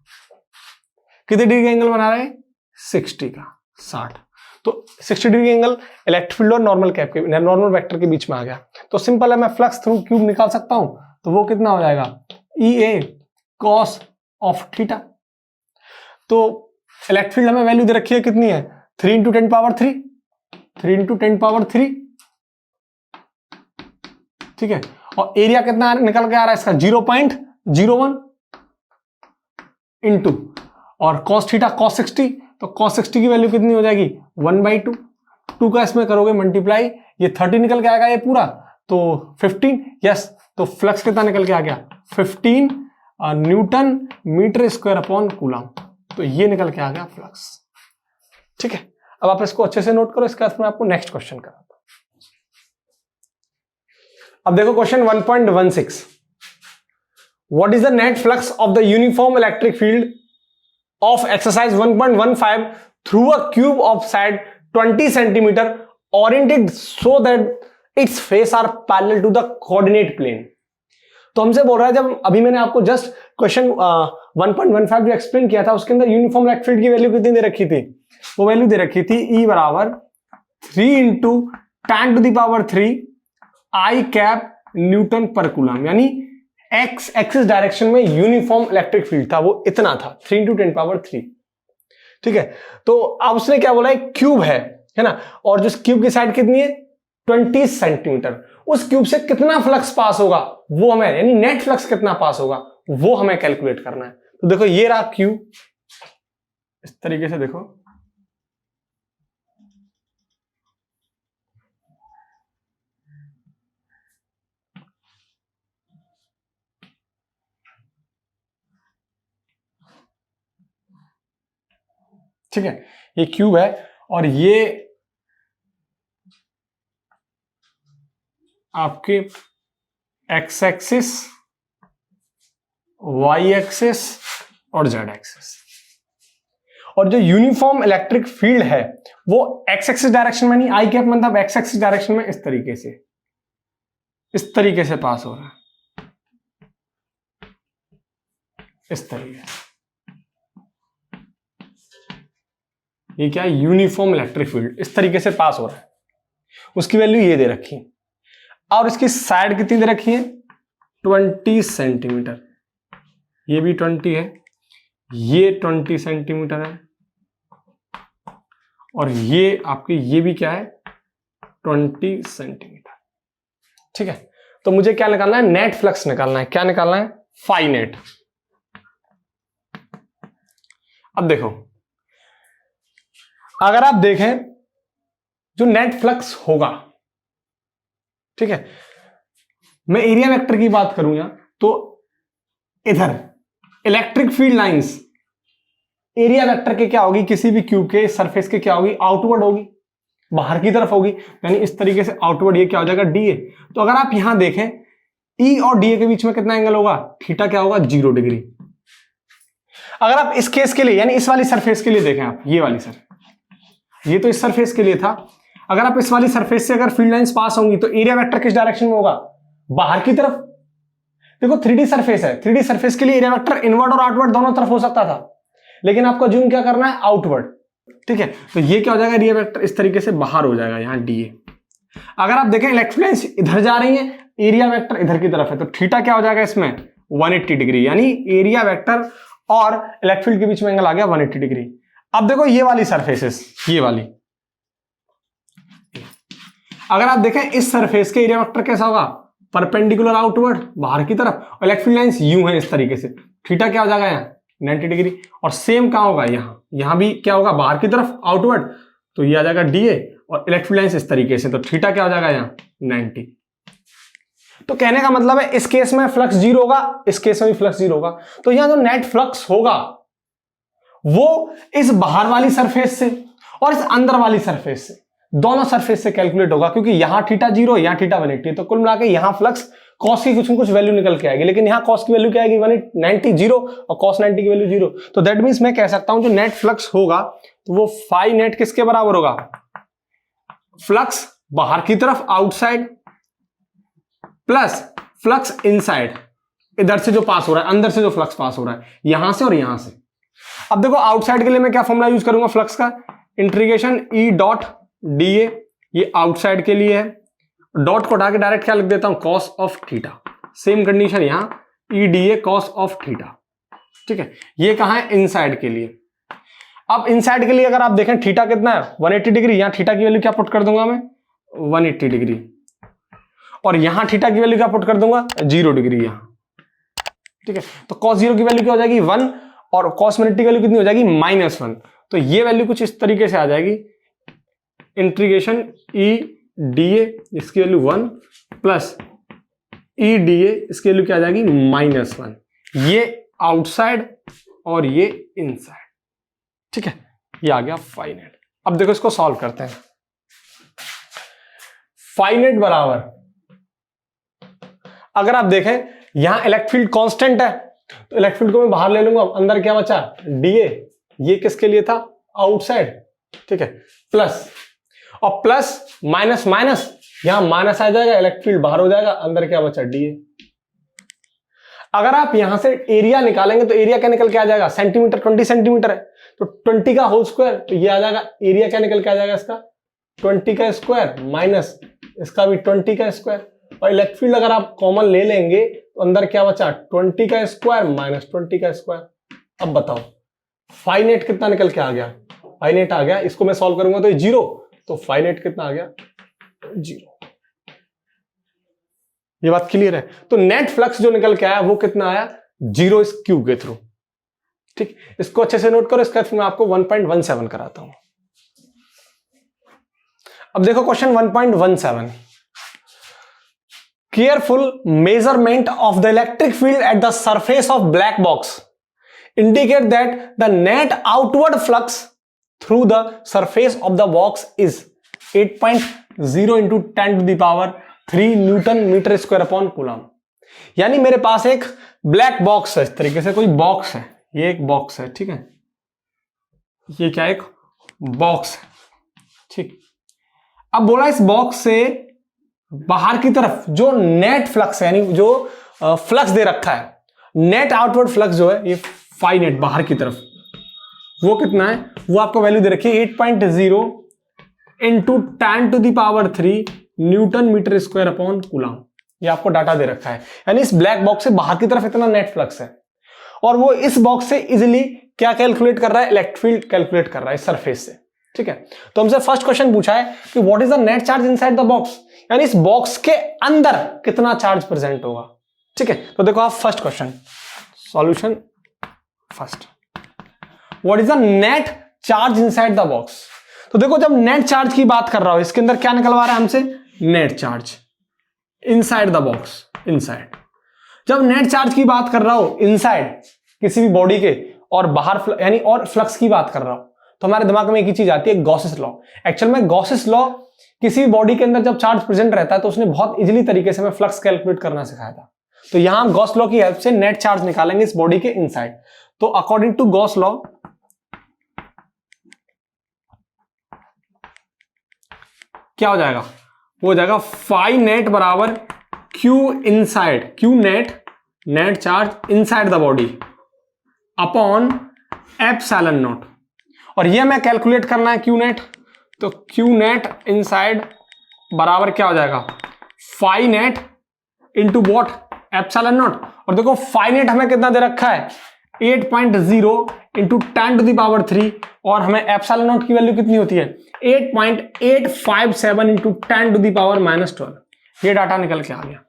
कितने डिग्री का एंगल बना रहा है, 60 का 60। तो 60 डिग्री एंगल इलेक्ट्रिक फील्ड और नॉर्मल कैप के नॉर्मल वेक्टर के बीच में आ गया। तो सिंपल है, मैं फ्लक्स थ्रू क्यूब निकाल सकता हूं, तो वो कितना हो जाएगा EA cos ऑफ थीटा। तो इलेक्ट्रिक फील्ड हमें वैल्यू दे रखी है कितनी है 3 × 10⁻3 3 × 10⁻3, ठीक है। और एरिया कितना निकल के आ रहा है इसका 0.01 इंटू और cos थीटा cos 60, तो cos 60 की वैल्यू कितनी हो जाएगी 1/2, 2 का इसमें करोगे मल्टीप्लाई, ये 30 निकल के आएगा ये पूरा, तो 15, यस। तो फ्लक्स कितना निकल के आ गया 15 newton metre square upon coulomb, तो ये निकल के आ गया फ्लक्स, ठीक है। अब आप इसको अच्छे से नोट करो, इसके बाद मैं आपको नेक्स्ट क्वेश्चन कराता हूं। अब देखो question 1.16, what is the net flux of the uniform electric field of exercise 1.15 through a cube of side 20 centimetre oriented so that its face are parallel to the coordinate plane। तो हमसे बोल रहा है, जब अभी मैंने आपको जस्ट क्वेश्चन 1.15 जो एक्सप्लेन किया था उसके अंदर यूनिफॉर्म इलेक्ट्रिक फील्ड की वैल्यू कितनी दे रखी थी, वो वैल्यू दे रखी थी E बराबर 3 × 10⁻³ I कैप न्यूटन पर कूलम, यानी एक्स एक्सिस डायरेक्शन में यूनिफॉर्म इलेक्ट्रिक फील्ड था वो इतना था 3 × 10⁻³, ठीक है। तो अब उसने क्या बोला, एक क्यूब है ना, और जो क्यूब की साइड कितनी है 20 सेंटीमीटर, उस क्यूब से कितना फ्लक्स पास होगा वो हमें, यानी नेट फ्लक्स कितना पास होगा वो हमें कैलकुलेट करना है। तो देखो ये रहा क्यूब, इस तरीके से देखो, ठीक है, ये क्यूब है और ये आपके एक्स एक्सिस, वाई एक्सिस और जेड एक्सिस, और जो यूनिफॉर्म इलेक्ट्रिक फील्ड है वो एक्स एक्सिस डायरेक्शन में नहीं, आई कैप मतलब एक्स एक्सिस डायरेक्शन में इस तरीके से पास हो रहा है, इस तरीके से। ये क्या है, यूनिफॉर्म इलेक्ट्रिक फील्ड इस तरीके से पास हो रहा है, उसकी वैल्यू ये दे रखी है, और इसकी साइड कितनी दे रखी है 20 सेंटीमीटर, ये भी 20 है, ये 20 सेंटीमीटर है, और ये आपकी ये भी क्या है 20 सेंटीमीटर, ठीक है। तो मुझे क्या निकालना है, नेट फ्लक्स निकालना है। क्या निकालना है, फाई नेट। अब देखो, अगर आप देखें जो नेट फ्लक्स होगा, ठीक है, मैं एरिया वेक्टर की बात करूं यहां, तो इधर electric field lines area vector के क्या होगी, किसी भी क्यूब के सरफेस के क्या होगी, आउटवर्ड होगी, बाहर की तरफ होगी, यानी इस तरीके से आउटवर्ड, ये क्या हो जाएगा DA। तो अगर आप यहां देखें E और DA के बीच में कितना एंगल होगा, थीटा क्या होगा 0 डिग्री। अगर आप इस केस के लिए, यानी इस वाली सरफेस के लिए देखें, आप ये वाली ये तो इस सरफेस के लिए था, अगर आप इस वाली सरफेस से अगर फील्ड लाइंस पास होंगी तो एरिया वेक्टर किस डायरेक्शन में होगा, बाहर की तरफ। देखो 3D सरफेस है, 3D सरफेस के लिए एरिया वेक्टर इनवर्ड और आउटवर्ड दोनों तरफ हो सकता था, लेकिन आपको जूम क्या करना है, आउटवर्ड, ठीक है। तो ये क्या हो जाएगा, एरिया वेक्टर इस तरीके से बाहर हो जाएगा, यहां DA। अगर आप देखें इलेक्ट्रिक लाइंस इधर जा रही है, एरिया वेक्टर इधर की तरफ है, तो थीटा क्या हो जाएगा इसमें 180 डिग्री, यानी एरिया वेक्टर और इलेक्ट्रिक फील्ड के बीच में एंगल आ गया 180 डिग्री। अब देखो ये वाली सरफेसेस, ये वाली, अगर आप देखें इस सरफेस के एरिया वेक्टर कैसा होगा, परपेंडिकुलर आउटवर्ड, बाहर की तरफ, और इलेक्ट्रिक फील्ड लाइंस यूं है इस तरीके से, थीटा क्या हो जाएगा यहाँ 90 डिग्री। और सेम कहां होगा, यहां भी क्या होगा, बाहर की तरफ आउटवर्ड, तो ये आ जाएगा DA, और इलेक्ट्रिक फील्ड लाइंस इस तरीके से, तो थीटा क्या हो जाएगा यहाँ 90। तो कहने का मतलब है इस केस में फ्लक्स 0 होगा, इस केस में भी फ्लक्स 0 होगा। तो यहां जो नेट फ्लक्स होगा वो इस बाहर वाली सरफेस से और इस अंदर वाली सरफेस से, दोनों सरफेस से कैलकुलेट होगा, क्योंकि यहां थीटा 0, यहां थीटा 180, तो कुल मिला के यहां फ्लक्स कॉस की कुछ वैल्यू निकल के आएगी, लेकिन यहां कॉस की वैल्यू क्या आएगी 190 0 और कॉस 90 की वैल्यू 0। तो दैट मींस मैं कह सकता हूं जो नेट फ्लक्स होगा तो वो फाई नेट किसके बराबर होगा, फ्लक्स बाहर की तरफ आउटसाइड प्लस फ्लक्स इनसाइड, इधर से जो पास हो रहा है, अंदर से जो फ्लक्स पास हो रहा है, यहां से और यहां से। अब देखो आउटसाइड के लिए मैं क्या फॉर्मूला यूज करूंगा फ्लक्स का, integration E dot D A, ये आउटसाइड के लिए है, डॉट को हटा के डायरेक्ट क्या लिख देता हूं, cos of theta. Same condition यहां, E D A cos of theta, ठीक है। ये कहां है, इनसाइड के लिए। अब इनसाइड के लिए अगर आप देखें थीटा कितना है 180 डिग्री, यहां थीटा की वैल्यू क्या पुट कर दूंगा मैं 180 डिग्री, और यहां थीटा की वैल्यू क्या पुट कर दूंगा 0 डिग्री यहां, ठीक है। तो cos 0 की वैल्यू क्या हो जाएगी 1, और cos 180 की वैल्यू कितनी हो जाएगी -1। तो ये वैल्यू कुछ इस तरीके से आ जाएगी, इंटीग्रेशन ई डी ए, इसकी वैल्यू 1 प्लस ई डी ए, इसकी वैल्यू क्या आ जाएगी -1। ये आउटसाइड और ये इनसाइड, ठीक है। ये आ गया फाइनेट। अब देखो इसको सॉल्व करते हैं। फाइनेट बराबर, अगर आप देखें यहां इलेक्ट्रिक फील्ड कांस्टेंट है, तो इलेक्ट्रिक फील्ड को मैं बाहर ले लूंगा, अंदर क्या बचा डीए, ये किसके लिए था आउटसाइड, ठीक है। प्लस और प्लस माइनस माइनस, यहां माइनस आ जाएगा, इलेक्ट्रिक फील्ड बाहर हो जाएगा, अंदर क्या बचा डीए। अगर आप यहां से एरिया निकालेंगे तो एरिया क्या निकल के आ जाएगा, सेंटीमीटर 20 सेंटीमीटर है, तो 20 का होल स्क्वायर, तो ये आ जाएगा एरिया क्या निकल के आ जाएगा इसका 20 का स्क्वायर माइनस इसका भी 20 का स्क्वायर, और इलेक्ट्रिक फील्ड अगर आप कॉमन ले लेंगे तो अंदर क्या बचा 20 का स्क्वायर माइनस 20 का स्क्वायर। अब बताओ फाइनेट कितना निकल के आ गया, फाइनेट आ गया, इसको मैं सॉल्व करूंगा तो ये 0, तो फाइनेट कितना आ गया 0। ये बात क्लियर है। तो नेट फ्लक्स जो निकल के आया वो कितना आया 0 इस क्यूब के थ्रू, ठीक। इसको अच्छे से नोट करो, इसका मैं आपको 1.17 कराता हूं। अब देखो question 1.17, careful measurement of the electric field at the surface of black box indicate that the net outward flux through the surface of the box is 8.0 into 10 to the power 3 newton metre square upon coulomb. यानी मेरे पास एक black box है, इस तरीके से कोई box है, ये एक बॉक्स है, ठीक है, ये क्या एक बॉक्स है, ठीक। अब बोला इस बॉक्स से बाहर की तरफ जो नेट फ्लक्स है, यानी जो फ्लक्स दे रखा है, नेट आउटवर्ड फ्लक्स जो है ये फाइनेट बाहर की तरफ, वो कितना है, वो आपको वैल्यू दे रखी है 8.0 into 10 to the power 3 newton metre square upon coulomb. ये आपको डाटा दे रखा है, यानी इस ब्लैक बॉक्स से बाहर की तरफ इतना नेट फ्लक्स है, और वो इस बॉक्स से इजिली क्या कैलकुलेट कर रहा है, इलेक्ट्रिक फील्ड कैलकुलेट कर रहा है सरफेस से, ठीक है। तो हमसे फर्स्ट क्वेश्चन पूछा है कि what is the net charge inside the box, यानी इस बॉक्स के अंदर कितना चार्ज प्रेजेंट होगा, ठीक है। तो देखो आप first question solution first, what is the net charge inside the box. तो देखो जब नेट चार्ज की बात कर रहा हूं, इसके अंदर क्या निकलवा रहा है हमसे, net charge inside the box, inside. जब नेट चार्ज की बात कर रहा हूं इनसाइड किसी भी बॉडी के, और बाहर यानी और फ्लक्स की बात कर रहा हूं, तो हमारे दिमाग में एक ही चीज आती है गॉसेस लॉ। एक्चुअल में गॉसेस लॉ किसी भी बॉडी के अंदर जब चार्ज प्रेजेंट रहता है तो उसने बहुत इजीली तरीके से हमें फ्लक्स कैलकुलेट करना सिखाया था। तो यहां हम गॉस लॉ की हेल्प से नेट चार्ज निकालेंगे इस बॉडी के इनसाइड। तो अकॉर्डिंग टू गॉस लॉ क्या हो जाएगा, वो हो जाएगा फाई नेट बराबर q inside, q net, net charge inside the body upon epsilon naught, और ये हमें कैलकुलेट करना है क्यू नेट। तो क्यू नेट इनसाइड बराबर क्या हो जाएगा phi net into what epsilon naught, और देखो फाई नेट हमें कितना दे रखा है 8.0 इंटू 10 टू द पावर 3, और हमें एप्सिलॉन नॉट की वैल्यू कितनी होती है 8.857 इंटू 10 टू द पावर -12। ये डाटा निकल के आ गया।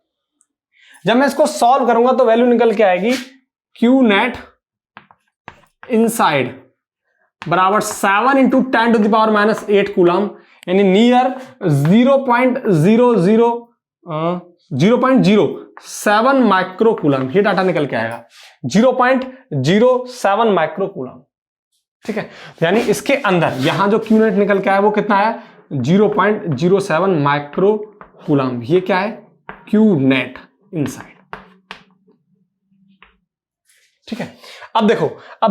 जब मैं इसको सॉल्व करूंगा तो वैल्यू निकल के आएगी क्यू नेट इनसाइड बराबर 7 into 10 to the power -8 coulomb, यानी नियर 0.07 माइक्रो कूलम। ये डाटा निकल के आएगा 0.07 माइक्रो कूलम, ठीक है। यानी इसके अंदर यहां जो क्यू नेट निकल के आया वो कितना आया 0.07 माइक्रो कूलम। ये क्या है क्यू नेट इनसाइड, ठीक है। अब देखो, अब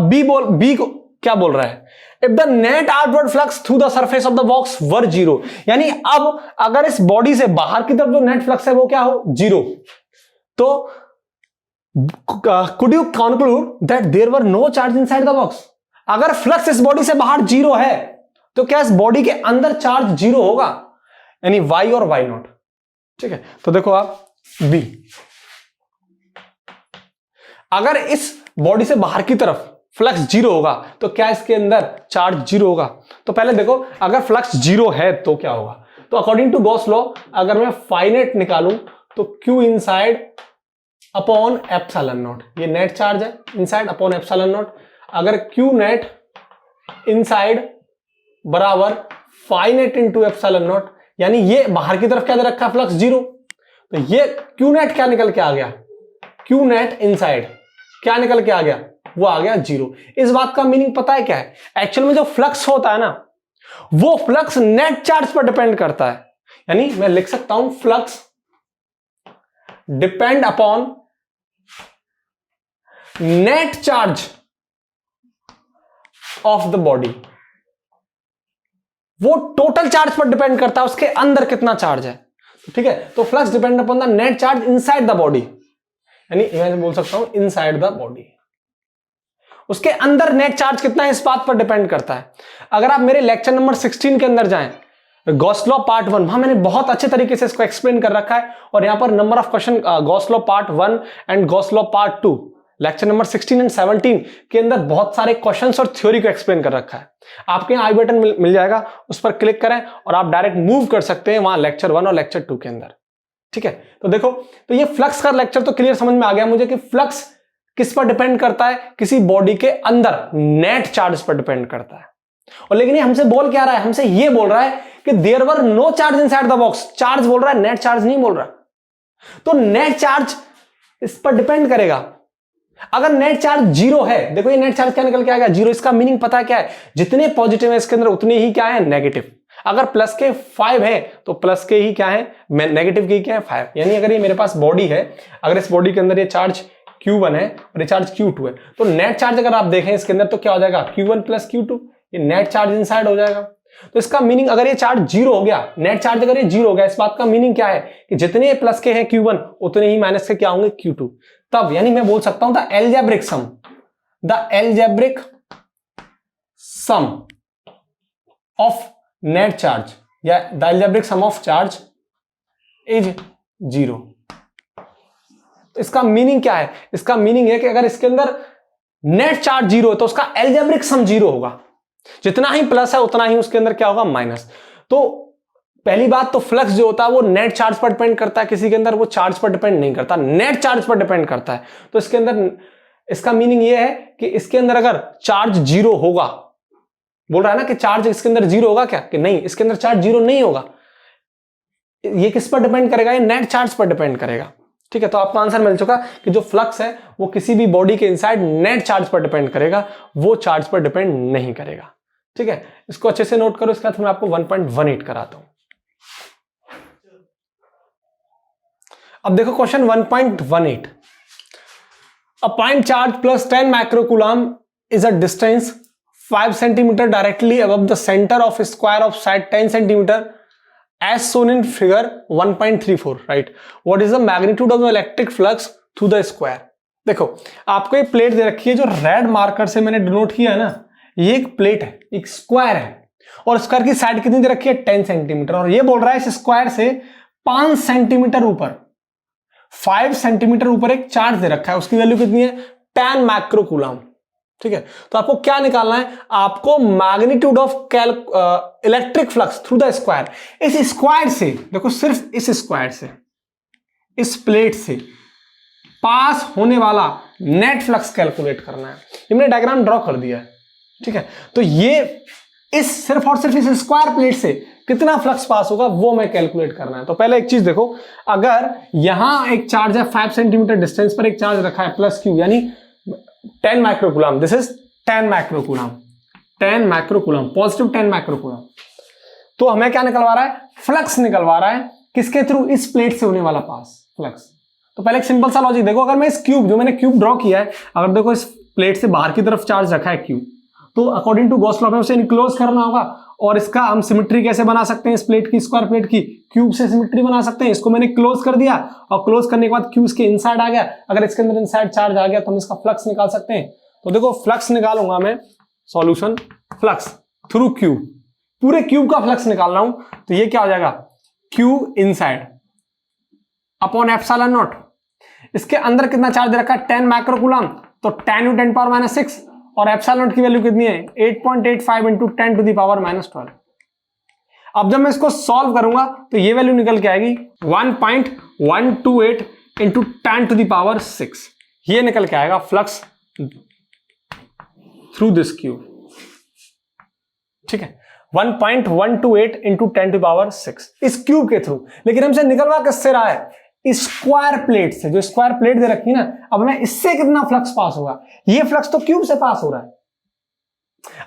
बी को क्या बोल रहा है, if the net outward flux through the surface of the box were 0, यानी अब अगर इस बॉडी से बाहर की तरफ जो नेट फ्लक्स है वो क्या हो 0, तो could you conclude that there were no charge inside the box. अगर फ्लक्स इस बॉडी से बाहर 0 है तो क्या इस बॉडी के अंदर चार्ज जीरो होगा, यानी वाई और वाई नॉट। ठीक है, तो देखो आप बी, अगर इस बॉडी से बाहर की तरफ फ्लक्स जीरो होगा तो क्या इसके अंदर चार्ज जीरो होगा। तो पहले देखो अगर फ्लक्स जीरो है तो क्या होगा, तो अकॉर्डिंग टू गॉस लॉ अगर मैं फाइनेट निकालूं तो Q inside upon epsilon naught, ये नेट चार्ज है इनसाइड अपॉन एप्सिलॉन नॉट, अगर Q नेट इनसाइड बराबर फाइनेट इनटू एप्सिलॉन नॉट, यानी ये बाहर की तरफ क्या दे रखा है फ्लक्स जीरो, तो ये Q नेट क्या निकल के आ गया, Q नेट इनसाइड क्या निकल के आ गया, वो आ गया जीरो। इस बात का मीनिंग पता है क्या है, एक्चुअल में जो फ्लक्स होता है ना वो फ्लक्स नेट चार्ज पर डिपेंड करता है, यानी मैं लिख सकता हूं flux depend upon net charge of the body, वो टोटल चार्ज पर डिपेंड करता है उसके अंदर कितना चार्ज है। ठीक है, तो flux depend upon the net charge inside the body, यानी मैं बोल सकता हूं इनसाइड द बॉडी, उसके अंदर नेट चार्ज कितना है इस बात पर डिपेंड करता है। अगर आप मेरे लेक्चर नंबर 16 के अंदर जाएं, गॉस लॉ पार्ट 1, वहां मैंने बहुत अच्छे तरीके से इसको एक्सप्लेन कर रखा है, और यहां पर number of question Gauss law part 1 and Gauss law part 2 lecture number 16 and 17 के अंदर बहुत सारे क्वेश्चंस और थ्योरी को एक्सप्लेन कर रखा है। आपके यहाँ आई बटन मिल जाएगा, उस पर क्लिक करें और आप डायरेक्ट मूव कर सकते हैं वहां लेक्चर 1 और लेक्चर 2 के अंदर। ठीक है, तो देखो, तो ये फ्लक्स का लेक्चर तो क्लियर समझ में आ गया मुझे कि फ्लक्स किस पर डिपेंड करता है, किसी बॉडी के अंदर नेट चार्ज पर डिपेंड करता है। और लेकिन ये हमसे बोल क्या रहा है, हमसे ये बोल रहा है कि there were no charge inside the box, charge बोल रहा है, नेट चार्ज नहीं बोल रहा। तो नेट चार्ज इस पर डिपेंड करेगा। अगर नेट चार्ज जीरो है, देखो ये नेट चार्ज क्या निकल के आएगा, जीरो। इसका मीनिंग पता है क्या है, जितने पॉजिटिव है इसके अंदर उतने ही क्या है, नेगेटिव। अगर प्लस के 5 है तो प्लस के ही क्या है, नेगेटिव के ही क्या है, 5। यानी अगर ये मेरे पास बॉडी है, अगर इस बॉडी के अंदर ये चार्ज Q1 है और ये चार्ज Q2 है, तो नेट चार्ज अगर आप देखें इसके अंदर तो क्या हो जाएगा, Q1 प्लस Q2, ये नेट चार्ज इनसाइड हो जाएगा। तो इसका मीनिंग अगर ये चार्ज जीरो हो गया, नेट चार्ज अगर ये जीरो हो गया, इस बात का मीनिंग क्या है कि जितने प्लस के हैं Q1 उतने ही माइनस के क्या होंगे, Q2। तब यानी मैं बोल सकता हूं the algebraic sum of net charge या the algebraic sum of charge is zero. इसका मीनिंग क्या है, इसका मीनिंग है कि अगर इसके अंदर नेट चार्ज जीरो है तो उसका एल्जेब्रिक सम जीरो होगा, जितना ही प्लस है उतना ही उसके अंदर क्या होगा, माइनस। तो पहली बात तो फ्लक्स जो होता है वो नेट चार्ज पर डिपेंड करता है, किसी के अंदर वो चार्ज पर डिपेंड नहीं करता, नेट चार्ज पर डिपेंड करता है। तो इसके अंदर इसका मीनिंग ये है कि इसके अंदर अगर चार्ज जीरो होगा, बोल रहा है ना कि चार्ज इसके अंदर जीरो होगा क्या, कि नहीं, इसके अंदर चार्ज जीरो नहीं होगा। ये किस पर डिपेंड करेगा, ये नेट चार्ज पर डिपेंड करेगा। ठीक है, तो आपको आंसर मिल चुका कि जो फ्लक्स है वो किसी भी बॉडी के इनसाइड नेट चार्ज पर डिपेंड करेगा, वो चार्ज पर डिपेंड नहीं करेगा। ठीक है, इसको अच्छे से नोट करो, इसके बाद मैं आपको 1.18 कराता हूं। अब देखो question 1.18, a point charge plus 10 microcoulomb is a distance 5 centimetre directly above the centre of square of side 10 centimetre as shown in figure 1.34, right? What is the magnitude of the electric flux through the square? देखो आपको एक plate दे रखी है, जो red marker से मैंने denote किया है ना, ये एक प्लेट है, एक स्क्वायर है, और स्क्वायर की साइड कितनी दे रखी है, 10 सेंटीमीटर, और ये बोल रहा है इस स्क्वायर से 5 सेंटीमीटर ऊपर, 5 सेंटीमीटर ऊपर एक चार्ज दे रखा है, उसकी वैल्यू कितनी है, 10 माइक्रोकूलम। ठीक है, तो आपको क्या निकालना है, आपको magnitude of electric flux through the square, इस स्क्वायर से, देखो सिर्फ इस स्क्वायर से, इस प्लेट से पास होने वाला नेट फ्लक्स कैलकुलेट करना है। ये मैंने डायग्राम ड्रॉ कर दिया है। ठीक है, तो ये इस सिर्फ और सिर्फ इस स्क्वायर प्लेट से कितना फ्लक्स पास होगा वो मैं कैलकुलेट करना है। तो पहले एक चीज देखो, अगर यहां एक चार्ज है 5 सेंटीमीटर डिस्टेंस पर, एक चार्ज रखा है प्लस Q, यानी 10 microcoulomb, this is 10 microcoulomb, 10 microcoulomb, positive 10 microcoulomb. तो हमें क्या निकलवा रहा है, फ्लक्स निकलवा रहा है, किसके थ्रू, इस प्लेट से होने वाला पास फ्लक्स। तो पहले एक सिंपल सा लॉजिक देखो, अगर मैं इस क्यूब, जो मैंने क्यूब ड्रॉ किया है, अगर देखो इस प्लेट से बाहर की तरफ चार्ज रखा है क्यूब, तो अकॉर्डिंग टू गॉस लॉ में उसे इनक्लोज करना होगा, और इसका हम सिमेट्री कैसे बना सकते हैं, इस प्लेट की, स्क्वायर प्लेट की, क्यूब से सिमेट्री बना सकते हैं। इसको मैंने क्लोज कर दिया, और क्लोज करने के बाद क्यूब के इनसाइड आ गया, अगर इसके अंदर इनसाइड चार्ज आ गया तो हम इसका फ्लक्स निकाल सकते हैं। तो देखो फ्लक्स निकालूंगा मैं, सॉल्यूशन, फ्लक्स थ्रू क्यूब, पूरे क्यूब का फ्लक्स निकाल रहा हूं, तो ये क्या हो जाएगा, Q inside upon epsilon not. इसके अंदर कितना चार्ज दे रखा है, 10 माइक्रोकूलम, तो 10 × 10⁻⁶, और एप्सिलॉन नॉट की वैल्यू कितनी है, 8.85 × 10⁻⁻12। अब जब मैं इसको सॉल्व करूंगा तो ये वैल्यू निकल के आएगी 1.128 × 10⁻⁶। ये निकल के आएगा फ्लक्स थ्रू दिस क्यूब, ठीक है, 1.128 × 10⁻⁶ इस क्यूब के थ्रू। लेकिन हमसे निकलवा किससे रहा है, स्क्वायर प्लेट से, जो स्क्वायर प्लेट दे रखी है ना। अब मैं इससे कितना फ्लक्स पास होगा, ये फ्लक्स तो क्यूब से पास हो रहा है।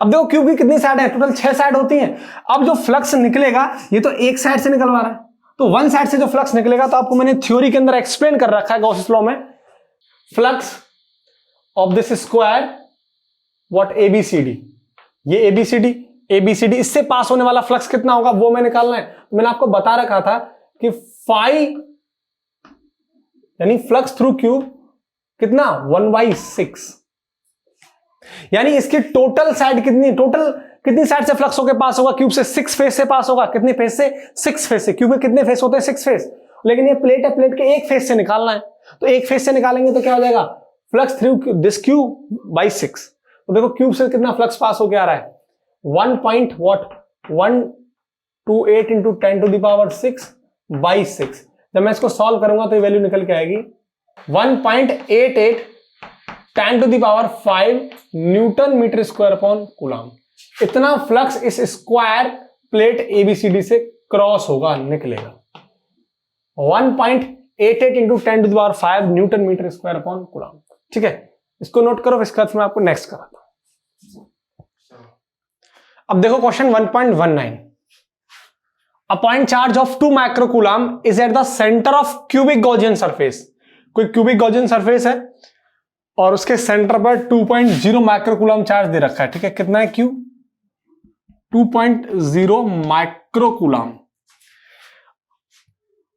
अब देखो क्यूब की कितनी साइड है, टोटल 6 साइड होती हैं। अब जो फ्लक्स निकलेगा ये तो एक साइड से निकलवा रहा है, तो वन साइड से जो फ्लक्स निकलेगा, तो आपको मैंने थ्योरी के अंदर एक्सप्लेन कर रखा है गॉसिस लॉ में, flux of this square what ABCD, ये ABCD इससे पास होने वाला फ्लक्स कितना होगा वो मैं निकालना है। मैंने आपको बता रखा था कि फाई यानी फ्लक्स थ्रू क्यूब कितना 1/6, यानी इसकी टोटल साइड कितनी साइड से फ्लक्स होके पास होगा क्यूब से, 6 फेस से पास होगा। कितने फेस से, 6 फेस से। क्यूब में कितने फेस होते हैं, 6 फेस, लेकिन ये प्लेट है, प्लेट के एक फेस से निकालना है, तो एक फेस से निकालेंगे तो क्या हो जाएगा, flux through this cube by 6। तो देखो क्यूब से कितना फ्लक्स पास होके आ रहा है, 1.128 × 10⁻⁶/6। जब मैं इसको सॉल्व करूंगा तो ये वैल्यू निकल के आएगी 1.88 10⁵ newton metre square upon coulomb. इतना फ्लक्स इस स्क्वायर प्लेट ABCD से क्रॉस होगा, निकलेगा 1.88 × 10⁵ newton metre square upon coulomb. ठीक है, इसको नोट करो, इसके बाद मैं आपको नेक्स्ट कराता हूं। अब देखो question 1.19, a point charge of 2 microcoulomb is at the center of cubic Gaussian surface। कोई क्यूबिक गॉसियन सरफेस है और उसके सेंटर पर 2.0 माइक्रोकूलम चार्ज दे रखा है। ठीक है, कितना है क्यू, 2.0 माइक्रोकूलम।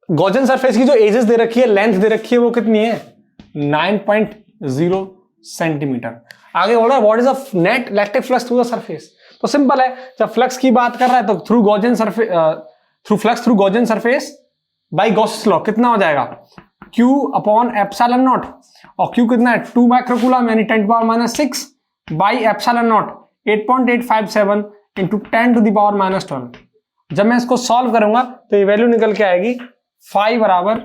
गॉसियन सरफेस की जो एजेस दे रखी है, लेंथ दे रखी है, वो कितनी है, 9.0 सेंटीमीटर। आगे बोल रहा है what is the net electric flux through the surface. तो सिंपल है, जब फ्लक्स की बात कर रहा है तो through Gaussian surface, through flux through Gaussian surface by Gauss's law कितना हो जाएगा, Q अपॉन एप्सिलॉन नॉट, और Q कितना है 2 माइक्रोकूलम यानी 10⁻⁶ बाई एप्सिलॉन नॉट 8.857 × 10⁻⁻12। जब मैं इसको सॉल्व करूंगा तो ये वैल्यू निकल के आएगी 5 बराबर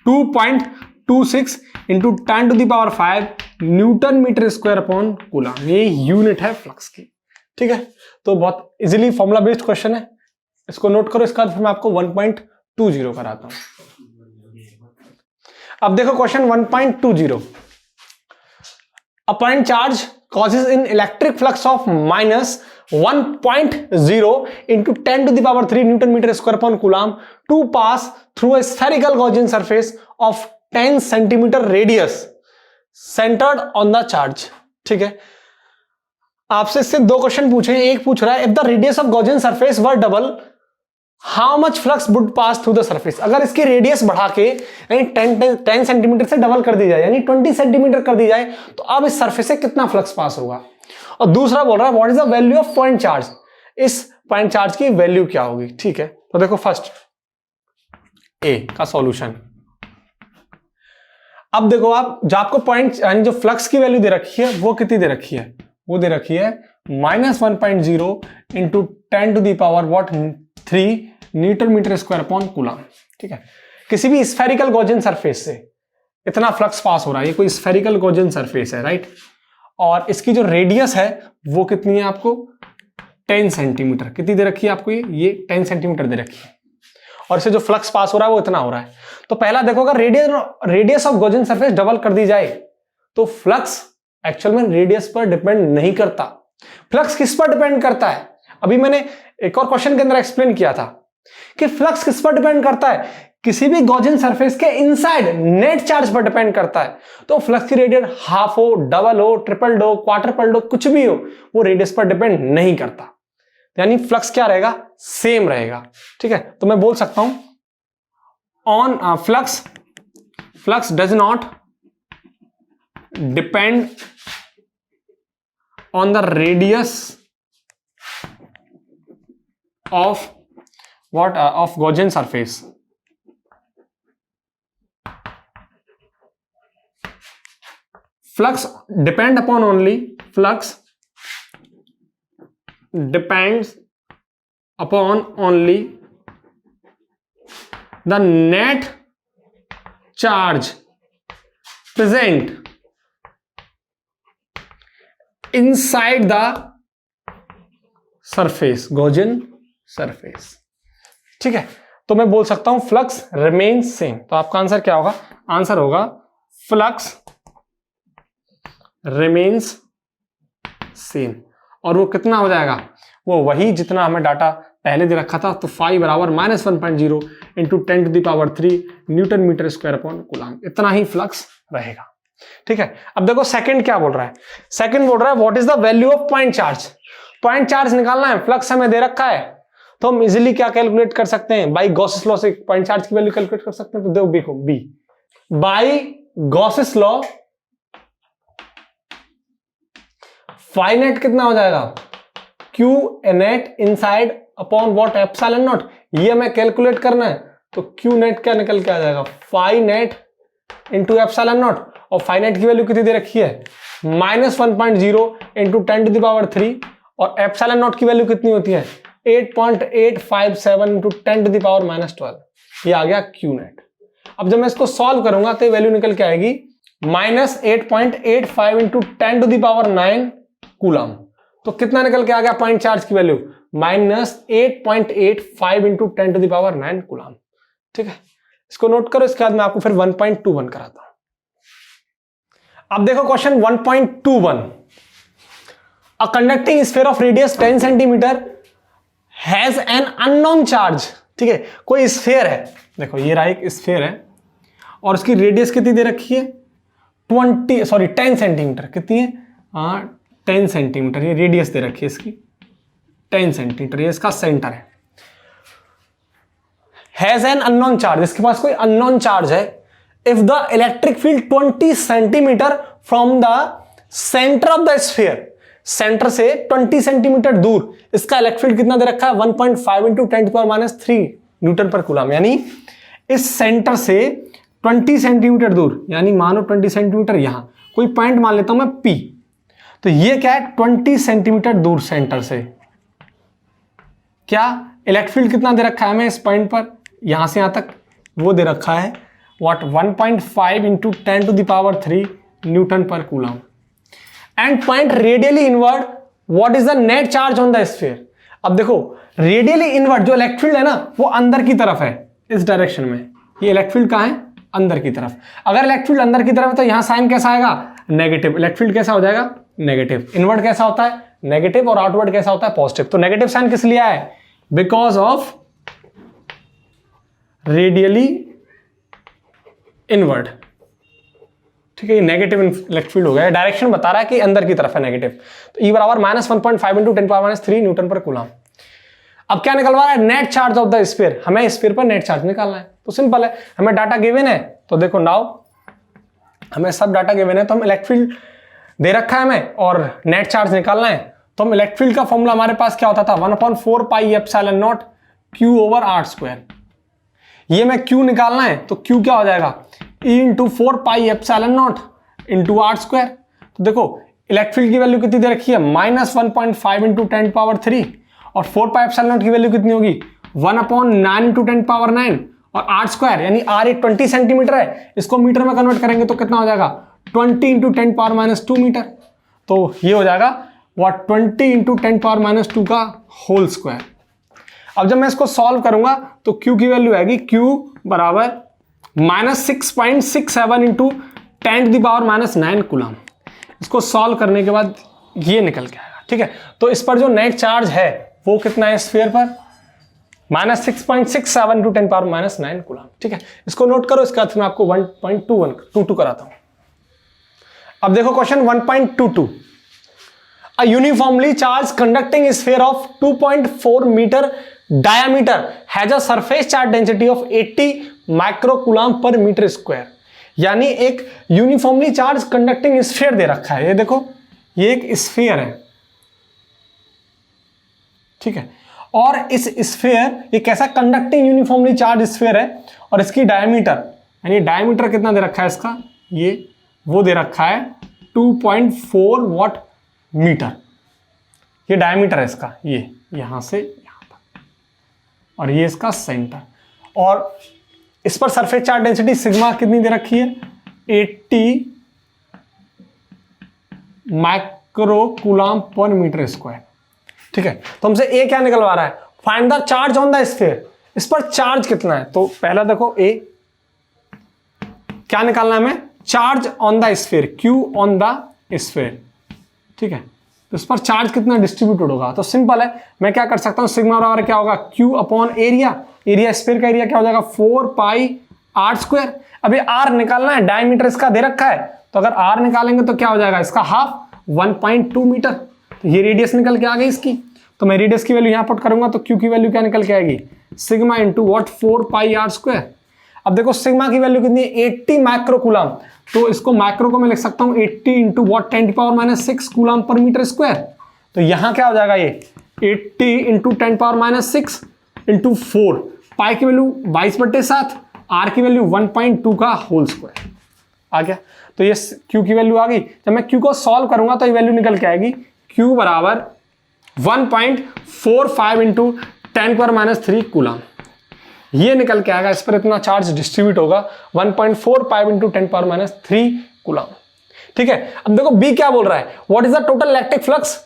2.26 × 10⁵ newton metre square upon coulomb. ये यूनिट है फ्लक्स की। ठीक है, तो बहुत इजीली फॉर्मूला बेस्ड क्वेश्चन है, इसको नोट करो। इसका फिर मैं आपको 1.20 कराता हूं। अब देखो question 1.20, a point charge causes an electric flux of -1.0 × 10⁻³ newton metre square upon coulomb to pass through a spherical Gaussian surface of 10 centimeter radius centered on the charge। ठीक है, आपसे इससे दो क्वेश्चन पूछे हैं। एक पूछ रहा है if the radius of Gaussian surface were double how much flux would pass through the surface। अगर इसकी रेडियस बढ़ा के यानी 10 सेंटीमीटर से डबल कर दी जाए यानी 20 सेंटीमीटर कर दी जाए तो अब इस सरफेस से कितना फ्लक्स पास होगा। और दूसरा बोल रहा है what is the value of point charge, इस पॉइंट चार्ज की वैल्यू क्या होगी। ठीक है, तो देखो फर्स्ट ए का सॉल्यूशन। अब देखो आप जो आपको पॉइंट यानी जो फ्लक्स की वैल्यू दे रखी है वो कितनी दे रखी है, वो दे रखी है -1.0 × 10⁻³ newton metre square upon coulomb. ठीक है, किसी भी स्फेरिकल गॉसियन सरफेस से इतना फ्लक्स पास हो रहा है, ये कोई स्फेरिकल गॉसियन सरफेस है, राइट। और इसकी जो रेडियस है वो कितनी है आपको 10 सेंटीमीटर। कितनी दे रखी है आपको, ये 10 सेंटीमीटर दे रखी है, और इससे जो फ्लक्स पास हो रहा है वो इतना हो रहा है। तो पहला देखो, अगर radius of Gaussian surface double कर दी जाए तो फ्लक्स एक्चुअल में रेडियस पर डिपेंड नहीं करता। फ्लक्स किस पर डिपेंड करता है, अभी मैंने एक और क्वेश्चन के अंदर एक्सप्लेन किया था कि फ्लक्स किस पर डिपेंड करता है, किसी भी गॉसियन सरफेस के इनसाइड नेट चार्ज पर डिपेंड करता है। तो फ्लक्स की रेडियस हाफ हो, डबल हो, ट्रिपल हो, क्वार्टर हो, कुछ भी हो, वो रेडियस पर डिपेंड नहीं करता, यानी फ्लक्स क्या रहेगा, सेम रहेगा। ठीक है, तो मैं बोल सकता हूं on flux does not depend on the radius of what of Gaussian surface. Flux depends upon only the net charge present inside the surface, Gaussian surface. ठीक है, तो मैं बोल सकता हूं फ्लक्स रिमेन्स सेम. तो आपका आंसर क्या होगा? आंसर होगा फ्लक्स रिमेन्स सेम. और वो कितना हो जाएगा? वो वही जितना हमें डाटा पहले दे रखा था. तो फाई बराबर -1.0 into 10⁻³ newton metre square upon coulomb. इतना ही फ्लक्स रहेगा. ठीक है, अब देखो सेकंड क्या बोल रहा है. सेकंड बोल रहा है what is the value of point charge. Point charge निकालना है, फ्लक्स हमें दे रखा है, तो हम इजीली क्या कैलकुलेट कर सकते हैं? बाई गॉसेस लॉ से पॉइंट चार्ज की वैल्यू कैलकुलेट कर सकते हैं. तो देखो B by Gauss's law phi net कितना हो जाएगा? Q net inside upon what? Epsilon naught. ये हमें कैलकुलेट करना है. तो क्यू नेट क्या निकल के आ जाएगा? Phi net into epsilon naught. और फाई नेट की वैल्यू कितनी दे रखी है? -1.0 इंटू 10⁻³ और एप्सिलॉन नॉट की वैल्यू कितनी होती है? 8.857 इंटू 10⁻12. ये आ गया क्यू नेट. अब जब मैं इसको सॉल्व करूंगा तो वैल्यू निकल के आएगी -8.85 इंटू 10⁻9 कूलम. तो कितना निकल के आ गया पॉइंट चार्ज की वैल्यू? -8.85 into 10⁻9 coulomb. ठीक है, इसको नोट करो. इसके बाद मैं आपको फिर 1.21 कराता हूं. अब देखो question 1.21. A conducting sphere of radius 10 centimeter has an unknown charge. ठीक है, कोई स्फेयर है. देखो ये रहा एक स्फेयर है और उसकी रेडियस कितनी दे रखी है? 10 सेंटीमीटर. कितनी है? 10 सेंटीमीटर ये रेडियस दे रखी है इसकी. 10 सेंटीमीटर ये इसका सेंटर है. Has an unknown charge. इसके पास कोई अननोन चार्ज है. If the electric field 20 centimetre from the centre of the sphere. Centre से 20 सेंटीमीटर दूर इसका इलेक्ट्रिक फील्ड कितना दे रखा है? 1.5 इंटू 10⁻³ न्यूटन पर कूलम. यानी इस सेंटर से 20 सेंटीमीटर दूर, यानी मानो 20 सेंटीमीटर यहां कोई पॉइंट मान लेता हूं मैं P. तो ये क्या है? 20 सेंटीमीटर दूर सेंटर से क्या इलेक्ट्रिक फील्ड कितना दे रखा है हमें इस पॉइंट पर? यहां से यहां तक वो दे रखा है व्हाट? 1.5 इंटू 10⁻³ न्यूटन पर coulomb. And point radially inward what is the net charge on the sphere. अब देखो रेडियली इनवर्ड जो इलेक्ट्रिक फील्ड है ना वो अंदर की तरफ है इस डायरेक्शन में. ये इलेक्ट्रिक फील्ड कहां है? अंदर की तरफ. अगर इलेक्ट्रिक फील्ड अंदर की तरफ है तो यहां साइन कैसा आएगा? नेगेटिव. इलेक्ट्रिक फील्ड कैसा हो जाएगा? नेगेटिव. इनवर्ड कैसा होता है? नेगेटिव. और आउटवर्ड कैसा होता है? पॉजिटिव. तो नेगेटिव साइन किस लिए आया है? Because of radially inward. ठीक है, ये नेगेटिव इलेक्ट्रिक फील्ड हो गया. डायरेक्शन बता रहा है कि अंदर की तरफ है नेगेटिव. तो ई बराबर -1.5 इंटू 10⁻³ न्यूटन पर कूलम. अब क्या निकलवा रहा है? Net charge of the sphere. हमें स्फीयर पर नेट चार्ज निकालना है. तो सिंपल है, हमें डाटा गिवन है. तो देखो नाउ हमें सब डाटा गिवन है. तो हम इलेक्ट्रिक फील्ड दे रखा है हमें और नेट चार्ज निकालना है. तो हम इलेक्ट्रिक फील्ड का फॉर्मूला हमारे पास क्या होता था? 1/4πε0 Q/r². ये मैं Q निकालना है तो Q क्या हो जाएगा? E into 4πε0 into r². तो देखो इलेक्ट्रिक फील्ड की वैल्यू कितनी दे रखी है? -1.5 इंटू 10⁻³ और 4πε0 की वैल्यू कितनी होगी? 1/9 इंटू 10⁻9 और r². यानी r एक 20 सेंटीमीटर है. इसको मीटर में कन्वर्ट करेंगे तो कितना हो जाएगा? 20 इंटू 10⁻2 मीटर. तो ये हो जाएगा व्हाट? 20 इंटू 10⁻2 का होल स्क्वायर. अब जब मैं इसको सॉल्व करूंगा तो Q की वैल्यू आएगी Q बराबर -6.67 इंटू 10⁻9 कूलम. इसको सॉल्व करने के बाद ये निकल के आएगा. ठीक है, तो इस पर जो नेट चार्ज है वो कितना है स्फीयर पर? -6.67 इंटू 10⁻9 कूलम. ठीक है, इसको नोट करो. इसके बाद मैं आपको 1.22 कराता हूं. अब देखो question 1.22. A uniformly charged conducting sphere of 2.4 meter diameter has a surface charge density of 80 microcoulomb पर मीटर स्क्वायर. यानी एक यूनिफॉर्मली चार्ज कंडक्टिंग स्फीयर दे रखा है. ये देखो ये एक स्फीयर है. ठीक है, और इस स्फीयर, ये कैसा कंडक्टिंग यूनिफॉर्मली चार्ज स्फीयर है, और इसकी डायमीटर, यानी डायमीटर कितना दे रखा है इसका, ये वो दे रखा है 2.4 वॉट मीटर। ये डायमीटर है इसका, ये यहां से यहां तक, और ये इसका सेंटर। और इस पर सरफेस चार्ज डेंसिटी सिग्मा कितनी दे रखी है, 80 micro coulomb per metre square. ठीक है, तो हमसे ए क्या निकलवा रहा है, find the charge on the sphere. इस पर चार्ज कितना है, तो पहला देखो ए क्या निकालना है हमें, charge on the sphere, Q on the sphere. ठीक है, तो इस पर चार्ज कितना डिस्ट्रीब्यूटेड होगा, तो सिंपल है, मैं क्या कर सकता हूं, सिग्मा बराबर क्या होगा, Q upon area. Area sphere का एरिया क्या हो जाएगा, 4 पाई आर स्क्वायर। अभी आर निकालना है, डायमीटर इसका दे रखा है, तो अगर आर निकालेंगे तो क्या हो जाएगा, इसका हाफ 1.2 मीटर। तो ये रेडियस निकल के आ गई इसकी, तो मैं रेडियस की वैल्यू यहां पुट करूंगा, तो क्यू की वैल्यू क्या निकल के आएगी, sigma into what, 4 pi r square. अब देखो सिग्मा की वैल्यू कितनी है, 80 माइक्रो कूलम, तो इसको माइक्रो को मैं लिख सकता हूं 80 into what 10⁻⁻6 coulomb per metre square. तो यहां क्या हो जाएगा, ये 80 इंटू 10⁻⁻6 इंटू 4, पाई की वैल्यू 22/7, आर की वैल्यू 1.2 का होल स्क्वायर आ गया। तो ये क्यू की वैल्यू आ गई। जब मैं क्यू को सॉल्व करूंगा तो ये वैल्यू निकल के आएगी, क्यू बराबर 1.45 इंटू 10⁻³ कूलम। ये निकल के आएगा, इस पर इतना चार्ज डिस्ट्रीब्यूट होगा 1.45 इंटू 10⁻³ कूलम। ठीक है, अब देखो बी क्या बोल रहा है, what is the total electric flux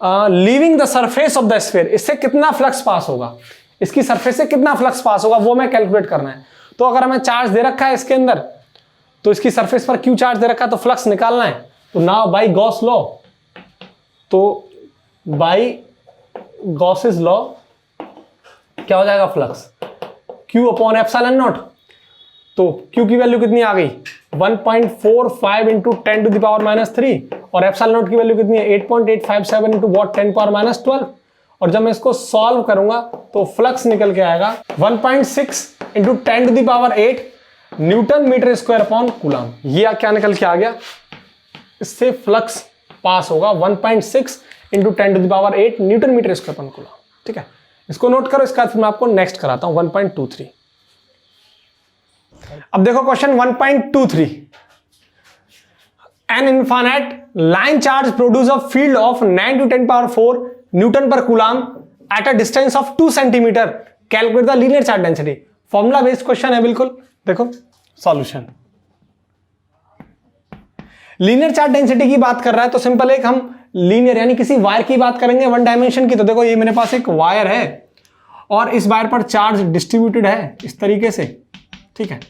leaving the surface of the sphere. इससे कितना फ्लक्स पास होगा, इसकी सरफेस से कितना फ्लक्स पास होगा, वो मैं कैलकुलेट करना है। तो अगर हमें चार्ज दे रखा है इसके अंदर, तो इसकी सरफेस पर क्यू चार्ज दे रखा है, तो फ्लक्स निकालना है। तो नाउ बाय गॉस लॉ, तो बाय गॉसेस लॉ क्या हो जाएगा, flux Q upon epsilon not. तो Q की वैल्यू कितनी आ गई, 1.45 इंटू 10⁻³ और एप्सिलॉन नॉट की वैल्यू कितनी है, 8.857 इंटू वॉट 10⁻12। और जब मैं इसको सॉल्व करूंगा तो फ्लक्स निकल के आएगा 1.6 into 10⁸ newton metre square upon coulomb. ये क्या निकल के आ गया, इससे फ्लक्स पास होगा 1.6 into 10⁸ newton metre square upon coulomb. ठीक है, इसको नोट करो, इसका फिर मैं आपको नेक्स्ट कराता हूं 1.23। अब देखो question 1.23, an infinite line charge produce a field of 9 to 10⁴ newton पर coulomb at a distance of 2 centimetre, calculate the linear charge density. Formula based question है बिल्कुल। देखो सॉल्यूशन, लीनियर चार्ज डेंसिटी की बात कर रहा है, तो सिंपल एक हम लीनियर यानी किसी वायर की बात करेंगे, वन डायमेंशन की। तो देखो ये मेरे पास एक वायर है और इस वायर पर चार्ज डिस्ट्रीब्यूटेड है इस तरीके से। ठीक है,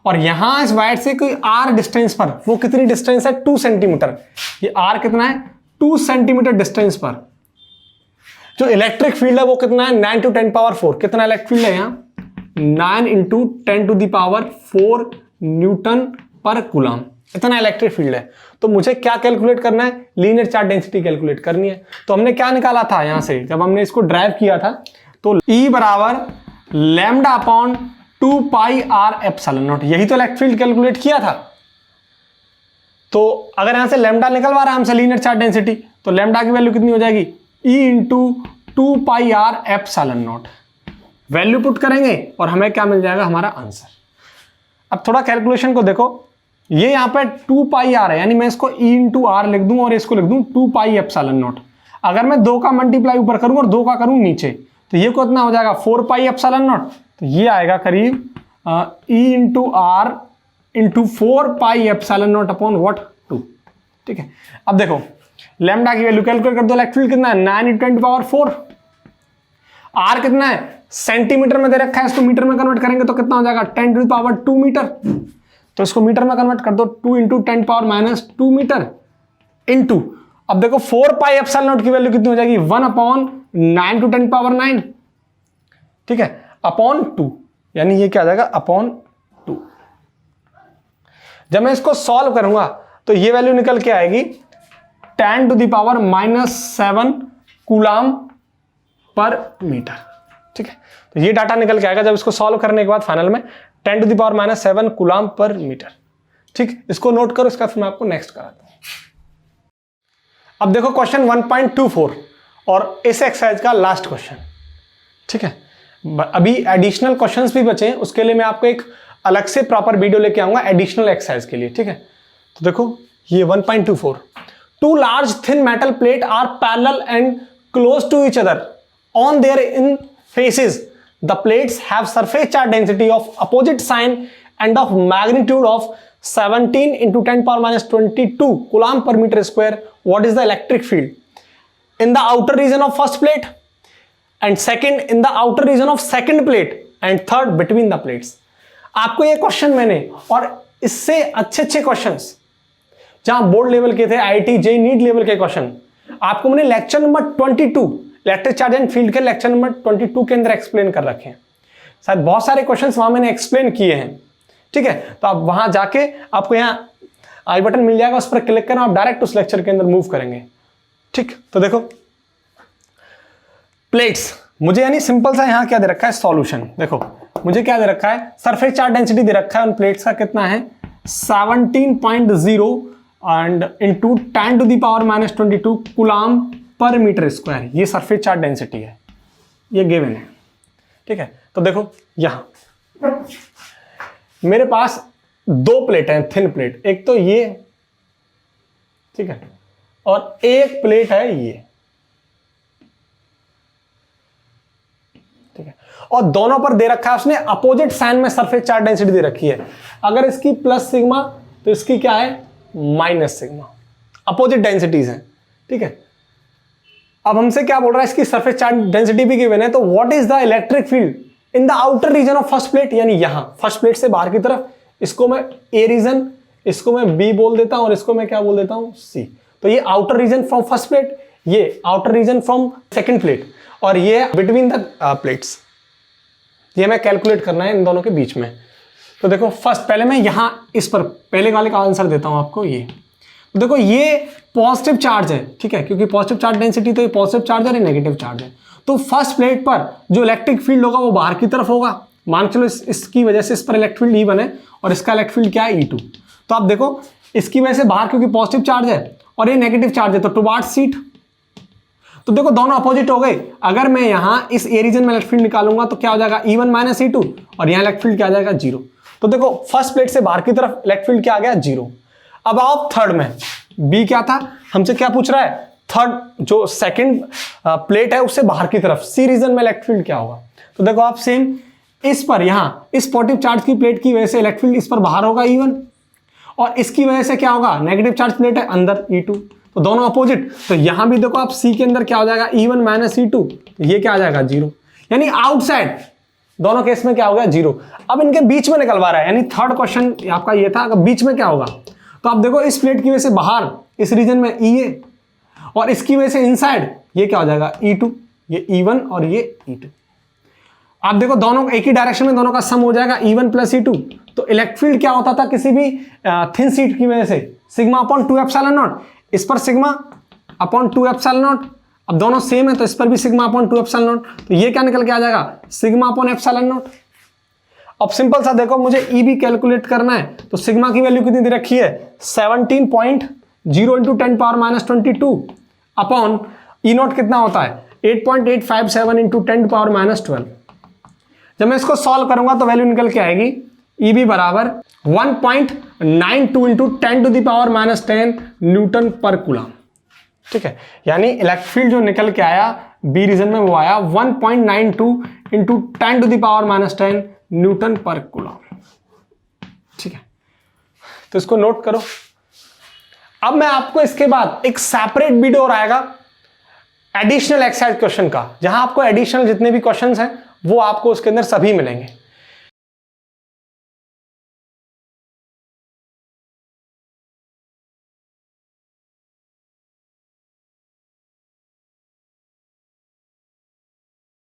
और यहां इस वायर से कोई आर डिस्टेंस पर, वो कितनी डिस्टेंस है, 2 सेंटीमीटर। ये आर कितना है, 2 सेंटीमीटर डिस्टेंस पर जो इलेक्ट्रिक फील्ड है वो कितना है, 9 to 10⁴। कितना इलेक्ट्रिक फील्ड है यहाँ, 9 इंटू 10⁴ न्यूटन पर कूलम, इतना इलेक्ट्रिक फील्ड है। तो मुझे क्या कैलकुलेट करना है, लीनियर चार्ज डेंसिटी कैलकुलेट करनी है। तो हमने क्या निकाला था यहां से, जब हमने इसको ड्राइव किया था, तो E बराबर lambda upon 2 pi r epsilon naught, यही तो इलेक्ट्रिक फील्ड कैलकुलेट किया था। तो अगर यहां से लैम्डा निकलवा रहा है हमसे लीनियर चार्ज डेंसिटी, तो लैम्डा की वैल्यू कितनी हो जाएगी, E into 2 pi r epsilon naught. Value put करेंगे और हमें क्या मिल जाएगा, हमारा आंसर। अब थोड़ा कैलकुलेशन को देखो, ये यहां पे 2 पाई आर है, यानी मैं इसको E इंटू आर लिख दूं और इसको लिख दूं 2 पाई एप्सिलॉन नॉट। अगर मैं 2 का मल्टीप्लाई ऊपर करूं और 2 का करूं नीचे, तो ये कितना हो जाएगा, 4 पाई एप्सिलॉन नॉट। तो ये आएगा करीब E into r into 4 pi epsilon naught upon what 2। ठीक है, अब देखो लैम्डा की वैल्यू कैलकुलेट कर दो, इलेक्ट्रिक फील्ड कितना है, 9 इंटू 10⁴। आर कितना है, सेंटीमीटर में दे रखा है, इसको मीटर में कन्वर्ट करेंगे तो कितना हो जाएगा, 10⁻² मीटर। तो इसको मीटर में कन्वर्ट कर दो, 2 इंटू 10⁻² मीटर इंटू, अब देखो 4 पाई एप्सिलॉन नॉट की वैल्यू कितनी हो जाएगी, 1/9 to 10⁻⁹। ठीक है, अपॉन 2, यानी ये क्या आ जाएगा, अपॉन 2। जब मैं इसको सॉल्व करूंगा तो ये वैल्यू निकल के आएगी 10⁻⁻7 कूलम पर मीटर। ठीक है, तो ये डाटा निकल के आएगा जब इसको सॉल्व करने के बाद फाइनल में 10⁻⁷ कूलम पर मीटर। ठीक, इसको नोट करो, इसका फिर मैं आपको नेक्स्ट कराता हूं। अब देखो क्वेश्चन 1.24 और इस एक्सरसाइज का लास्ट क्वेश्चन। ठीक है, अभी एडिशनल क्वेश्चंस भी बचे हैं, उसके लिए मैं आपको एक अलग से प्रॉपर वीडियो लेके आऊंगा एडिशनल एक्सरसाइज के लिए। ठीक है, तो देखो ये 1.24, two large thin metal plate are parallel and close to each other on their in faces, the plates have surface charge density of opposite sign and of magnitude of 17 into 10⁻22 coulomb per meter square. What is the electric field in the outer region of first plate, and second in the outer region of second plate, and third between the plates? आपको ये question मैंने और इससे अच्छे questions जहां board level के थे, IIT JEE NEET level के क्वेश्चन आपको मैंने lecture number 22 electric charge and field के लेक्चर नंबर 22 के अंदर एक्सप्लेन कर रखे हैं। शायद बहुत सारे क्वेश्चंस वहां मैंने एक्सप्लेन किए हैं। ठीक है, तो आप वहां जाके आपको यहाँ आई बटन मिल जाएगा, उस पर क्लिक करना, आप डायरेक्ट उस लेक्चर के अंदर मूव करेंगे। ठीक, तो देखो प्लेट्स, मुझे यानी सिंपल सा यहाँ क्या दे रखा है सॉल्यूशन। देखो मुझे क्या दे रखा है, सरफेस चार्ज डेंसिटी दे रखा है उन प्लेट्स का, कितना है 17.0 एंड इंटू 10⁻22 कूलम्ब पर मीटर स्क्वायर, ये सरफेस चार्ज डेंसिटी है, ये गिवन है। ठीक है, तो देखो यहां मेरे पास दो प्लेट हैं, थिन प्लेट, एक तो ये, ठीक है, और एक प्लेट है ये, ठीक है, और दोनों पर दे रखा है उसने अपोजिट साइन में सरफेस चार्ज डेंसिटी दे रखी है। अगर इसकी प्लस सिग्मा तो इसकी क्या है माइनस सिग्मा, अपोजिट डेंसिटीज हैं। ठीक है, अब हमसे क्या बोल रहा है, इसकी सरफेस चार्ज डेंसिटी भी गिवन है, तो what is the electric field in the outer region of first plate, यानी यहां फर्स्ट प्लेट से बाहर की तरफ, इसको मैं ए रीजन, इसको मैं बी बोल देता हूं और इसको मैं क्या बोल देता हूं सी। तो ये outer region from first plate, ये outer region from second plate, और ये बिटवीन द प्लेट्स, ये मैं कैलकुलेट करना है इन दोनों के बीच में। तो देखो फर्स्ट पहले मैं यहां इस पर पहले वाले का आंसर देता हूं आपको। ये तो देखो ये पॉजिटिव चार्ज है, ठीक है, क्योंकि पॉजिटिव चार्ज डेंसिटी, तो ये पॉजिटिव चार्ज है, नेगेटिव चार्ज है, तो फर्स्ट प्लेट पर जो इलेक्ट्रिक फील्ड होगा वो बाहर की तरफ होगा। मान चलो इसकी वजह से इस पर इलेक्ट्रिक फील्ड E1 है और इसका इलेक्ट्रिक फील्ड क्या है E2। तो आप देखो इसकी वजह से बाहर क्योंकि पॉजिटिव चार्ज है और ये नेगेटिव चार्ज है, तो टुवार्ड्स सीट, तो देखो दोनों अपोजिट हो गए। अगर मैं यहां इस ए रीजन में इलेक्ट्रिक फील्ड निकालूंगा तो क्या हो जाएगा E1 माइनस E2, और यहां इलेक्ट्रिक फील्ड क्या आ जाएगा 0। तो देखो फर्स्ट प्लेट से बाहर की तरफ इलेक्ट्रिक फील्ड क्या आ गया 0। अब आओ थर्ड में, बी क्या था, हमसे क्या पूछ रहा है, थर्ड जो सेकंड प्लेट है उससे बाहर की तरफ सी रीजन में इलेक्ट्रिक फील्ड क्या होगा। तो देखो आप सेम इस पर यहां इस पॉजिटिव चार्ज की प्लेट की वजह से इलेक्ट्रिक फील्ड इस पर बाहर होगा E1, और इसकी वजह से क्या होगा, नेगेटिव चार्ज प्लेट है अंदर E2, तो दोनों अपोजिट। तो यहां भी देखो आप सी के अंदर क्या हो जाएगा E1 माइनस E2, तो ये क्या आ जाएगा 0, यानी आउटसाइड दोनों केस में क्या होगा 0। अब इनके बीच में निकलवा रहा है, यानी थर्ड क्वेश्चन आपका ये था, बीच में क्या होगा, तो आप देखो इस प्लेट की वजह से बाहर इस रीजन में E है, और इसकी वजह से इनसाइड ये क्या हो जाएगा E2, ये E1 और ये E2। आप देखो दोनों एक ही डायरेक्शन में, दोनों का सम हो जाएगा E1 प्लस E2। तो इलेक्ट्रिक फील्ड क्या होता था किसी भी थिन शीट की वजह से, सिग्मा अपॉन 2 एप्सिलॉन नॉट, इस पर सिग्मा अपॉन 2 एप्सिलॉन नॉट, अब दोनों सेम है तो इस पर भी सिग्मा अपॉन 2 एप्सिलॉन नॉट, तो ये क्या निकल के आ जाएगा सिग्मा अपॉन एप्सिलॉन नॉट। अब सिंपल सा देखो मुझे ई भी कैलकुलेट करना है, तो सिग्मा की वैल्यू कितनी दे रखी है 17.0 इंटू 10⁻22 अपॉन ई नॉट कितना होता है 8.857 इंटू 10⁻12। जब मैं इसको सॉल्व करूंगा तो वैल्यू निकल के आएगी ई बी बराबर 1.92 इंटू 10⁻10 न्यूटन पर कूलम। ठीक है, यानी इलेक्ट्रिक फील्ड जो निकल के आया बी रीजन में वो आया 1.92 इंटू 10⁻10 न्यूटन पर कूलम। ठीक है, तो इसको नोट करो। अब मैं आपको इसके बाद एक सेपरेट वीडियो और आएगा एडिशनल एक्सरसाइज क्वेश्चन का, जहां आपको एडिशनल जितने भी क्वेश्चंस हैं वो आपको उसके अंदर सभी मिलेंगे।